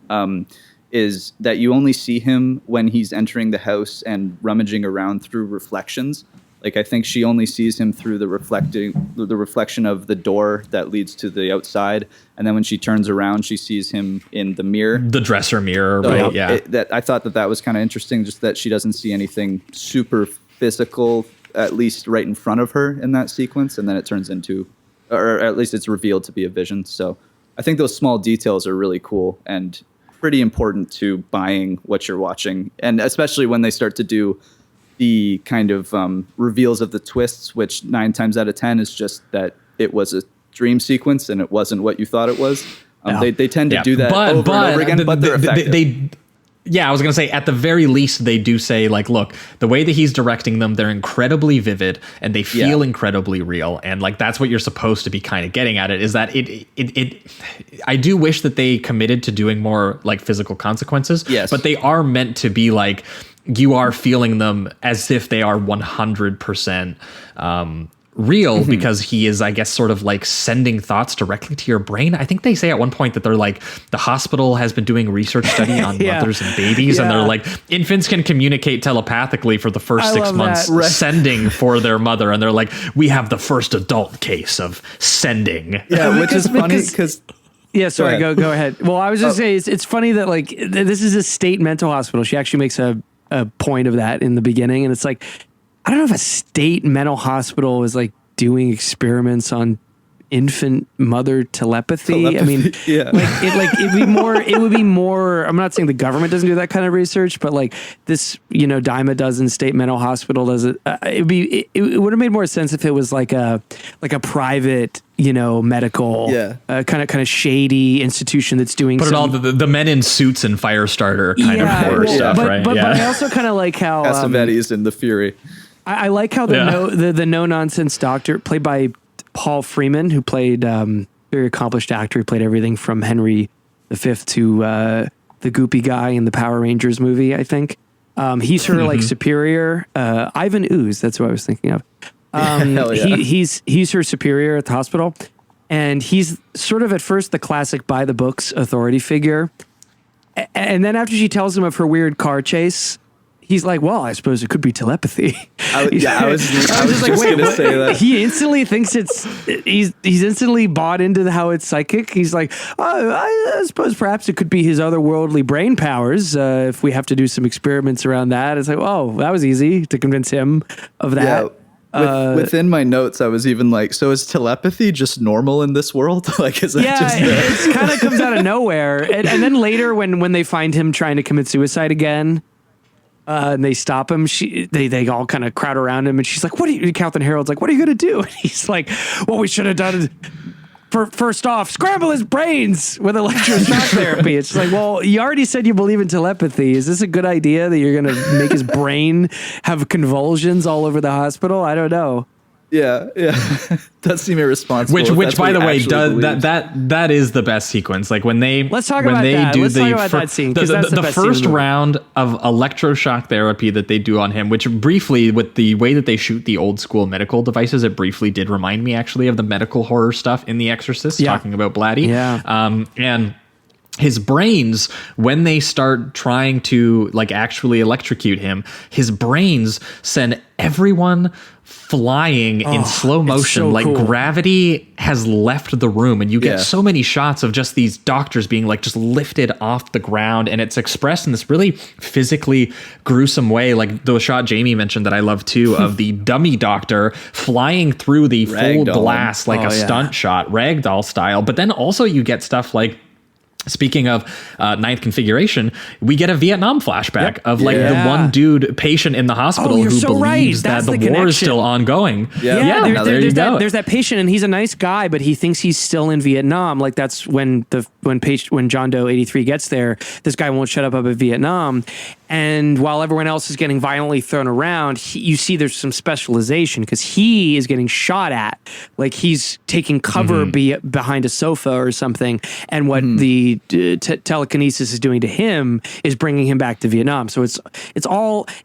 S7: is that you only see him when he's entering the house and rummaging around through reflections. Like, I think she only sees him through the reflection of the door that leads to the outside, and then when she turns around, she sees him in the mirror,
S6: the dresser mirror.
S7: So
S6: right? Yeah,
S7: I thought that was kind of interesting, just that she doesn't see anything super physical, at least right in front of her in that sequence, and then it turns into, or at least it's revealed to be a vision. So I think those small details are really cool and pretty important to buying what you're watching, and especially when they start to do the kind of reveals of the twists, which 9 times out of 10 is just that it was a dream sequence and it wasn't what you thought it was. They tend to do that over and over again, but they're effective.
S6: I was going to say, at the very least, they do say, like, look, the way that he's directing them, they're incredibly vivid and they feel incredibly real. And like, that's what you're supposed to be kind of getting at it, is that I do wish that they committed to doing more like physical consequences, but they are meant to be like, you are feeling them as if they are 100% real, because he is, I guess, sort of like sending thoughts directly to your brain. I think they say at one point that they're like, the hospital has been doing research study on mothers and babies, and they're like, infants can communicate telepathically for the first 6 months, sending for their mother, and they're like, we have the first adult case of sending.
S7: Yeah, which is funny because...
S8: Yeah, sorry, go ahead. Well, I was just saying, it's funny that like this is a state mental hospital. She actually makes a point of that in the beginning, and it's like, I don't know if a state mental hospital is like doing experiments on infant mother telepathy. I mean, it would be more, I'm not saying the government doesn't do that kind of research, but like this, you know, dime a dozen state mental hospital does it. It would have made more sense if it was like a private, you know, medical, kind of shady institution that's doing.
S6: Put it all the men in suits and fire starter kind of horror stuff, right?
S8: But I also kind of like how
S7: Cassavetes in The Fury.
S8: I like how the no nonsense doctor, played by Paul Freeman, who played very accomplished actor. He played everything from Henry V to the goopy guy in the Power Rangers movie, I think. He's her like superior, Ivan Ooze. That's what I was thinking of. He's her superior at the hospital, and he's sort of at first the classic by the books authority figure, and then after she tells him of her weird car chase, he's like, well, I suppose it could be telepathy.
S7: I was just going to say that.
S8: He instantly thinks he's instantly bought into how it's psychic. He's like, oh, I suppose perhaps it could be his otherworldly brain powers if we have to do some experiments around that. It's like, oh, that was easy to convince him of that.
S7: Yeah. Within my notes, I was even like, so is telepathy just normal in this world? Like, is that just...
S8: it kind of comes out of nowhere. And then later when they find him trying to commit suicide again, and they stop him, they all kind of crowd around him, and she's like, Captain Harold's like, what are you going to do? And he's like, what we should have done is, first off, scramble his brains with electroshock therapy. It's like, well, you already said you believe in telepathy. Is this a good idea that you're going to make his brain have convulsions all over the hospital? I don't know.
S7: Yeah. Does seem irresponsible.
S6: Which by the way, that is the best sequence. Like when they
S8: Let's talk about that scene.
S6: The first round of electroshock therapy that they do on him, which briefly, with the way that they shoot the old school medical devices, it briefly did remind me actually of the medical horror stuff in The Exorcist, talking about Blatty.
S8: Yeah.
S6: And his brains, when they start trying to like actually electrocute him, his brains send everyone flying in slow motion.
S8: So
S6: like
S8: cool.
S6: Gravity has left the room, and you get so many shots of just these doctors being like just lifted off the ground, and it's expressed in this really physically gruesome way. Like the shot Jamie mentioned that I love too, of the dummy doctor flying through the full blast like a stunt shot, ragdoll style. But then also you get stuff like Speaking of ninth configuration, we get a Vietnam flashback of like the one dude patient in the hospital who believes that the war is still ongoing.
S8: There's that patient, and he's a nice guy, but he thinks he's still in Vietnam. Like that's when John Doe 83 gets there, this guy won't shut up about Vietnam. And while everyone else is getting violently thrown around, you see there's some specialization because he is getting shot at. Like he's taking cover behind a sofa or something. And what the telekinesis is doing to him is bringing him back to Vietnam. So it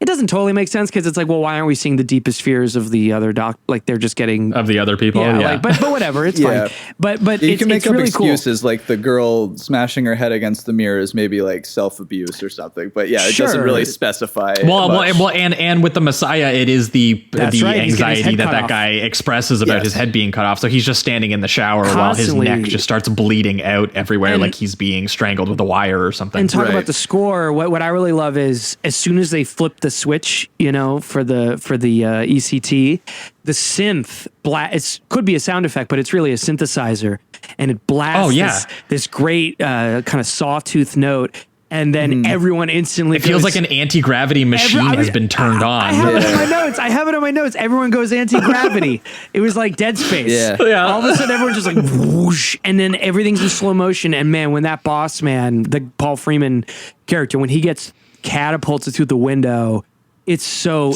S8: doesn't totally make sense because it's like, well, why aren't we seeing the deepest fears of the other like they're just getting
S6: of the other people?
S8: Like, but whatever, it's fine. But
S7: you can make up
S8: really
S7: excuses like the girl smashing her head against the mirror is maybe like self-abuse or something. But yeah, it doesn't really specify.
S6: And with the Messiah, it is the anxiety that guy expresses about his head being cut off. So he's just standing in the shower while his neck just starts bleeding out everywhere, like he's being strangled with a wire or something.
S8: And talk about the score. What I really love is as soon as they flip the switch, for the ECT, the synth it could be a sound effect, but it's really a synthesizer, and it blasts this great kind of sawtooth note. And then everyone instantly
S6: it feels like an anti-gravity machine has been turned on.
S8: I have it in my notes. Everyone goes anti-gravity. It was like Dead Space. All of a sudden, everyone's just like whoosh, and then everything's in slow motion. And man, when that boss man, the Paul Freeman character, when he gets catapulted through the window, it's so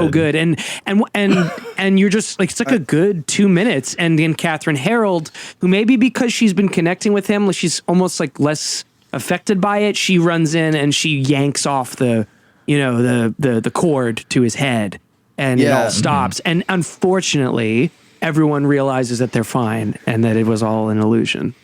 S8: good. And you're just like, it's like a good 2 minutes. And then Catherine Harold, who maybe because she's been connecting with him, like she's almost like less affected by it, she runs in and she yanks off the cord to his head, and it all stops. And unfortunately, everyone realizes that they're fine and that it was all an illusion.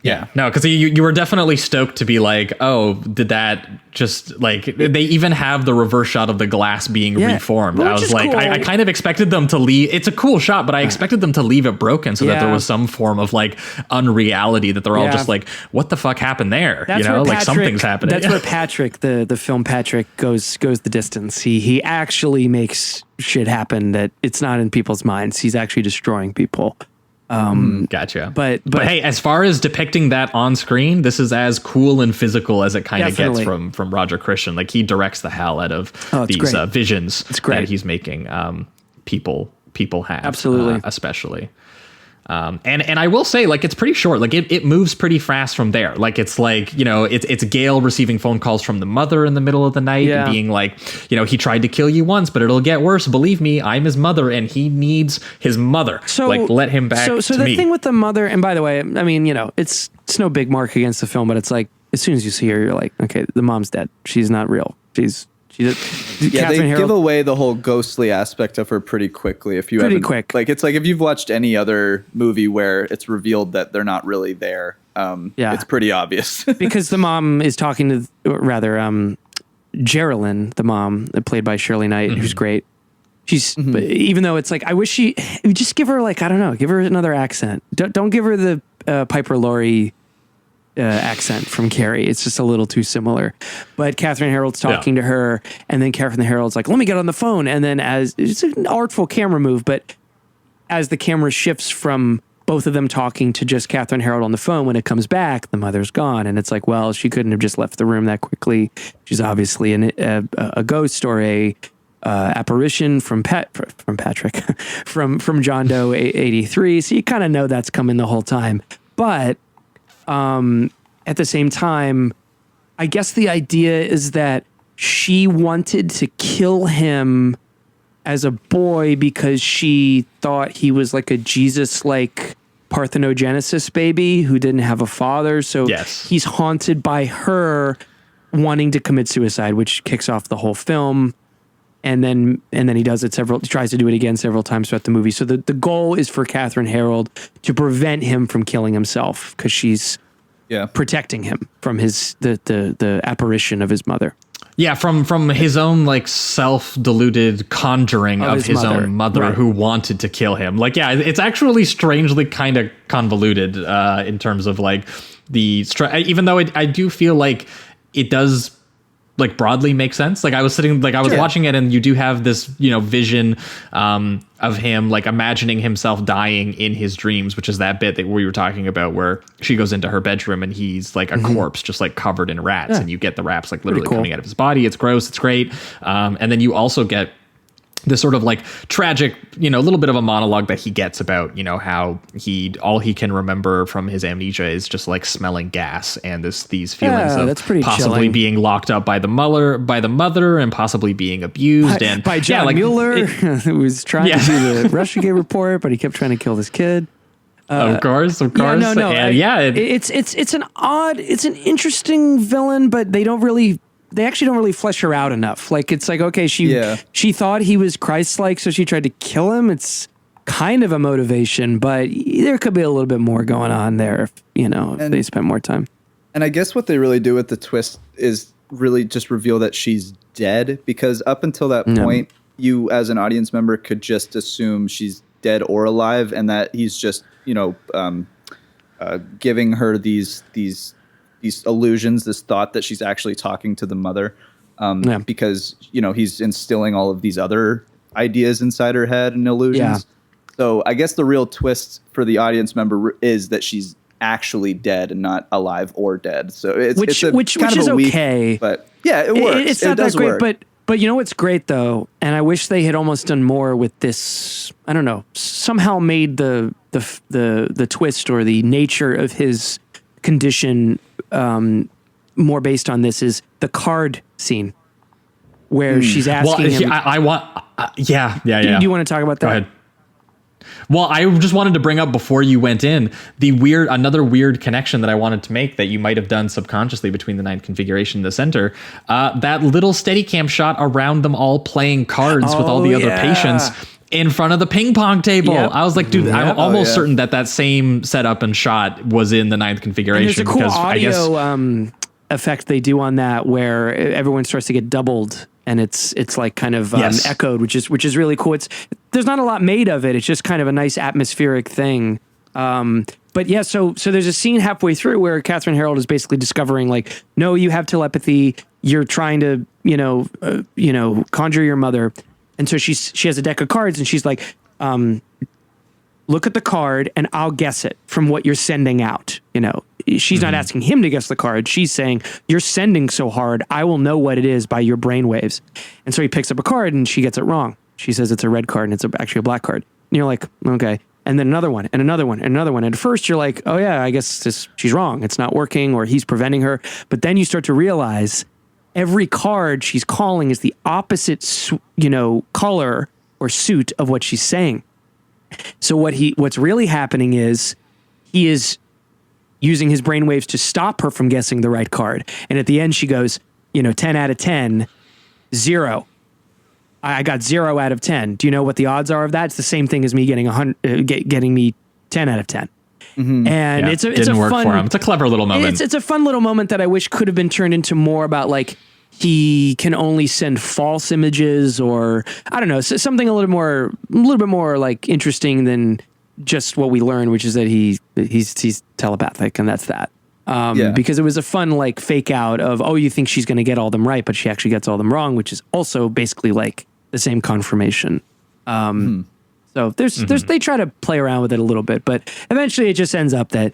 S6: Yeah, no, because you were definitely stoked to be like, oh, did that just like they even have the reverse shot of the glass being reformed. I was like, cool. I kind of expected them to leave. It's a cool shot, but I expected them to leave it broken so that there was some form of like unreality, that they're all just like, what the fuck happened there? Like something's happening.
S8: That's where Patrick, the film Patrick, goes the distance. He actually makes shit happen that it's not in people's minds. He's actually destroying people.
S6: Gotcha. But hey, as far as depicting that on screen, this is as cool and physical as it kind of gets from Roger Christian. Like he directs the hell out of these visions that he's making people have.
S8: Absolutely.
S6: Especially. And I will say, like, it's pretty short. Like it moves pretty fast from there. Like it's like, it's Gail receiving phone calls from the mother in the middle of the night and being like, he tried to kill you once, but it'll get worse. Believe me, I'm his mother and he needs his mother. So like, let him back to me.
S8: So the thing with the mother, and by the way, I mean, it's no big mark against the film, but it's like, as soon as you see her, you're like, okay, the mom's dead. She's not real. They
S7: give away the whole ghostly aspect of her pretty quickly. If it's like if you've watched any other movie where it's revealed that they're not really there, it's pretty obvious.
S8: Because the mom is talking to, Geraldine, the mom, played by Shirley Knight, who's great. She's even though it's like, I wish she just give her like, I don't know, give her another accent. Don't give her the Piper Laurie accent from Carrie. It's just a little too similar. But Catherine Harold's talking to her, and then Catherine Harold's like, let me get on the phone. And then it's an artful camera move, but as the camera shifts from both of them talking to just Catherine Harold on the phone, when it comes back, the mother's gone. And it's like, well, she couldn't have just left the room that quickly. She's obviously a ghost or a apparition from Patrick, from John Doe 83. So you kind of know that's coming the whole time. But at the same time, I guess the idea is that she wanted to kill him as a boy because she thought he was like a Jesus-like parthenogenesis baby who didn't have a father. So he's haunted by her wanting to commit suicide, which kicks off the whole film. And then he does it he tries to do it again several times throughout the movie. So the goal is for Catherine Harold to prevent him from killing himself because she's protecting him from the apparition of his mother.
S6: Yeah, from his own like self-deluded conjuring of his own mother who wanted to kill him. Like, yeah, it's actually strangely kind of convoluted in terms of like even though I do feel like it does like broadly make sense. Like I was watching it, and you do have this, vision of him like imagining himself dying in his dreams, which is that bit that we were talking about where she goes into her bedroom and he's like a corpse, just like covered in rats, and you get the rats like literally coming out of his body. It's gross. It's great. And then you also get this sort of like tragic, little bit of a monologue that he gets about, how all he can remember from his amnesia is just like smelling gas and these feelings of
S8: that's pretty
S6: possibly
S8: chilling.
S6: being locked up by the mother and possibly being abused and
S8: by John Mueller, who was trying to do the Russiagate report, but he kept trying to kill this kid.
S6: Of course.
S8: No. It's an interesting villain, but they actually don't really flesh her out enough. Like, it's like, okay, she thought he was Christ-like, so she tried to kill him. It's kind of a motivation, but there could be a little bit more going on there if they spent more time.
S7: And I guess what they really do with the twist is really just reveal that she's dead, because up until that point, you as an audience member could just assume she's dead or alive, and that he's just, giving her these illusions, this thought that she's actually talking to the mother, because he's instilling all of these other ideas inside her head and illusions. So I guess the real twist for the audience member is that she's actually dead and not alive or dead. So it's
S8: which
S7: kind
S8: is
S7: of a weak,
S8: okay,
S7: but yeah, it works.
S8: It's not that great, but you know what's great though, and I wish they had almost done more with this. I don't know, somehow made the twist or the nature of his condition more based on this is the card scene where she's asking him.
S6: I want.
S8: Do you want to talk about that?
S6: Go ahead. Well, I just wanted to bring up before you went in another weird connection that I wanted to make that you might have done subconsciously between the ninth configuration and the center. That little Steadicam shot around them all playing cards with all the other patients in front of the ping pong table. Yep. I was like, dude, I'm almost certain that same setup and shot was in the ninth configuration.
S8: And there's a cool audio effect they do on that where everyone starts to get doubled. And it's like kind of echoed, which is really cool. There's not a lot made of it. It's just kind of a nice atmospheric thing. But yeah, so there's a scene halfway through where Catherine Harold is basically discovering like, no, you have telepathy. You're trying to conjure your mother, and so she has a deck of cards, and she's like, look at the card, and I'll guess it from what you're sending out. She's not asking him to guess the card. She's saying, you're sending so hard, I will know what it is by your brainwaves. And so he picks up a card and she gets it wrong. She says it's a red card and it's actually a black card. And you're like, okay. And then another one and another one and another one. And at first you're like, oh yeah, I guess she's wrong. It's not working, or he's preventing her. But then you start to realize every card she's calling is the opposite, color or suit of what she's saying. So what's really happening is he is using his brainwaves to stop her from guessing the right card. And at the end, she goes, 10 out of 10, 0. I got 0 out of 10. Do you know what the odds are of that? It's the same thing as me getting getting me 10 out of 10. Mm-hmm. And it's a
S6: work
S8: fun,
S6: for him. It's a clever little moment.
S8: It's a fun little moment that I wish could have been turned into more about like he can only send false images, or I don't know, something a little bit more like interesting than just what we learned, which is that he's telepathic, and that's that. Because it was a fun like fake out of, oh, you think she's going to get all them right, but she actually gets all them wrong, which is also basically like the same confirmation. So they try to play around with it a little bit, but eventually it just ends up that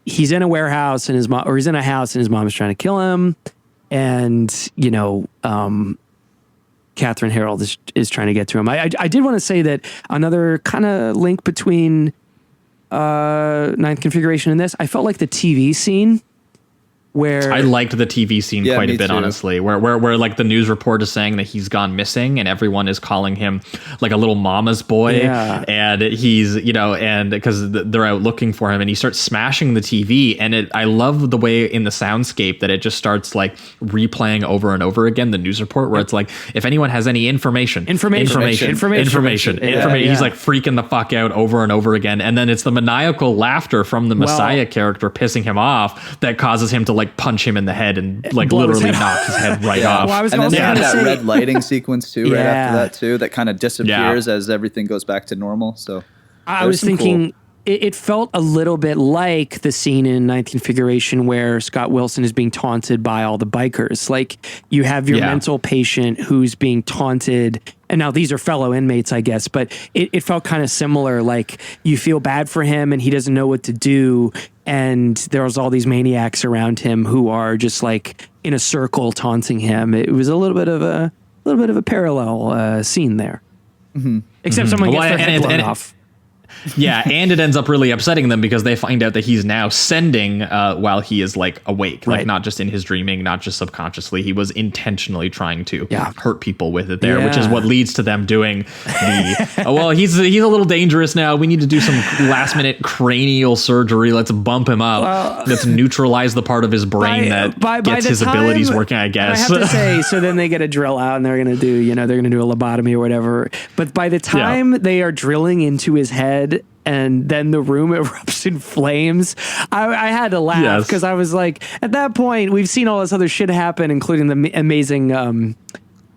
S8: he's in a warehouse and he's in a house and his mom is trying to kill him, and Catherine Harold is trying to get to him. I did want to say that another kind of link between ninth configuration and this, I felt like the TV scene where
S6: I liked the TV scene quite a bit,
S7: too.
S6: honestly, where like the news report is saying that he's gone missing and everyone is calling him like a little mama's boy. And he's, and because they're out looking for him, and he starts smashing the TV. And I love the way in the soundscape that it just starts like replaying over and over again, the news report, where it's like, if anyone has any information. He's like freaking the fuck out over and over again. And then it's the maniacal laughter from the Messiah character pissing him off that causes him to like punch him in the head and like literally knock his head right off.
S7: Well, and then they have that red lighting sequence too, right after that too, that kind of disappears as everything goes back to normal. So
S8: I was thinking it felt a little bit like the scene in Ninth Configuration where Scott Wilson is being taunted by all the bikers. Like, you have your mental patient who's being taunted, and now these are fellow inmates, I guess, but it felt kind of similar. Like, you feel bad for him and he doesn't know what to do, and there's all these maniacs around him who are just like in a circle taunting him. It was a little bit of a parallel scene there.
S7: Mm-hmm.
S8: Except someone gets their head blown off.
S6: Yeah, and it ends up really upsetting them because they find out that he's now sending while he is like awake, like not just in his dreaming, not just subconsciously. He was intentionally trying to hurt people with it there, which is what leads to them doing the, well, he's a little dangerous now. We need to do some last minute cranial surgery. Let's bump him up. Let's neutralize the part of his brain that gets his abilities working, I guess.
S8: I have to say, so then they get a drill out and they're going to do, they're going to do a lobotomy or whatever. But by the time they are drilling into his head, and then the room erupts in flames, I had to laugh because I was like, at that point, we've seen all this other shit happen, including the amazing,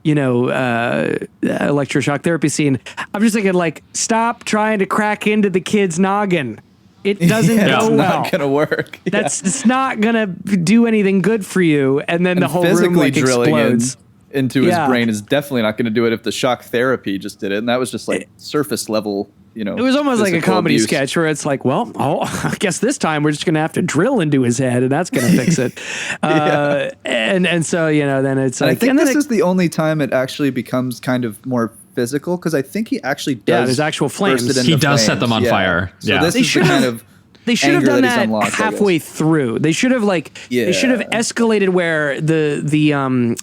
S8: electroshock therapy scene. I'm just thinking, like, stop trying to crack into the kid's noggin. It doesn't go well. It's
S7: not gonna work.
S8: It's not gonna do anything good for you. And then the whole room like explodes.
S7: Into his brain is definitely not going to do it if the shock therapy just did it. And that was just like surface level,
S8: It was almost like a comedy
S7: abuse.
S8: sketch where it's like, well, I guess this time we're just going to have to drill into his head and that's going to fix it. And so, then it's like...
S7: I think this is the only time it actually becomes kind of more physical, because I think he actually does...
S8: Yeah, there's actual flames.
S6: He does set them on fire.
S7: So this is the kind of...
S8: They should have done that halfway through. They should have they should have escalated where the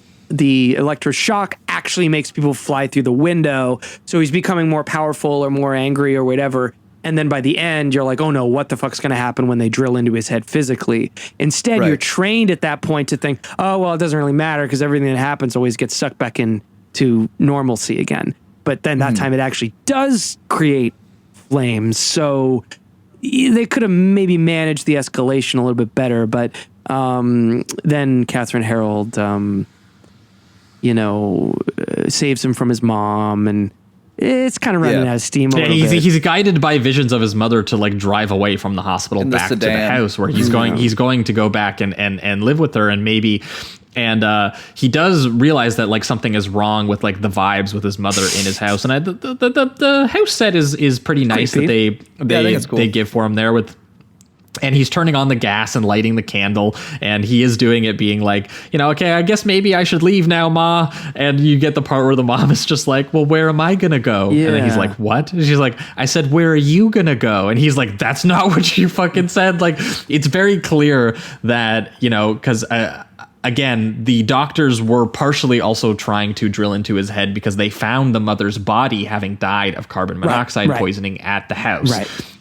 S8: electroshock actually makes people fly through the window. So he's becoming more powerful or more angry or whatever. And then by the end, you're like, oh no, what the fuck's going to happen when they drill into his head physically? Instead, you're trained at that point to think, oh, well, it doesn't really matter because everything that happens always gets sucked back into normalcy again. But then that time it actually does create flames. So they could have maybe managed the escalation a little bit better. But then Catherine Harold... saves him from his mom, and it's kind of running out of steam a little bit.
S6: He's guided by visions of his mother to like drive away from the hospital back to the house where he's going. He's going to go back and live with her, and maybe. And he does realize that like something is wrong with like the vibes with his mother in his house, and the house set is pretty nice that they give for him there with. And he's turning on the gas and lighting the candle, and he is doing it being like, okay, I guess maybe I should leave now, Ma. And you get the part where the mom is just like, well, where am I going to go? Yeah. And then he's like, what? And she's like, I said, where are you going to go? And he's like, that's not what you fucking said. Like, it's very clear that, because... again, the doctors were partially also trying to drill into his head because they found the mother's body having died of carbon monoxide poisoning at the house,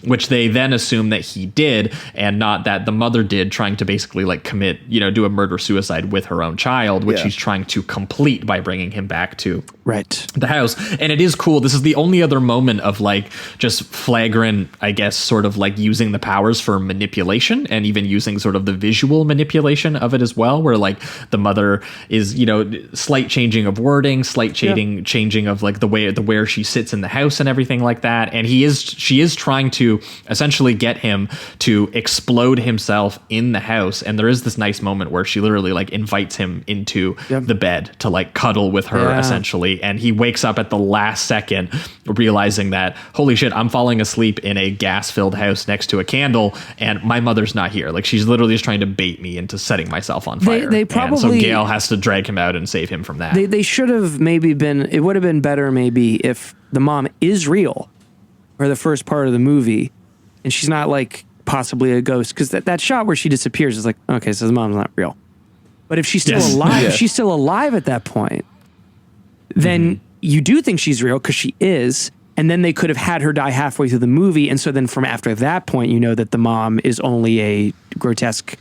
S6: which they then assume that he did and not that the mother did, trying to basically like commit, do a murder-suicide with her own child, which he's trying to complete by bringing him back to the house. And it is cool. This is the only other moment of like just flagrant, I guess, sort of like using the powers for manipulation and even using sort of the visual manipulation of it as well, where like the mother is, slight changing of wording, slight changing of like the where she sits in the house and everything like that. And she is trying to essentially get him to explode himself in the house. And there is this nice moment where she literally like invites him into the bed to like cuddle with her essentially. And he wakes up at the last second realizing that, holy shit, I'm falling asleep in a gas filled house next to a candle and my mother's not here. Like she's literally just trying to bait me into setting myself on fire. And so Gail has to drag him out and save him from that.
S8: They should have maybe it would have been better maybe if the mom is real for the first part of the movie and she's not like possibly a ghost, because that shot where she disappears is like, okay, so the mom's not real. But if she's still alive, if she's still alive at that point, then you do think she's real because she is. And then they could have had her die halfway through the movie. And so then from after that point, that the mom is only a grotesque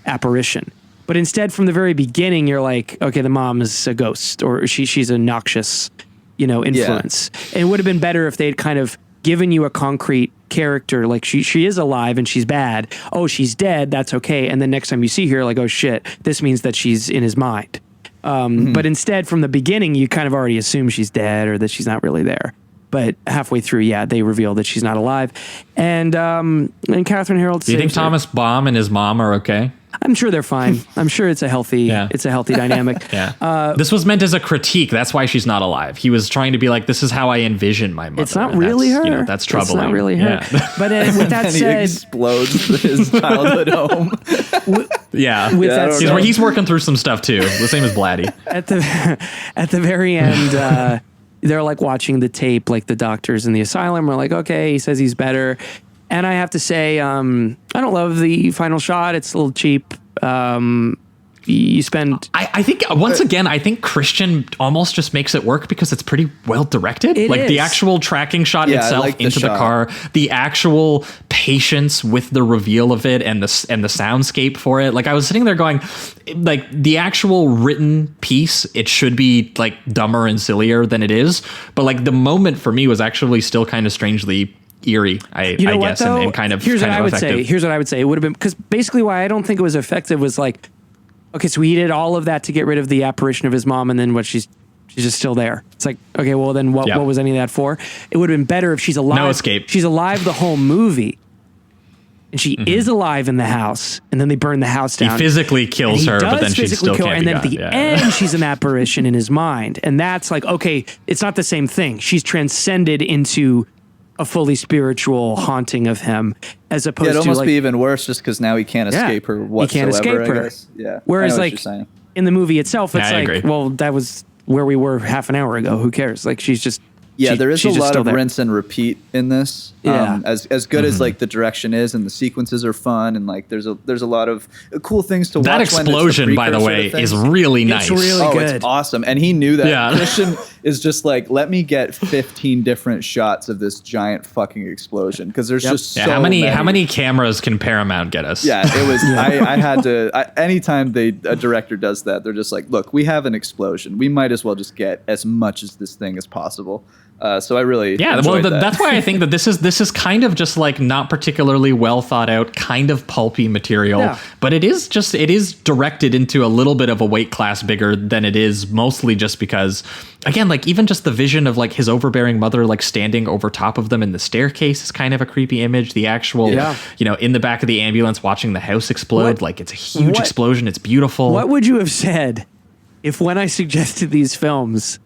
S8: apparition. But instead, from the very beginning, you're like, okay, the mom is a ghost, or she's a noxious, influence. And it would have been better if they'd kind of given you a concrete character, like she is alive and she's bad. Oh, she's dead. That's okay. And then next time you see her, like, oh shit, this means that she's in his mind. But instead, from the beginning, you kind of already assume she's dead or that she's not really there. But halfway through, they reveal that she's not alive. And Catherine Harold.
S6: Do you think Thomas Baum and his mom are okay?
S8: I'm sure they're fine. I'm sure it's a healthy dynamic.
S6: Yeah. This was meant as a critique. That's why she's not alive. He was trying to be like, this is how I envision my mother.
S8: It's not really her.
S6: That's troubling.
S8: It's not really her.
S6: Yeah.
S8: But with that said,
S7: he explodes his childhood home.
S6: He's working through some stuff too. The same as Blatty.
S8: At the very end, they're like watching the tape, like the doctors in the asylum. We're like, okay, he says he's better. And I have to say, I don't love the final shot. It's a little cheap. You spend...
S6: I think, once again, I think Christian almost just makes it work because it's pretty well directed. The actual tracking shot itself into the car, the actual patience with the reveal of it and the soundscape for it. Like, I was sitting there going, like, the actual written piece, it should be like dumber and sillier than it is. But like the moment for me was actually still kind of strangely eerie, I guess, and kind of
S8: here's
S6: kind
S8: what
S6: of
S8: I would
S6: effective.
S8: say. Here's what I would say. It would have been, because basically why I don't think it was effective was like, okay, so he did all of that to get rid of the apparition of his mom, and then she's just still there. It's like, okay, well then what was any of that for? It would have been better if she's alive.
S6: No escape.
S8: She's alive the whole movie. And she is alive in the house, and then they burn the house down.
S6: He physically kills her, but then she still can't
S8: and
S6: be
S8: then at the end, she's an apparition in his mind. And that's like, okay, it's not the same thing. She's transcended into a fully spiritual haunting of him, as opposed to...
S7: It'd almost be even worse just because now he can't escape her whatsoever,
S8: he can't escape her.
S7: I guess. Yeah.
S8: Whereas like in the movie itself, it's like, well, that was where we were half an hour ago. Who cares? Like, she's just...
S7: Yeah, there is a lot of rinse and repeat in this.
S8: Yeah.
S7: As good as like the direction is, and the sequences are fun, and like there's a lot of cool things to watch.
S6: That explosion, by the way, is really nice.
S8: It's really good.
S7: It's awesome, and he knew that.
S6: Yeah.
S7: Christian is just like, let me get 15 different shots of this giant fucking explosion because there's just so many.
S6: How many cameras can Paramount get us?
S7: Yeah, it was. I had to. Anytime a director does that, they're just like, look, we have an explosion. We might as well just get as much as this thing as possible. So I really enjoyed that.
S6: That's why I think that this is kind of just like not particularly well thought out, kind of pulpy material, but it is directed into a little bit of a weight class bigger than it is, mostly just because, again, like even just the vision of like his overbearing mother like standing over top of them in the staircase is kind of a creepy image. The actual, in the back of the ambulance watching the house explode, like it's a huge explosion. It's beautiful.
S8: What would you have said if when I suggested these films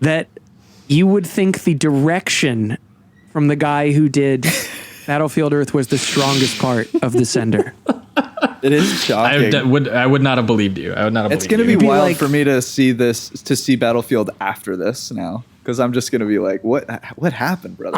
S8: that you would think the direction from the guy who did Battlefield Earth was the strongest part of the Sender?
S7: It is shocking.
S6: I would not have believed you. I would not have.
S7: It's going to be wild for me to see Battlefield after this now. Because I'm just gonna be like, what happened, brother?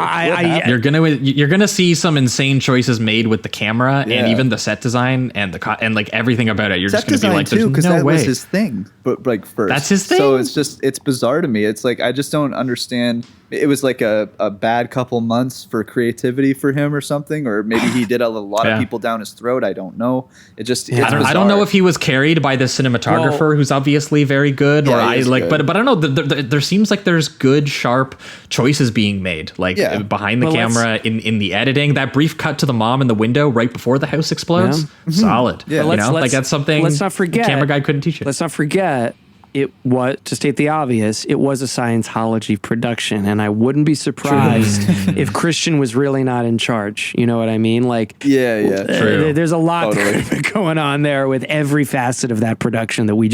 S6: You're gonna see some insane choices made with the camera and even the set design and and like everything about it. You're
S7: set
S6: just gonna be like, there's
S7: because
S6: no
S7: that
S6: way.
S7: was his thing. But like first,
S6: that's his thing.
S7: So it's bizarre to me. It's like I just don't understand. It was like a bad couple months for creativity for him or something, or maybe he did a lot of people down his throat. I don't know. I
S6: don't know if he was carried by the cinematographer, who's obviously very good, but I don't know. There seems like there's good, sharp choices being made, like behind the camera, in the editing. That brief cut to the mom in the window right before the house explodes, solid.
S7: Yeah,
S6: like that's something.
S8: Let's not forget.
S6: The camera guy couldn't teach it.
S8: Let's not forget. It was, to state the obvious, it was a Scientology production, and I wouldn't be surprised if Christian was really not in charge. You know what I mean? Like,
S6: true.
S8: There's a lot going on there with every facet of that production that we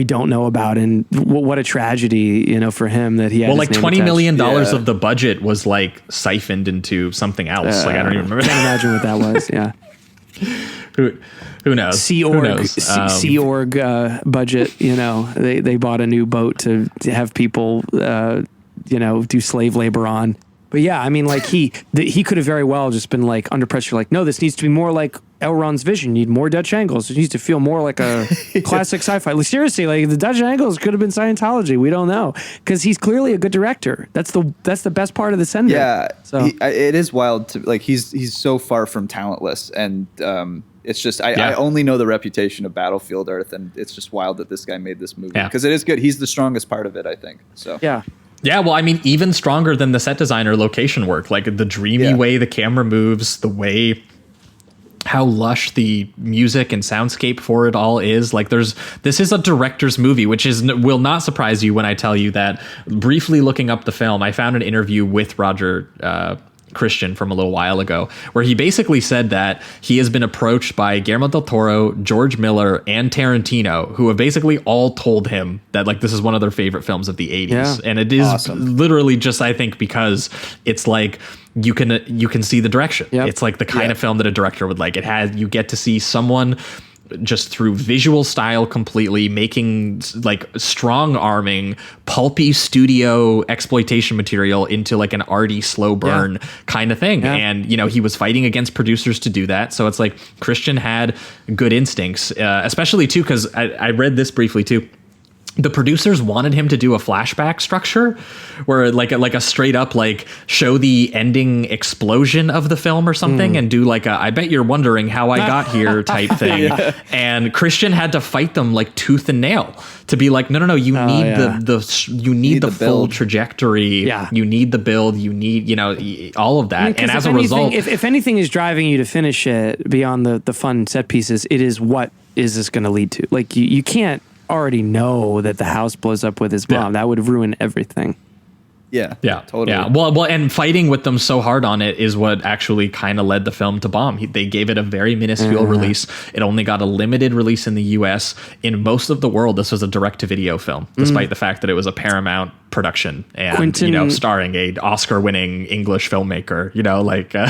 S8: don't know about, and what a tragedy, for him that he had.
S6: Well, like $20 million of the budget was like siphoned into something else. Like I don't even remember.
S8: Can't imagine what that was. Yeah.
S6: Who knows?
S8: Sea Org budget. They bought a new boat to have people, do slave labor on. But yeah, I mean, like he could have very well just been like under pressure, like, no, this needs to be more like Elrond's vision. You need more Dutch angles. It needs to feel more like a classic sci-fi. Like, seriously, like the Dutch angles could have been Scientology. We don't know, because he's clearly a good director. That's the best part of the Sender.
S7: Yeah,
S8: so
S7: it is wild to like he's so far from talentless, and it's just I only know the reputation of Battlefield Earth, and it's just wild that this guy made this movie because it is good. He's the strongest part of it, I think. So
S8: yeah.
S6: Yeah, well, I mean, even stronger than the set designer location work, like the dreamy way the camera moves, the way how lush the music and soundscape for it all is. Like this is a director's movie, which will not surprise you when I tell you that briefly looking up the film, I found an interview with Roger Christian from a little while ago, where he basically said that he has been approached by Guillermo del Toro, George Miller, and Tarantino, who have basically all told him that like this is one of their favorite films of the 80s. Yeah. And it is literally just, I think, because it's like you can see the direction. Yep. It's like the kind of film that a director would like. You get to see someone just through visual style completely making like strong arming pulpy studio exploitation material into like an arty slow burn kind of thing. And he was fighting against producers to do that, so it's like Christian had good instincts, especially too because I read this briefly too. The producers wanted him to do a flashback structure where like a straight up like show the ending explosion of the film or something and do like a I bet you're wondering how I got here type thing. And Christian had to fight them like tooth and nail to be like, no, you need the full trajectory. Yeah. You need the build. You need, all of that. I mean, and as a result,
S8: if anything is driving you to finish it beyond the fun set pieces, it is what is this going to lead to? Like you can't already know that the house blows up with his mom. That would ruin everything.
S7: Yeah, totally.
S6: Yeah, well, and fighting with them so hard on it is what actually kind of led the film to bomb. They gave it a very minuscule release. It only got a limited release in the U.S. In most of the world, this was a direct-to-video film, despite the fact that it was a Paramount production and starring a Oscar-winning English filmmaker.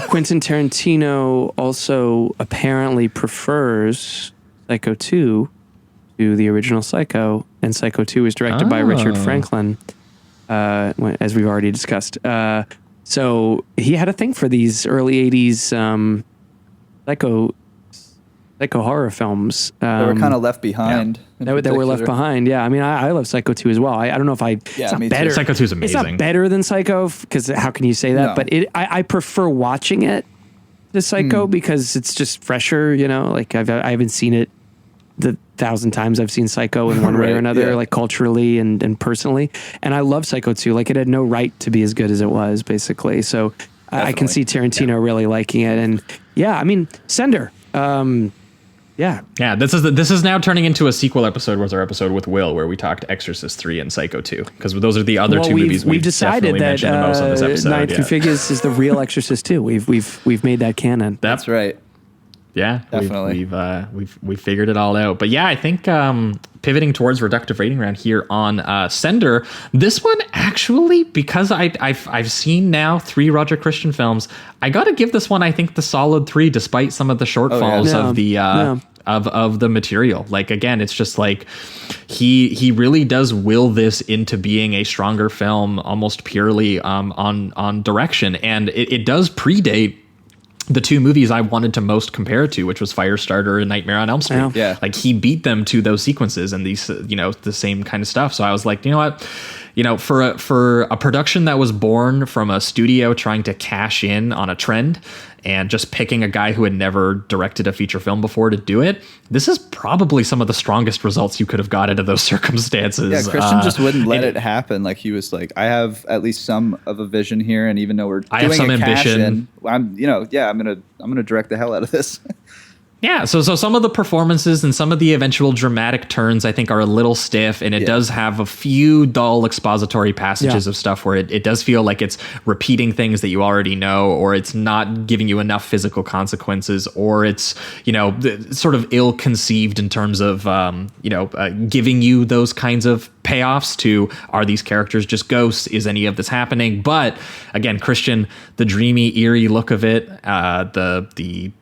S8: Quentin Tarantino also apparently prefers Psycho 2 to the original Psycho, and Psycho 2 was directed by Richard Franklin, as we've already discussed. So he had a thing for these early 80s psycho horror films.
S7: They were kind of left behind.
S8: That were left behind, yeah. I mean, I love Psycho 2 as well. I don't know if it's not better.
S6: Psycho 2 is amazing.
S8: It's not better than Psycho, because how can you say that? No. But I prefer watching it to Psycho because it's just fresher, Like I haven't seen it the 1,000 times I've seen Psycho in one way or another, like culturally and personally. And I love Psycho 2. Like it had no right to be as good as it was, basically. So I can see Tarantino really liking it. And I mean, Sender.
S6: This is now turning into a sequel episode. Was our episode with Will where we talked Exorcist 3 and Psycho 2, because those are the other two movies we've decided that mentioned the most on this episode.
S8: Ninth Config is the real Exorcist 2. We've made that canon.
S7: That's right.
S6: Yeah,
S7: definitely.
S6: We've figured it all out. But yeah, I think pivoting towards reductive rating round here on Sender, this one actually, because I've seen now 3 Roger Christian films, I got to give this one, I think, the solid 3, despite some of the shortfalls of the material. Like again, it's just like he really does will this into being a stronger film, almost purely on direction, and it does predate the 2 movies I wanted to most compare it to, which was Firestarter and Nightmare on Elm Street.
S7: Yeah.
S6: Like he beat them to those sequences and these, the same kind of stuff. So I was like, you know what? For a production that was born from a studio trying to cash in on a trend and just picking a guy who had never directed a feature film before to do it, this is probably some of the strongest results you could have got out of those circumstances.
S7: Yeah, Christian just wouldn't let it happen. Like he was like, I have at least some of a vision here, and even though we're doing some ambition, I'm gonna direct the hell out of this.
S6: Yeah, so some of the performances and some of the eventual dramatic turns, I think, are a little stiff, and it does have a few dull expository passages of stuff where it does feel like it's repeating things that you already know, or it's not giving you enough physical consequences, or it's, sort of ill-conceived in terms of, giving you those kinds of payoffs to, are these characters just ghosts? Is any of this happening? But again, Christian, the dreamy, eerie look of it, the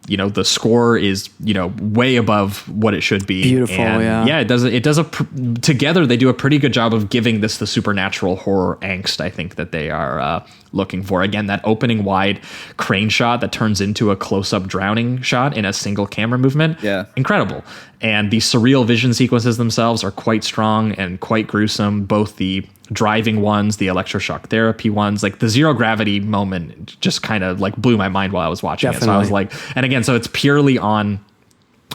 S6: score is, way above what it should be.
S8: Beautiful.
S6: And it does together. They do a pretty good job of giving this the supernatural horror angst, I think, that they are looking for. Again, that opening wide crane shot that turns into a close-up drowning shot in a single camera movement.
S7: Yeah.
S6: Incredible. And the surreal vision sequences themselves are quite strong and quite gruesome. Both the driving ones, the electroshock therapy ones, like the zero gravity moment just kind of like blew my mind while I was watching it. So I was like, and again, so it's purely on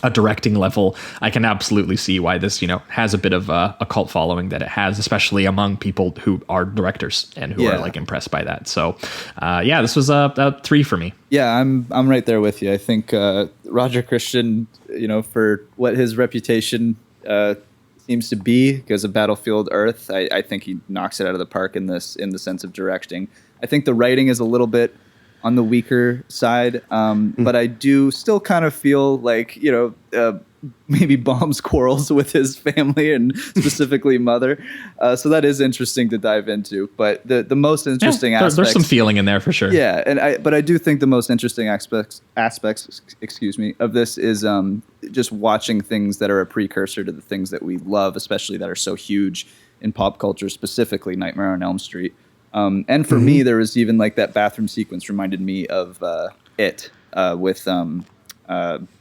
S6: a directing level, I can absolutely see why this, has a bit of a cult following that it has, especially among people who are directors and who are like impressed by that. So, this was a 3 for me.
S7: Yeah, I'm right there with you. I think Roger Christian, for what his reputation seems to be because of Battlefield Earth, I think he knocks it out of the park in the sense of directing. I think the writing is a little bit on the weaker side, but I do still kind of feel like, maybe Baum's quarrels with his family and specifically mother. So that is interesting to dive into. But the most interesting aspects...
S6: There's some feeling in there for sure.
S7: Yeah, but I do think the most interesting aspects, of this is just watching things that are a precursor to the things that we love, especially that are so huge in pop culture, specifically Nightmare on Elm Street. And for me, there was even like that bathroom sequence reminded me of It with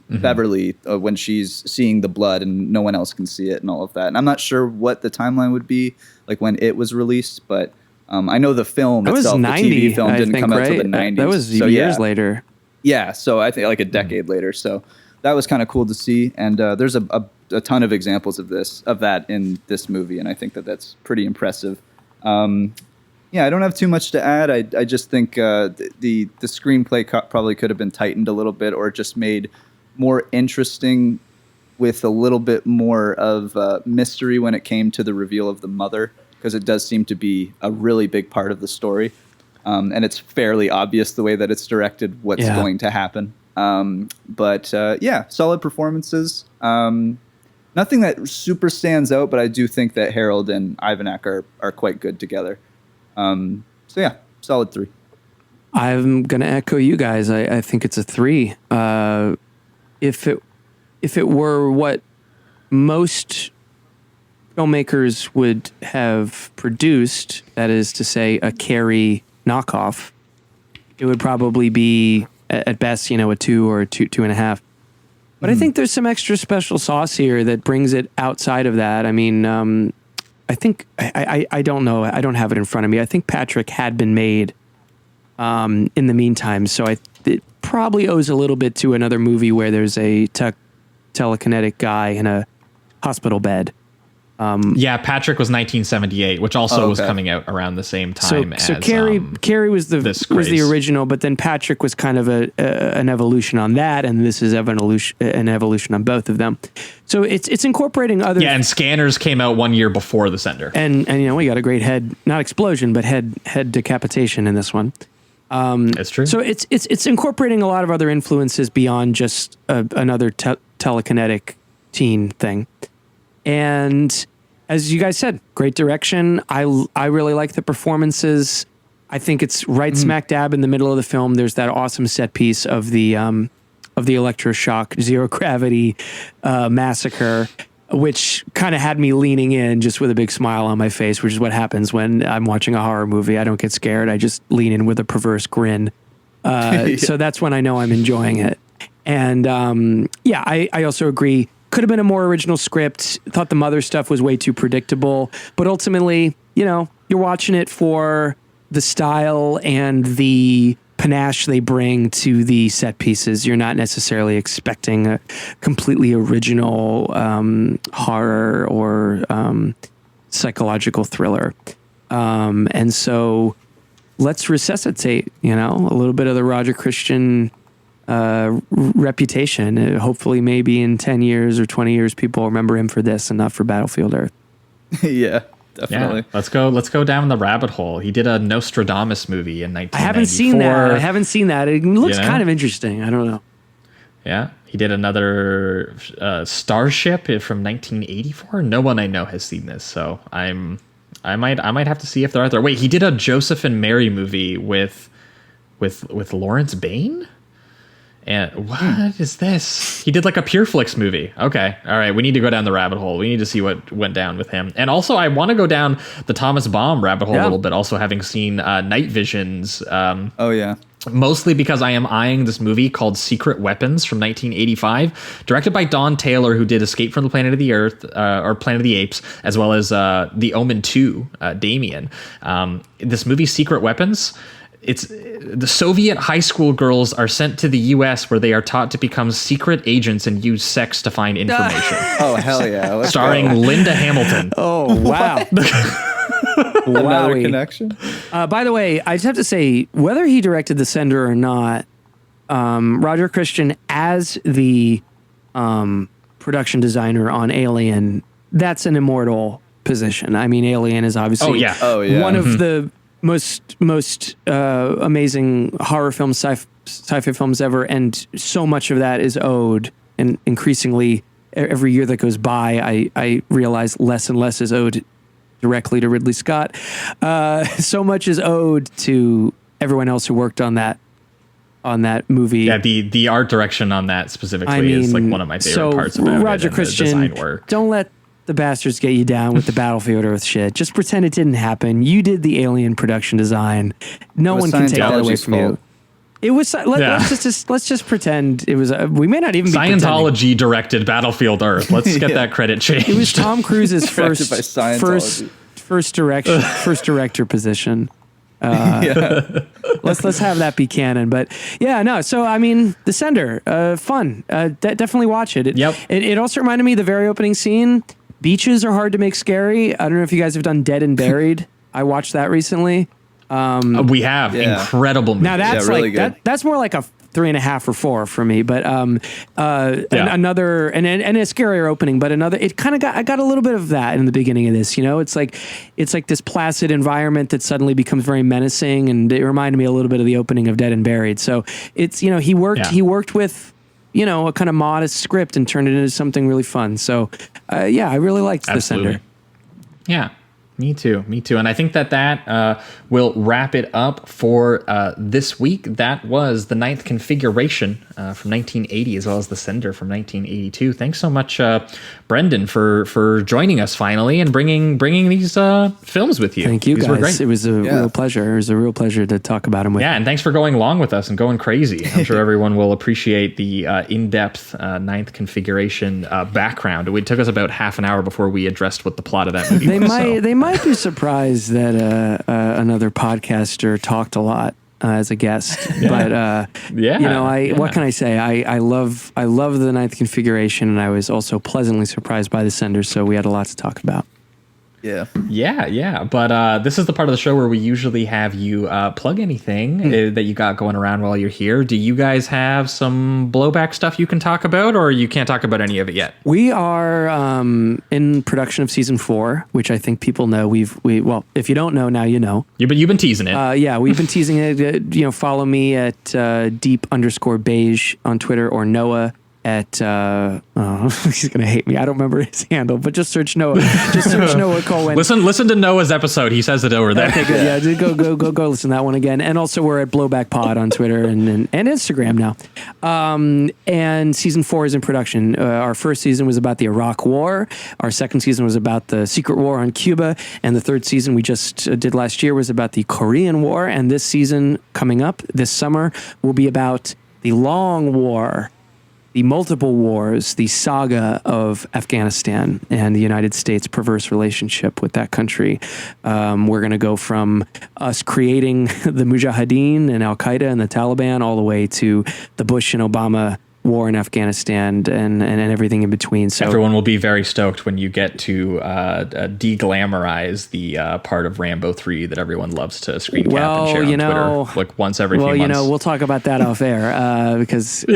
S7: Beverly when she's seeing the blood and no one else can see it and all of that. And I'm not sure what the timeline would be like when It was released, but I know the film itself, 90, the TV film, didn't come out until the 90s.
S8: That was years later.
S7: Yeah, so I think like a decade later. So that was kind of cool to see. And there's a ton of examples of that in this movie, and I think that's pretty impressive. Yeah, I don't have too much to add. I just think the screenplay probably could have been tightened a little bit or just made more interesting with a little bit more of mystery when it came to the reveal of the mother, because it does seem to be a really big part of the story. And it's fairly obvious the way that it's directed what's going to happen. But solid performances. Nothing that super stands out, but I do think that Harold and Ivanek are quite good together. Solid 3.
S8: I'm gonna echo you guys. I think it's a 3. If it were what most filmmakers would have produced, that is to say, a Carrie knockoff, it would probably be at best, a 2 or a 2.5. But I think there's some extra special sauce here that brings it outside of that. I mean, I think I don't know. I don't have it in front of me. I think Patrick had been made in the meantime, so it probably owes a little bit to another movie where there's a telekinetic guy in a hospital bed.
S6: Patrick was 1978, which also was coming out around the same time.
S8: So Carrie was the original, but then Patrick was kind of an evolution on that, and this is an evolution on both of them. So it's incorporating other. Yeah,
S6: and Scanners came out 1 year before the Sender,
S8: and we got a great head, not explosion, but head decapitation in this one.
S6: That's true.
S8: So it's incorporating a lot of other influences beyond just another telekinetic teen thing. And as you guys said, great direction. I really like the performances. I think it's right smack dab in the middle of the film. There's that awesome set piece of the electroshock zero gravity massacre, which kind of had me leaning in just with a big smile on my face, which is what happens when I'm watching a horror movie. I don't get scared. I just lean in with a perverse grin. So that's when I know I'm enjoying it. And I also agree. Could have been a more original script. Thought the mother stuff was way too predictable. But ultimately, you're watching it for the style and the panache they bring to the set pieces. You're not necessarily expecting a completely original horror or psychological thriller. And so let's resuscitate, a little bit of the Roger Christian reputation. Hopefully maybe in 10 years or 20 years, people remember him for this and not for Battlefield Earth.
S7: Yeah, definitely.
S6: Yeah, let's go down the rabbit hole. He did a Nostradamus movie in 1994.
S8: I haven't seen that. It looks kind of interesting. I don't know.
S6: Yeah. He did another Starship from 1984. No one I know has seen this, so I might have to see if they're out there. Wait, he did a Joseph and Mary movie with Lawrence Bain? And what is this? He did like a Pureflix movie. Okay. All right. We need to go down the rabbit hole. We need to see what went down with him. And also, I want to go down the Thomas Baum rabbit hole a little bit, also having seen Night Visions. Mostly because I am eyeing this movie called Secret Weapons from 1985, directed by Don Taylor, who did Escape from the Planet of the Earth, or Planet of the Apes, as well as The Omen 2, Damien. This movie, Secret Weapons, it's the Soviet high school girls are sent to the U.S. where they are taught to become secret agents and use sex to find information.
S7: Oh, hell yeah. Let's
S6: Starring
S7: go.
S6: Linda Hamilton.
S8: Oh, wow.
S7: Another
S8: Wowie.
S7: connection?
S8: By the way, I just have to say, whether he directed The Sender or not, Roger Christian as the production designer on Alien, that's an immortal position. I mean, Alien is obviously one of the most amazing horror films, sci-fi films ever, and so much of that is owed, and increasingly every year that goes by, I realize less and less is owed directly to Ridley Scott. So much is owed to everyone else who worked on that movie.
S6: Yeah, the art direction on that specifically is like one of my favorite parts about
S8: Roger
S6: it.
S8: Christian,
S6: the design work.
S8: Don't let the bastards get you down with the Battlefield Earth shit. Just pretend it didn't happen. You did the Alien production design. No one can take that away from you. It was. Let's just pretend it was. We may not even be
S6: Scientology directed Battlefield Earth. Let's get that credit changed.
S8: It was Tom Cruise's first director position. Let's have that be canon. But yeah, no. So I mean, The Sender, fun. Definitely watch it. It also reminded me of the very opening scene. Beaches are hard to make scary. I don't know if you guys have done Dead and Buried. I watched that recently.
S6: We have incredible movie.
S8: Now that's
S7: really
S8: like
S7: good.
S8: that's more like a 3.5 or 4 for me, but another and a scarier opening, but another. It kind of I got a little bit of that in the beginning of this. You know, it's like this placid environment that suddenly becomes very menacing, and it reminded me a little bit of the opening of Dead and Buried. So it's he worked with a kind of modest script and turned it into something really fun. So I really liked The Sender.
S6: Yeah. Me too. And I think that will wrap it up for this week. That was the Ninth Configuration from 1980, as well as The Sender from 1982. Thanks so much, Brendan, for joining us finally and bringing these films with you.
S8: Thank you, guys. It was a real pleasure. It was a real pleasure to talk about them with you.
S6: Yeah, and thanks for going along with us and going crazy. I'm sure everyone will appreciate the in-depth Ninth Configuration background. It took us about half an hour before we addressed what the plot of that movie was.
S8: They might be surprised that another podcaster talked a lot as a guest, but what can I say? I love the Ninth Configuration, and I was also pleasantly surprised by The Sender. So we had a lot to talk about.
S6: Yeah. But this is the part of the show where we usually have you plug anything that you got going around while you're here. Do you guys have some blowback stuff you can talk about, or you can't talk about any of it yet?
S8: We are in production of season 4, which I think people know. Well, if you don't know now, you know.
S6: You've been teasing it.
S8: We've been teasing it. Follow me at deep_beige on Twitter, or Noah at he's gonna hate me. I don't remember his handle, but just search Noah. Just search Noah Cohen.
S6: Listen to Noah's episode. He says it over there.
S8: Okay, good. Yeah, go listen to that one again. And also we're at Blowback Pod on Twitter and Instagram now. And season 4 is in production. Our first season was about the Iraq War. Our second season was about the secret war on Cuba, and the third season we just did last year was about the Korean War. And this season coming up this summer will be about the long war, the multiple wars, the saga of Afghanistan and the United States' perverse relationship with that country. We're going to go from us creating the Mujahideen and Al-Qaeda and the Taliban all the way to the Bush and Obama war in Afghanistan and everything in between. So
S6: everyone will be very stoked when you get to de-glamorize the part of Rambo 3 that everyone loves to screen cap and share on Twitter like once every few months.
S8: We'll talk about that off air because you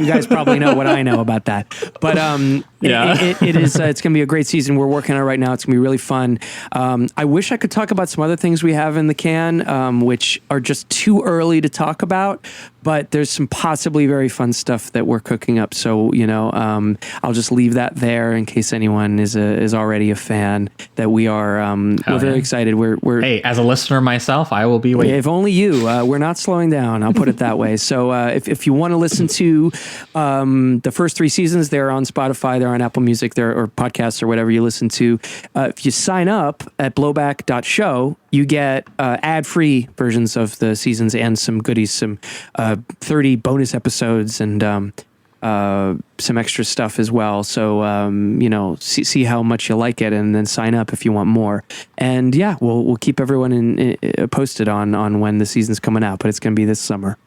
S8: guys probably know what I know about that. But it's going to be a great season. We're working on it right now. It's going to be really fun. I wish I could talk about some other things we have in the can, which are just too early to talk about. But there's some possibly very fun stuff that we're cooking up. So, I'll just leave that there in case anyone is already a fan. That we are we're very excited. We're
S6: hey, as a listener myself, I will be waiting.
S8: If only you. We're not slowing down. I'll put it that way. So if you want to listen to the first 3 seasons, they're on Spotify, they're on Apple Music, or podcasts or whatever you listen to. If you sign up at blowback.show, you get ad-free versions of the seasons and some goodies, some 30 bonus episodes and some extra stuff as well. So, see how much you like it and then sign up if you want more. And yeah, we'll keep everyone posted on when the season's coming out, but it's going to be this summer.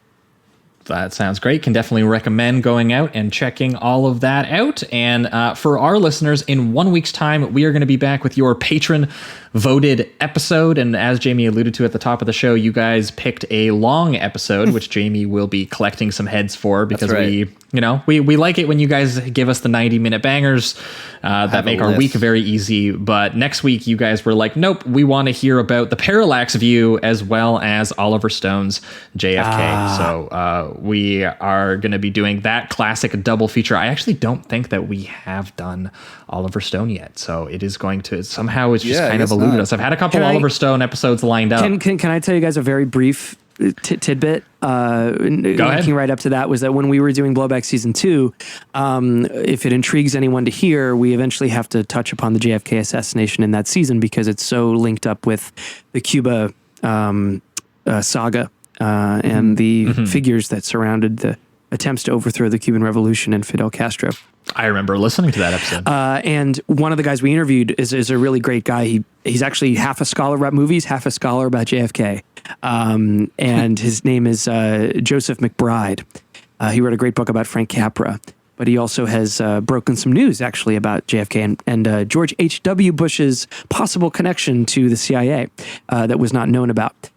S6: That sounds great. Can definitely recommend going out and checking all of that out. And for our listeners, in 1 week's time, we are going to be back with your patron voted episode. And as Jamie alluded to at the top of the show, you guys picked a long episode, which Jamie will be collecting some heads for because we like it when you guys give us the 90-minute bangers that make our week very easy. But next week, you guys were like, nope, we want to hear about the Parallax View as well as Oliver Stone's JFK. So we are going to be doing that classic double feature. I actually don't think that we have done Oliver Stone yet. So it is going to somehow it's just kind of eluded us. I've had a couple Oliver Stone episodes lined up.
S8: Can I tell you guys a very brief tidbit? Linking right up to that was that when we were doing Blowback Season 2, if it intrigues anyone to hear, we eventually have to touch upon the JFK assassination in that season because it's so linked up with the Cuba saga and the figures that surrounded the attempts to overthrow the Cuban Revolution and Fidel Castro.
S6: I remember listening to that episode.
S8: And one of the guys we interviewed is a really great guy. He's actually half a scholar about movies, half a scholar about JFK. And his name is Joseph McBride. He wrote a great book about Frank Capra, but he also has broken some news actually about JFK and George H.W. Bush's possible connection to the CIA that was not known about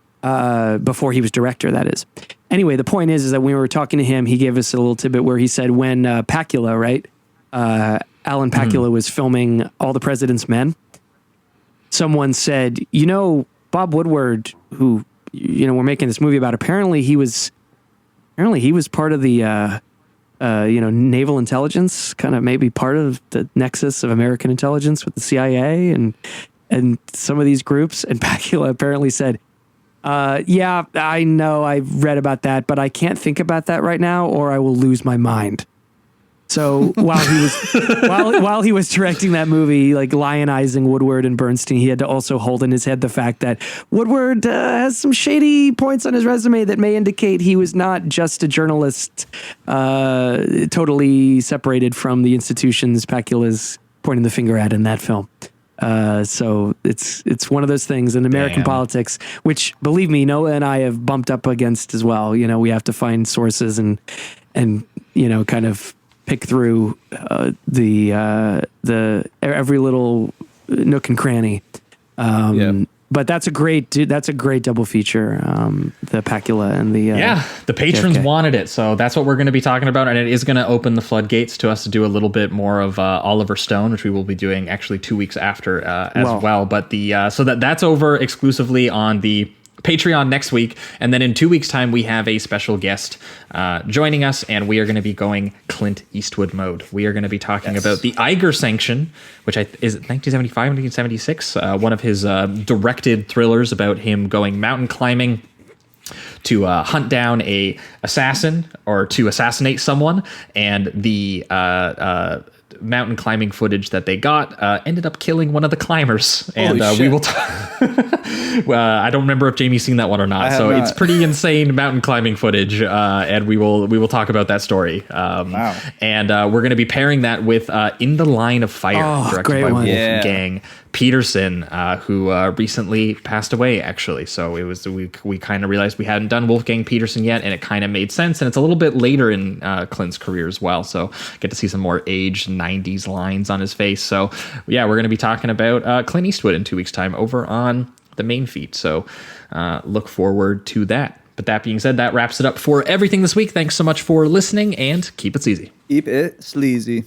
S8: before he was director, that is. Anyway, the point is that when we were talking to him, he gave us a little tidbit where he said when Pacula, right? Alan Pacula was filming All the President's Men. Someone said, Bob Woodward, who, we're making this movie about, apparently he was part of the, naval intelligence, kind of maybe part of the nexus of American intelligence with the CIA and some of these groups. And Pacula apparently said, yeah, I know, I've read about that, but I can't think about that right now or I will lose my mind. So while he was directing that movie, like lionizing Woodward and Bernstein, he had to also hold in his head the fact that Woodward has some shady points on his resume that may indicate he was not just a journalist, totally separated from the institutions Pacula's pointing the finger at in that film. So it's one of those things in American politics, which, believe me, Noah and I have bumped up against as well. We have to find sources and kind of pick through the every little nook and cranny. But that's a great double feature. The Pacula and the
S6: the patrons
S8: JFK.
S6: wanted it, so that's what we're going to be talking about, and it is going to open the floodgates to us to do a little bit more of Oliver Stone, which we will be doing actually 2 weeks after as well. But so that's over exclusively on the Patreon next week, and then in 2 weeks' time we have a special guest joining us, and we are going to be going Clint Eastwood mode. We are going to be talking about the Eiger Sanction, which is it 1975, 1976, one of his directed thrillers about him going mountain climbing to hunt down a assassin or to assassinate someone, and the mountain climbing footage that they got ended up killing one of the climbers, and we will I don't remember if Jamie's seen that one or not, so it's pretty insane mountain climbing footage, and we will talk about that story. Wow. And we're going to be pairing that with In the Line of Fire, directed by Wolfgang Peterson, who recently passed away, actually. So it was we kind of realized we hadn't done Wolfgang Peterson yet, and it kind of made sense. And it's a little bit later in Clint's career as well, so get to see some more aged 90s lines on his face. So yeah, we're going to be talking about Clint Eastwood in 2 weeks' time over on the main feed. So look forward to that. But that being said, that wraps it up for everything this week. Thanks so much for listening, and keep it sleazy.
S7: Keep it sleazy.